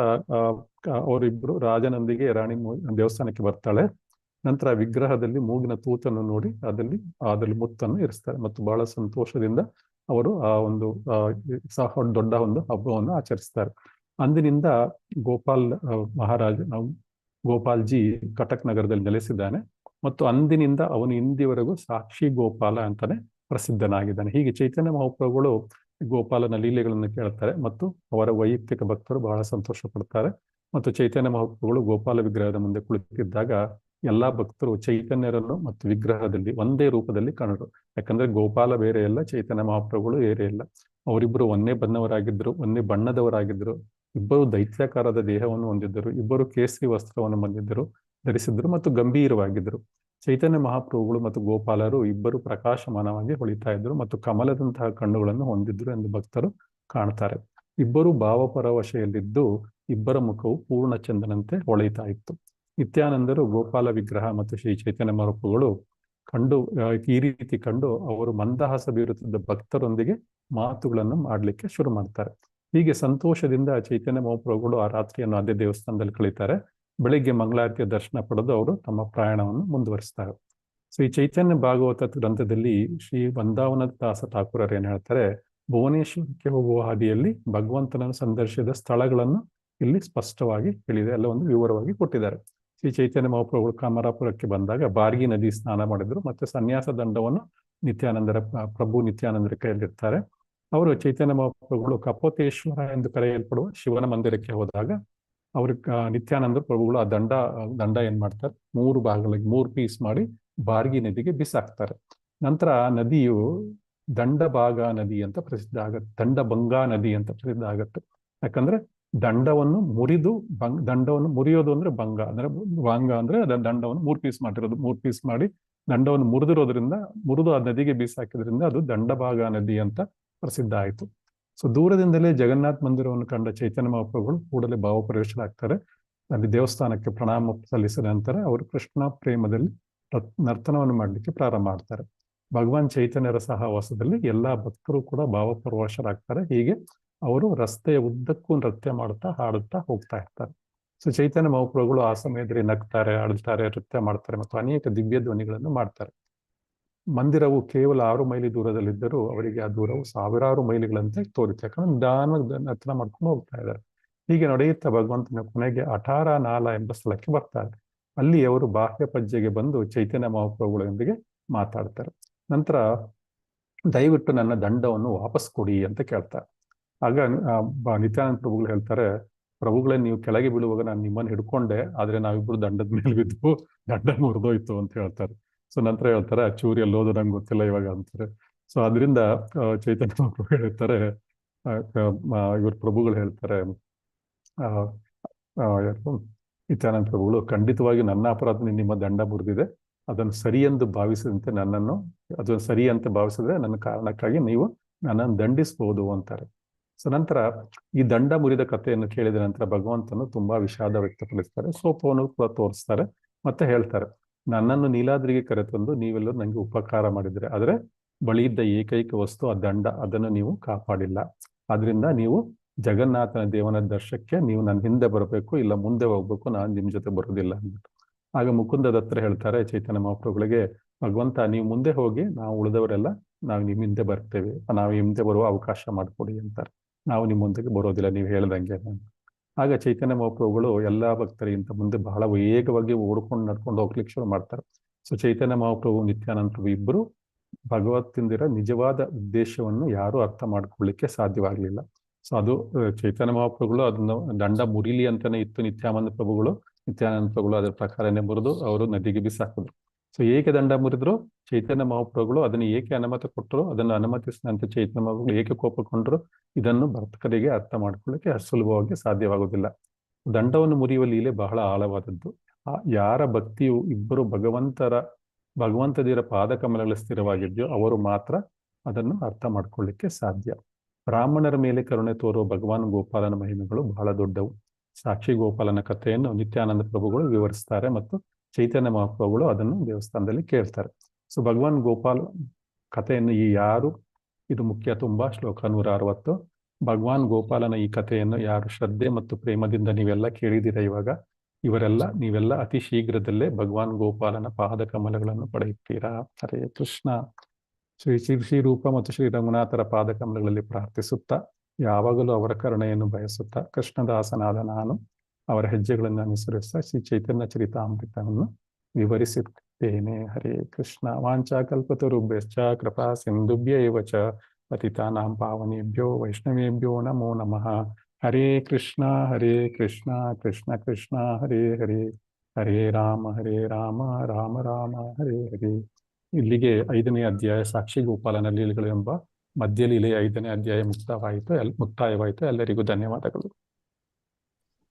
A: ಅವರಿಬ್ರು ರಾಜನೊಂದಿಗೆ ರಾಣಿ ದೇವಸ್ಥಾನಕ್ಕೆ ಬರ್ತಾಳೆ. ನಂತರ ವಿಗ್ರಹದಲ್ಲಿ ಮೂಗಿನ ತೂತನ್ನು ನೋಡಿ ಅದರಲ್ಲಿ ಮುತ್ತನ್ನು ಇರಿಸ್ತಾರೆ ಮತ್ತು ಬಹಳ ಸಂತೋಷದಿಂದ ಅವರು ಆ ಒಂದು ದೊಡ್ಡ ಒಂದು ಹಬ್ಬವನ್ನು ಆಚರಿಸ್ತಾರೆ. ಅಂದಿನಿಂದ ಗೋಪಾಲ್ಜಿ ಕಟಕ್ ನಗರದಲ್ಲಿ ನೆಲೆಸಿದ್ದಾನೆ ಮತ್ತು ಅಂದಿನಿಂದ ಅವನು ಇಂದಿವರೆಗೂ ಸಾಕ್ಷಿ ಗೋಪಾಲ ಅಂತಾನೆ ಪ್ರಸಿದ್ಧನಾಗಿದ್ದಾನೆ. ಹೀಗೆ ಚೈತನ್ಯ ಮಹಾಪ್ರಭುಗಳು ಗೋಪಾಲನ ಲೀಲೆಗಳನ್ನು ಕೇಳ್ತಾರೆ ಮತ್ತು ಅವರ ವೈಯಕ್ತಿಕ ಭಕ್ತರು ಬಹಳ ಸಂತೋಷ ಪಡ್ತಾರೆ. ಮತ್ತು ಚೈತನ್ಯ ಮಹಾಪ್ರಭುಗಳು ಗೋಪಾಲ ವಿಗ್ರಹದ ಮುಂದೆ ಕುಳಿತಿದ್ದಾಗ ಎಲ್ಲಾ ಭಕ್ತರು ಚೈತನ್ಯರನ್ನು ಮತ್ತು ವಿಗ್ರಹದಲ್ಲಿ ಒಂದೇ ರೂಪದಲ್ಲಿ ಕಂಡರು. ಯಾಕಂದ್ರೆ ಗೋಪಾಲ ಬೇರೆ ಇಲ್ಲ, ಚೈತನ್ಯ ಮಹಾಪ್ರಭುಗಳು ಬೇರೆ ಇಲ್ಲ. ಅವರಿಬ್ಬರು ಒಂದೇ ಬಣ್ಣದವರಾಗಿದ್ದರು. ಇಬ್ಬರು ದೈತ್ಯಾಕಾರದ ದೇಹವನ್ನು ಹೊಂದಿದ್ದರು. ಇಬ್ಬರು ಕೇಸರಿ ವಸ್ತ್ರವನ್ನು ಧರಿಸಿದ್ರು ಮತ್ತು ಗಂಭೀರವಾಗಿದ್ದರು. ಚೈತನ್ಯ ಮಹಾಪ್ರಭುಗಳು ಮತ್ತು ಗೋಪಾಲರು ಇಬ್ಬರು ಪ್ರಕಾಶಮಾನವಾಗಿ ಹೊಳಿತಾ ಇದ್ರು ಮತ್ತು ಕಮಲದಂತಹ ಕಣ್ಣುಗಳನ್ನು ಹೊಂದಿದ್ರು ಎಂದು ಭಕ್ತರು ಕಾಣ್ತಾರೆ. ಇಬ್ಬರು ಭಾವಪರವಶೆಯಲ್ಲಿದ್ದು ಇಬ್ಬರ ಮುಖವು ಪೂರ್ಣ ಚಂದನಂತೆ ಹೊಳೆಯುತ್ತಾ ಇತ್ತು. ನಿತ್ಯಾನಂದರು ಗೋಪಾಲ ವಿಗ್ರಹ ಮತ್ತು ಶ್ರೀ ಚೈತನ್ಯ ಮಹಾಪ್ರಭುಗಳು ಈ ರೀತಿ ಕಂಡು ಅವರು ಮಂದಹಾಸ ಬೀರುತ್ತಿದ್ದ ಭಕ್ತರೊಂದಿಗೆ ಮಾತುಗಳನ್ನು ಮಾಡ್ಲಿಕ್ಕೆ ಶುರು ಮಾಡ್ತಾರೆ. ಹೀಗೆ ಸಂತೋಷದಿಂದ ಚೈತನ್ಯ ಮಹಾಪ್ರಭುಗಳು ಆ ರಾತ್ರಿಯನ್ನು ಅದೇ ದೇವಸ್ಥಾನದಲ್ಲಿ ಕಳೀತಾರೆ. ಬೆಳಿಗ್ಗೆ ಮಂಗಳಾರತಿಯ ದರ್ಶನ ಪಡೆದು ಅವರು ತಮ್ಮ ಪ್ರಯಾಣವನ್ನು ಮುಂದುವರಿಸ್ತಾರೆ. ಸೊ ಈ ಚೈತನ್ಯ ಭಾಗವತ ಗ್ರಂಥದಲ್ಲಿ ಶ್ರೀ ವೃಂದಾವನ ದಾಸ ಠಾಕೂರರು ಏನ್ ಹೇಳ್ತಾರೆ, ಭುವನೇಶ್ವರಕ್ಕೆ ಹೋಗುವ ಹಾದಿಯಲ್ಲಿ ಭಗವಂತನನ್ನು ಸಂದರ್ಶಿಸಿದ ಸ್ಥಳಗಳನ್ನು ಇಲ್ಲಿ ಸ್ಪಷ್ಟವಾಗಿ ಹೇಳಿದೆ, ಎಲ್ಲ ಒಂದು ವಿವರವಾಗಿ ಕೊಟ್ಟಿದ್ದಾರೆ. ಶ್ರೀ ಚೈತನ್ಯ ಮಹಾಪ್ರಭುಗಳು ಕಮರಾಪುರಕ್ಕೆ ಬಂದಾಗ ಬಾರ್ಗಿ ನದಿ ಸ್ನಾನ ಮಾಡಿದ್ರು ಮತ್ತು ಸನ್ಯಾಸ ದಂಡವನ್ನು ಪ್ರಭು ನಿತ್ಯಾನಂದರ ಕೈಯಲ್ಲಿರ್ತಾರೆ. ಅವರು ಚೈತನ್ಯ ಮಹಾಪ್ರಭುಗಳು ಕಪೋತೇಶ್ವರ ಎಂದು ಕರೆಯಲ್ಪಡುವ ಶಿವನ ಮಂದಿರಕ್ಕೆ ಹೋದಾಗ ನಿತ್ಯಾನಂದ ಪ್ರಭುಗಳು ಆ ದಂಡ ಏನ್ ಮಾಡ್ತಾರೆ, 3 ಭಾಗಗಳಿಗೆ 3 ಪೀಸ್ ಮಾಡಿ ಬಾರ್ಗಿ ನದಿಗೆ ಬಿಸಾಕ್ತಾರೆ. ನಂತರ ನದಿಯು ದಂಡಭಾಗ ನದಿ ಅಂತ ಪ್ರಸಿದ್ಧ ಆಗತ್ತೆ, ದಂಡಭಂಗಾ ನದಿ ಅಂತ ಪ್ರಸಿದ್ಧ ಆಗತ್ತೆ. ಯಾಕಂದ್ರೆ ದಂಡವನ್ನು ಮುರಿಯೋದು ಅಂದ್ರೆ ಭಂಗ ಅಂದ್ರೆ ದಂಡವನ್ನು 3 ಪೀಸ್ ಮಾಡಿರೋದು. 3 ಪೀಸ್ ಮಾಡಿ ದಂಡವನ್ನು ಮುರಿದು ಆ ನದಿಗೆ ಬೀಸಾಕಿದ್ರಿಂದ ಅದು ದಂಡಭಾಗ ನದಿ ಅಂತ ಪ್ರಸಿದ್ಧ ಆಯಿತು. ಸೊ ದೂರದಿಂದಲೇ ಜಗನ್ನಾಥ ಮಂದಿರವನ್ನು ಕಂಡ ಚೈತನ್ಯ ಮಹಾಪ್ರಭುಗಳು ಕೂಡಲೇ ಭಾವಪರವಶರಾಗ್ತಾರೆ. ಅಲ್ಲಿ ದೇವಸ್ಥಾನಕ್ಕೆ ಪ್ರಣಾಮ ಸಲ್ಲಿಸಿದ ನಂತರ ಅವರು ಕೃಷ್ಣ ಪ್ರೇಮದಲ್ಲಿ ನರ್ತನವನ್ನು ಮಾಡಲಿಕ್ಕೆ ಪ್ರಾರಂಭ ಮಾಡ್ತಾರೆ. ಭಗವಾನ್ ಚೈತನ್ಯರ ಸಹವಾಸದಲ್ಲಿ ಎಲ್ಲಾ ಭಕ್ತರು ಕೂಡ ಭಾವಪರವಶರಾಗ್ತಾರೆ. ಹೀಗೆ ಅವರು ರಸ್ತೆಯ ಉದ್ದಕ್ಕೂ ನೃತ್ಯ ಮಾಡುತ್ತಾ ಹಾಡುತ್ತಾ ಹೋಗ್ತಾ ಇರ್ತಾರೆ. ಸೊ ಚೈತನ್ಯ ಮಹಾಪ್ರಭುಗಳು ಆ ಸಮಯದಲ್ಲಿ ನಗ್ತಾರೆ, ಆಡ್ತಾರೆ, ನೃತ್ಯ ಮಾಡ್ತಾರೆ ಮತ್ತು ಅನೇಕ ದಿವ್ಯ ಧ್ವನಿಗಳನ್ನು ಮಾಡ್ತಾರೆ. ಮಂದಿರವು ಕೇವಲ 6 ಮೈಲಿ ದೂರದಲ್ಲಿದ್ದರೂ ಅವರಿಗೆ ಆ ದೂರವು ಸಾವಿರಾರು ಮೈಲಿಗಳಂತೆ ತೋರಿತು. ಯಾಕಂದ್ರೆ ನಿಧಾನವಾಗಿ ನರ್ತನ ಮಾಡ್ಕೊಂಡು ಹೋಗ್ತಾ ಇದ್ದಾರೆ. ಹೀಗೆ ನಡೆಯುತ್ತಾ ಭಗವಂತನ ಕೊನೆಗೆ ಅಠಾರ ನಾಲ ಎಂಬ ಸ್ಥಳಕ್ಕೆ ಬರ್ತಾರೆ. ಅಲ್ಲಿ ಅವರು ಬಾಹ್ಯ ಪಜ್ಜೆಗೆ ಬಂದು ಚೈತನ್ಯ ಮಹಾಪ್ರಭುಗಳೊಂದಿಗೆ ಮಾತಾಡ್ತಾರೆ. ನಂತರ ದಯವಿಟ್ಟು ನನ್ನ ದಂಡವನ್ನು ವಾಪಸ್ ಕೊಡಿ ಅಂತ ಕೇಳ್ತಾರೆ. ಆಗ ನಿತ್ಯಾನಂದ ಪ್ರಭುಗಳು ಹೇಳ್ತಾರೆ, ಪ್ರಭುಗಳೇ ನೀವು ಕೆಳಗೆ ಬೀಳುವಾಗ ನಾನು ನಿಮ್ಮನ್ನು ಹಿಡ್ಕೊಂಡೆ, ಆದ್ರೆ ನಾವಿಬ್ರು ದಂಡದ ಮೇಲೆ ಬಿದ್ದು ದಂಡ ಮುರಿದೋಯ್ತು ಅಂತ ಹೇಳ್ತಾರೆ. ಸೊ ನಂತರ ಹೇಳ್ತಾರೆ ಚೂರಿ ಎಲ್ಲೋದು ನಂಗೆ ಗೊತ್ತಿಲ್ಲ ಇವಾಗ ಅಂತಾರೆ. ಸೊ ಅದರಿಂದ ಚೈತನ್ಯ ಪ್ರಭು ಹೇಳ್ತಾರೆ, ಇವ್ರ ಪ್ರಭುಗಳು ಹೇಳ್ತಾರೆ, ನಿತ್ಯಾನಂದ ಪ್ರಭುಗಳು, ಖಂಡಿತವಾಗಿ ನನ್ನ ಅಪರಾಧ ನಿಮ್ಮ ದಂಡ ಮುರಿದಿದೆ, ಅದನ್ನು ಸರಿ ಎಂದು ಭಾವಿಸಿದಂತೆ ನನ್ನನ್ನು ಅದನ್ನು ಸರಿ ಅಂತ ಭಾವಿಸಿದ್ರೆ ನನ್ನ ಕಾರಣಕ್ಕಾಗಿ ನೀವು ನನ್ನನ್ನು ದಂಡಿಸ್ಬೋದು ಅಂತಾರೆ. ಸೊ ನಂತರ ಈ ದಂಡ ಮುರಿದ ಕಥೆಯನ್ನು ಕೇಳಿದ ನಂತರ ಭಗವಂತನು ತುಂಬಾ ವಿಷಾದ ವ್ಯಕ್ತಪಡಿಸ್ತಾರೆ, ಸೋಪವನ್ನು ಕೂಡ ತೋರಿಸ್ತಾರೆ, ಮತ್ತೆ ಹೇಳ್ತಾರೆ, ನನ್ನನ್ನು ನೀಲಾದ್ರಿಗೆ ಕರೆತಂದು ನೀವೆಲ್ಲರೂ ನನಗೆ ಉಪಕಾರ ಮಾಡಿದ್ರೆ, ಆದರೆ ಬಳಿ ಇದ್ದ ಏಕೈಕ ವಸ್ತು ಆ ದಂಡ, ಅದನ್ನು ನೀವು ಕಾಪಾಡಿಲ್ಲ. ಆದ್ರಿಂದ ನೀವು ಜಗನ್ನಾಥನ ದೇವನ ದರ್ಶಕ್ಕೆ ನೀವು ನನ್ನ ಹಿಂದೆ ಬರಬೇಕು, ಇಲ್ಲ ಮುಂದೆ ಹೋಗ್ಬೇಕು, ನಾನು ನಿಮ್ಮ ಜೊತೆ ಬರೋದಿಲ್ಲ ಅಂದ್ಬಿಟ್ಟು. ಆಗ ಮುಕುಂದ ದತ್ತರು ಹೇಳ್ತಾರೆ ಚೈತನ್ಯ ಮಹಾಪ್ರಭುಗಳಿಗೆ, ಭಗವಂತ ನೀವು ಮುಂದೆ ಹೋಗಿ, ನಾವು ಉಳಿದವರೆಲ್ಲ ನಾವು ನಿಮ್ಮ ಹಿಂದೆ ಬರ್ತೇವೆ, ನಾವು ಹಿಂದೆ ಬರುವ ಅವಕಾಶ ಮಾಡಿಕೊಡಿ ಅಂತಾರೆ. ನಾವು ನಿಮ್ಮೊಂದಿಗೆ ಬರೋದಿಲ್ಲ ನೀವು ಹೇಳ್ದಂಗೆ. ಆಗ ಚೈತನ್ಯ ಮಹಾಪ್ರಭುಗಳು ಎಲ್ಲಾ ಭಕ್ತರಿಗಿಂತ ಮುಂದೆ ಬಹಳ ವೇಗವಾಗಿ ಓಡ್ಕೊಂಡು ನಡ್ಕೊಂಡು ಹೋಗ್ಲಿಕ್ಕೆ ಶುರು ಮಾಡ್ತಾರೆ. ಸೊ ಚೈತನ್ಯ ಮಹಾಪ್ರಭು ನಿತ್ಯಾನಂದ ಪ್ರಭು ಇಬ್ಬರು ಭಗವತ್ತಿಂದಿರ ನಿಜವಾದ ಉದ್ದೇಶವನ್ನು ಯಾರು ಅರ್ಥ ಮಾಡ್ಕೊಳ್ಳಿಕ್ಕೆ ಸಾಧ್ಯವಾಗಲಿಲ್ಲ. ಸೊ ಅದು ಚೈತನ್ಯ ಮಹಾಪ್ರಭುಗಳು ಅದನ್ನು ದಂಡ ಮುರಿಲಿ ಅಂತಾನೆ ಇತ್ತು ನಿತ್ಯಾನಂದ ಪ್ರಭುಗಳು ಅದರ ಪ್ರಕಾರನೇ ಮುರಿದು ಅವರು ನದಿಗೆ ಬಿಸಾಕಿದ್ರು. ಸೊ ಏಕೆ ದಂಡ ಮುರಿದ್ರು? ಚೈತನ್ಯ ಮಹಾಪ್ರಭುಗಳು ಅದನ್ನು ಏಕೆ ಅನುಮತಿ ಕೊಟ್ಟರು, ಅದನ್ನು ಅನುಮತಿಸಿದಂತೆ ಚೈತನ್ಯ ಮಹಾಪ್ರಭುಗಳು ಏಕೆ ಕೋಪಕೊಂಡ್ರು, ಇದನ್ನು ಭಕ್ತರಿಗೆ ಅರ್ಥ ಮಾಡ್ಕೊಳ್ಳಿಕ್ಕೆ ಸುಲಭವಾಗಿ ಸಾಧ್ಯವಾಗುವುದಿಲ್ಲ. ದಂಡವನ್ನು ಮುರಿಯುವ ಲೀಲೆ ಬಹಳ ಆಳವಾದದ್ದು. ಯಾರ ಭಕ್ತಿಯು ಇಬ್ಬರು ಭಗವಂತದಿರ ಪಾದಕಮಲಗಳ ಸ್ಥಿರವಾಗಿದೆಯೋ ಅವರು ಮಾತ್ರ ಅದನ್ನು ಅರ್ಥ ಮಾಡ್ಕೊಳ್ಳಿಕ್ಕೆ ಸಾಧ್ಯ. ಬ್ರಾಹ್ಮಣರ ಮೇಲೆ ಕರುಣೆ ತೋರುವ ಭಗವಾನ್ ಗೋಪಾಲನ ಮಹಿಮೆಗಳು ಬಹಳ ದೊಡ್ಡವು. ಸಾಕ್ಷಿ ಗೋಪಾಲನ ಕಥೆಯನ್ನು ನಿತ್ಯಾನಂದ ಪ್ರಭುಗಳು ವಿವರಿಸ್ತಾರೆ ಮತ್ತು ಚೈತನ್ಯ ಮಹಾಪ್ರಭುಗಳು ಅದನ್ನು ದೇವಸ್ಥಾನದಲ್ಲಿ ಕೇಳ್ತಾರೆ. ಸೊ ಭಗವಾನ್ ಗೋಪಾಲ್ ಕಥೆಯನ್ನು ಇದು ಮುಖ್ಯ ತುಂಬಾ ಶ್ಲೋಕ 160. ಭಗವಾನ್ ಗೋಪಾಲನ ಈ ಕಥೆಯನ್ನು ಯಾರು ಶ್ರದ್ಧೆ ಮತ್ತು ಪ್ರೇಮದಿಂದ ನೀವೆಲ್ಲ ಕೇಳಿದಿರ, ನೀವೆಲ್ಲ ಅತಿ ಶೀಘ್ರದಲ್ಲೇ ಭಗವಾನ್ ಗೋಪಾಲನ ಪಾದ ಕಮಲಗಳನ್ನು ಪಡೆಯುತ್ತೀರಾ. ಹರೇ ಕೃಷ್ಣ. ಶ್ರೀ ರೂಪ ಮತ್ತು ಶ್ರೀ ರಂಗನಾಥರ ಪಾದ ಕಮಲಗಳಲ್ಲಿ ಪ್ರಾರ್ಥಿಸುತ್ತಾ, ಯಾವಾಗಲೂ ಅವರ ಕರುಣೆಯನ್ನು ಬಯಸುತ್ತಾ, ಕೃಷ್ಣದಾಸನಾದ ನಾನು ಅವರ ಹೆಜ್ಜೆಗಳನ್ನು ಅನುಸರಿಸುತ್ತಾ ಶ್ರೀ ಚೈತನ್ಯ ಚರಿತಾಮೃತವನ್ನು ವಿವರಿಸುತ್ತೇನೆ. ಹರೇ ಕೃಷ್ಣ. ವಾಂಚಾ ಕಲ್ಪತರುಭ್ಯಶ್ಚ ಕೃಪಾ ಸಿಂಧುಭ್ಯೈವ ಚ ಪತಿತಾನಾಂ ಪಾವನೇಭ್ಯೋ ವೈಷ್ಣವೇಭ್ಯೋ ನಮೋ ನಮಃ. ಹರೇ ಕೃಷ್ಣ ಕೃಷ್ಣ ಕೃಷ್ಣ ಹರೇ ಹರೇ, ಹರೇ ರಾಮ ರಾಮ ರಾಮ ಹರೇ ಹರೇ. ಇಲ್ಲಿಗೆ 5ನೇ ಅಧ್ಯಾಯ ಸಾಕ್ಷಿ ಗೋಪಾಲನ ಲೀಲೆಗಳು ಎಂಬ ಮಧ್ಯಲೀಲೆಯ 5ನೇ ಅಧ್ಯಾಯ ಮುಕ್ತಾಯವಾಯಿತು. ಎಲ್ಲರಿಗೂ ಧನ್ಯವಾದಗಳು.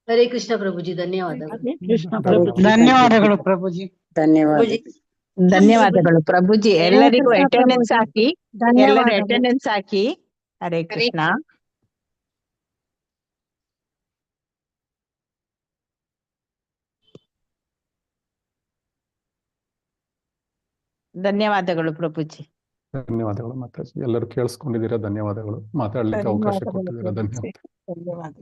K: ಹರೇ ಕೃಷ್ಣ ಪ್ರಭುಜಿ, ಧನ್ಯವಾದಗಳು.
I: ಧನ್ಯವಾದಗಳು ಪ್ರಭುಜಿ.
E: ಧನ್ಯವಾದಗಳು ಪ್ರಭುಜಿ. ಎಲ್ಲರಿಗೂ ಅಟೆಂಡೆನ್ಸ್ ಹಾಕಿ, ಎಲ್ಲರೂ ಅಟೆಂಡೆನ್ಸ್ ಹಾಕಿ. ಹರೇ ಕೃಷ್ಣ. ಧನ್ಯವಾದಗಳು ಪ್ರಭುಜಿ.
A: ಧನ್ಯವಾದಗಳು ಮಾತಾಜಿ. ಎಲ್ಲರೂ ಕೇಳಿಸ್ಕೊಂಡಿದ್ದೀರಾ? ಧನ್ಯವಾದಗಳು. ಮಾತಾಡ್ಲಿಕ್ಕೆ ಅವಕಾಶ ಕೊಟ್ಟಿದ್ದೀರಾ?
E: ಧನ್ಯವಾದ.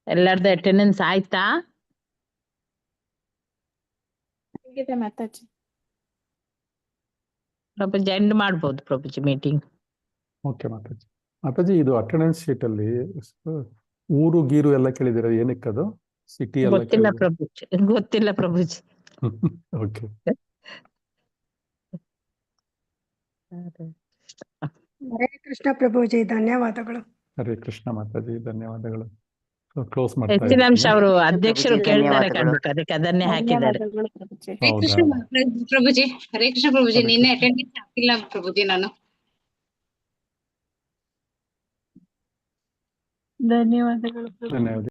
E: ಎಲ್ಲರದ್ದು ಅಟೆಂಡೆನ್ಸ್ ಆಯ್ತಾ?
F: ಮಾತಾಜಿ.
E: ಪ್ರಭುಜಿ ಎಂಡ್ ಮಾಡ್ಬೋದು ಪ್ರಭುಜಿ ಮೀಟಿಂಗ್.
A: ಓಕೆ ಮಾತಾಜಿ. ಮಾತಾಜಿ, ಇದು ಅಟೆಂಡೆನ್ಸ್ ಶೀಟ್ ಅಲ್ಲಿ ಊರು ಗೀರು ಎಲ್ಲ ಕೇಳಿದಿರ, ಏನಕ್ಕದು? ಸಿಟಿ ಎಲ್ಲ
E: ಗೊತ್ತಿಲ್ಲ ಪ್ರಭುಜಿ.
A: ಓಕೆ.
L: ಹರೇ ಕೃಷ್ಣ ಪ್ರಭುಜಿ, ಧನ್ಯವಾದಗಳು.
A: ಹರೇ ಕೃಷ್ಣ ಮಾತಾಜಿ, ಧನ್ಯವಾದಗಳು. ಕ್ಲೋಸ್ ಮಾಡ್ತಾ
E: ಹೆಚ್ಚಿನ ಅಂಶ ಅವರು ಅಧ್ಯಕ್ಷರು ಕೇಳ್ತಾರೆ ಕಂಡು, ಅದಕ್ಕೆ ಅದನ್ನೇ ಹಾಕಿದ್ದಾರೆ.
B: ಹರೇ ಕೃಷ್ಣ ಪ್ರಭುಜಿ. ಹರೇ ಕೃಷ್ಣ ಪ್ರಭುಜಿ, ನಿನ್ನೆ ಅಟೆಂಡೆನ್ಸ್ ಹಾಕಿಲ್ಲ ಪ್ರಭುಜಿ ನಾನು.
F: ಧನ್ಯವಾದಗಳು.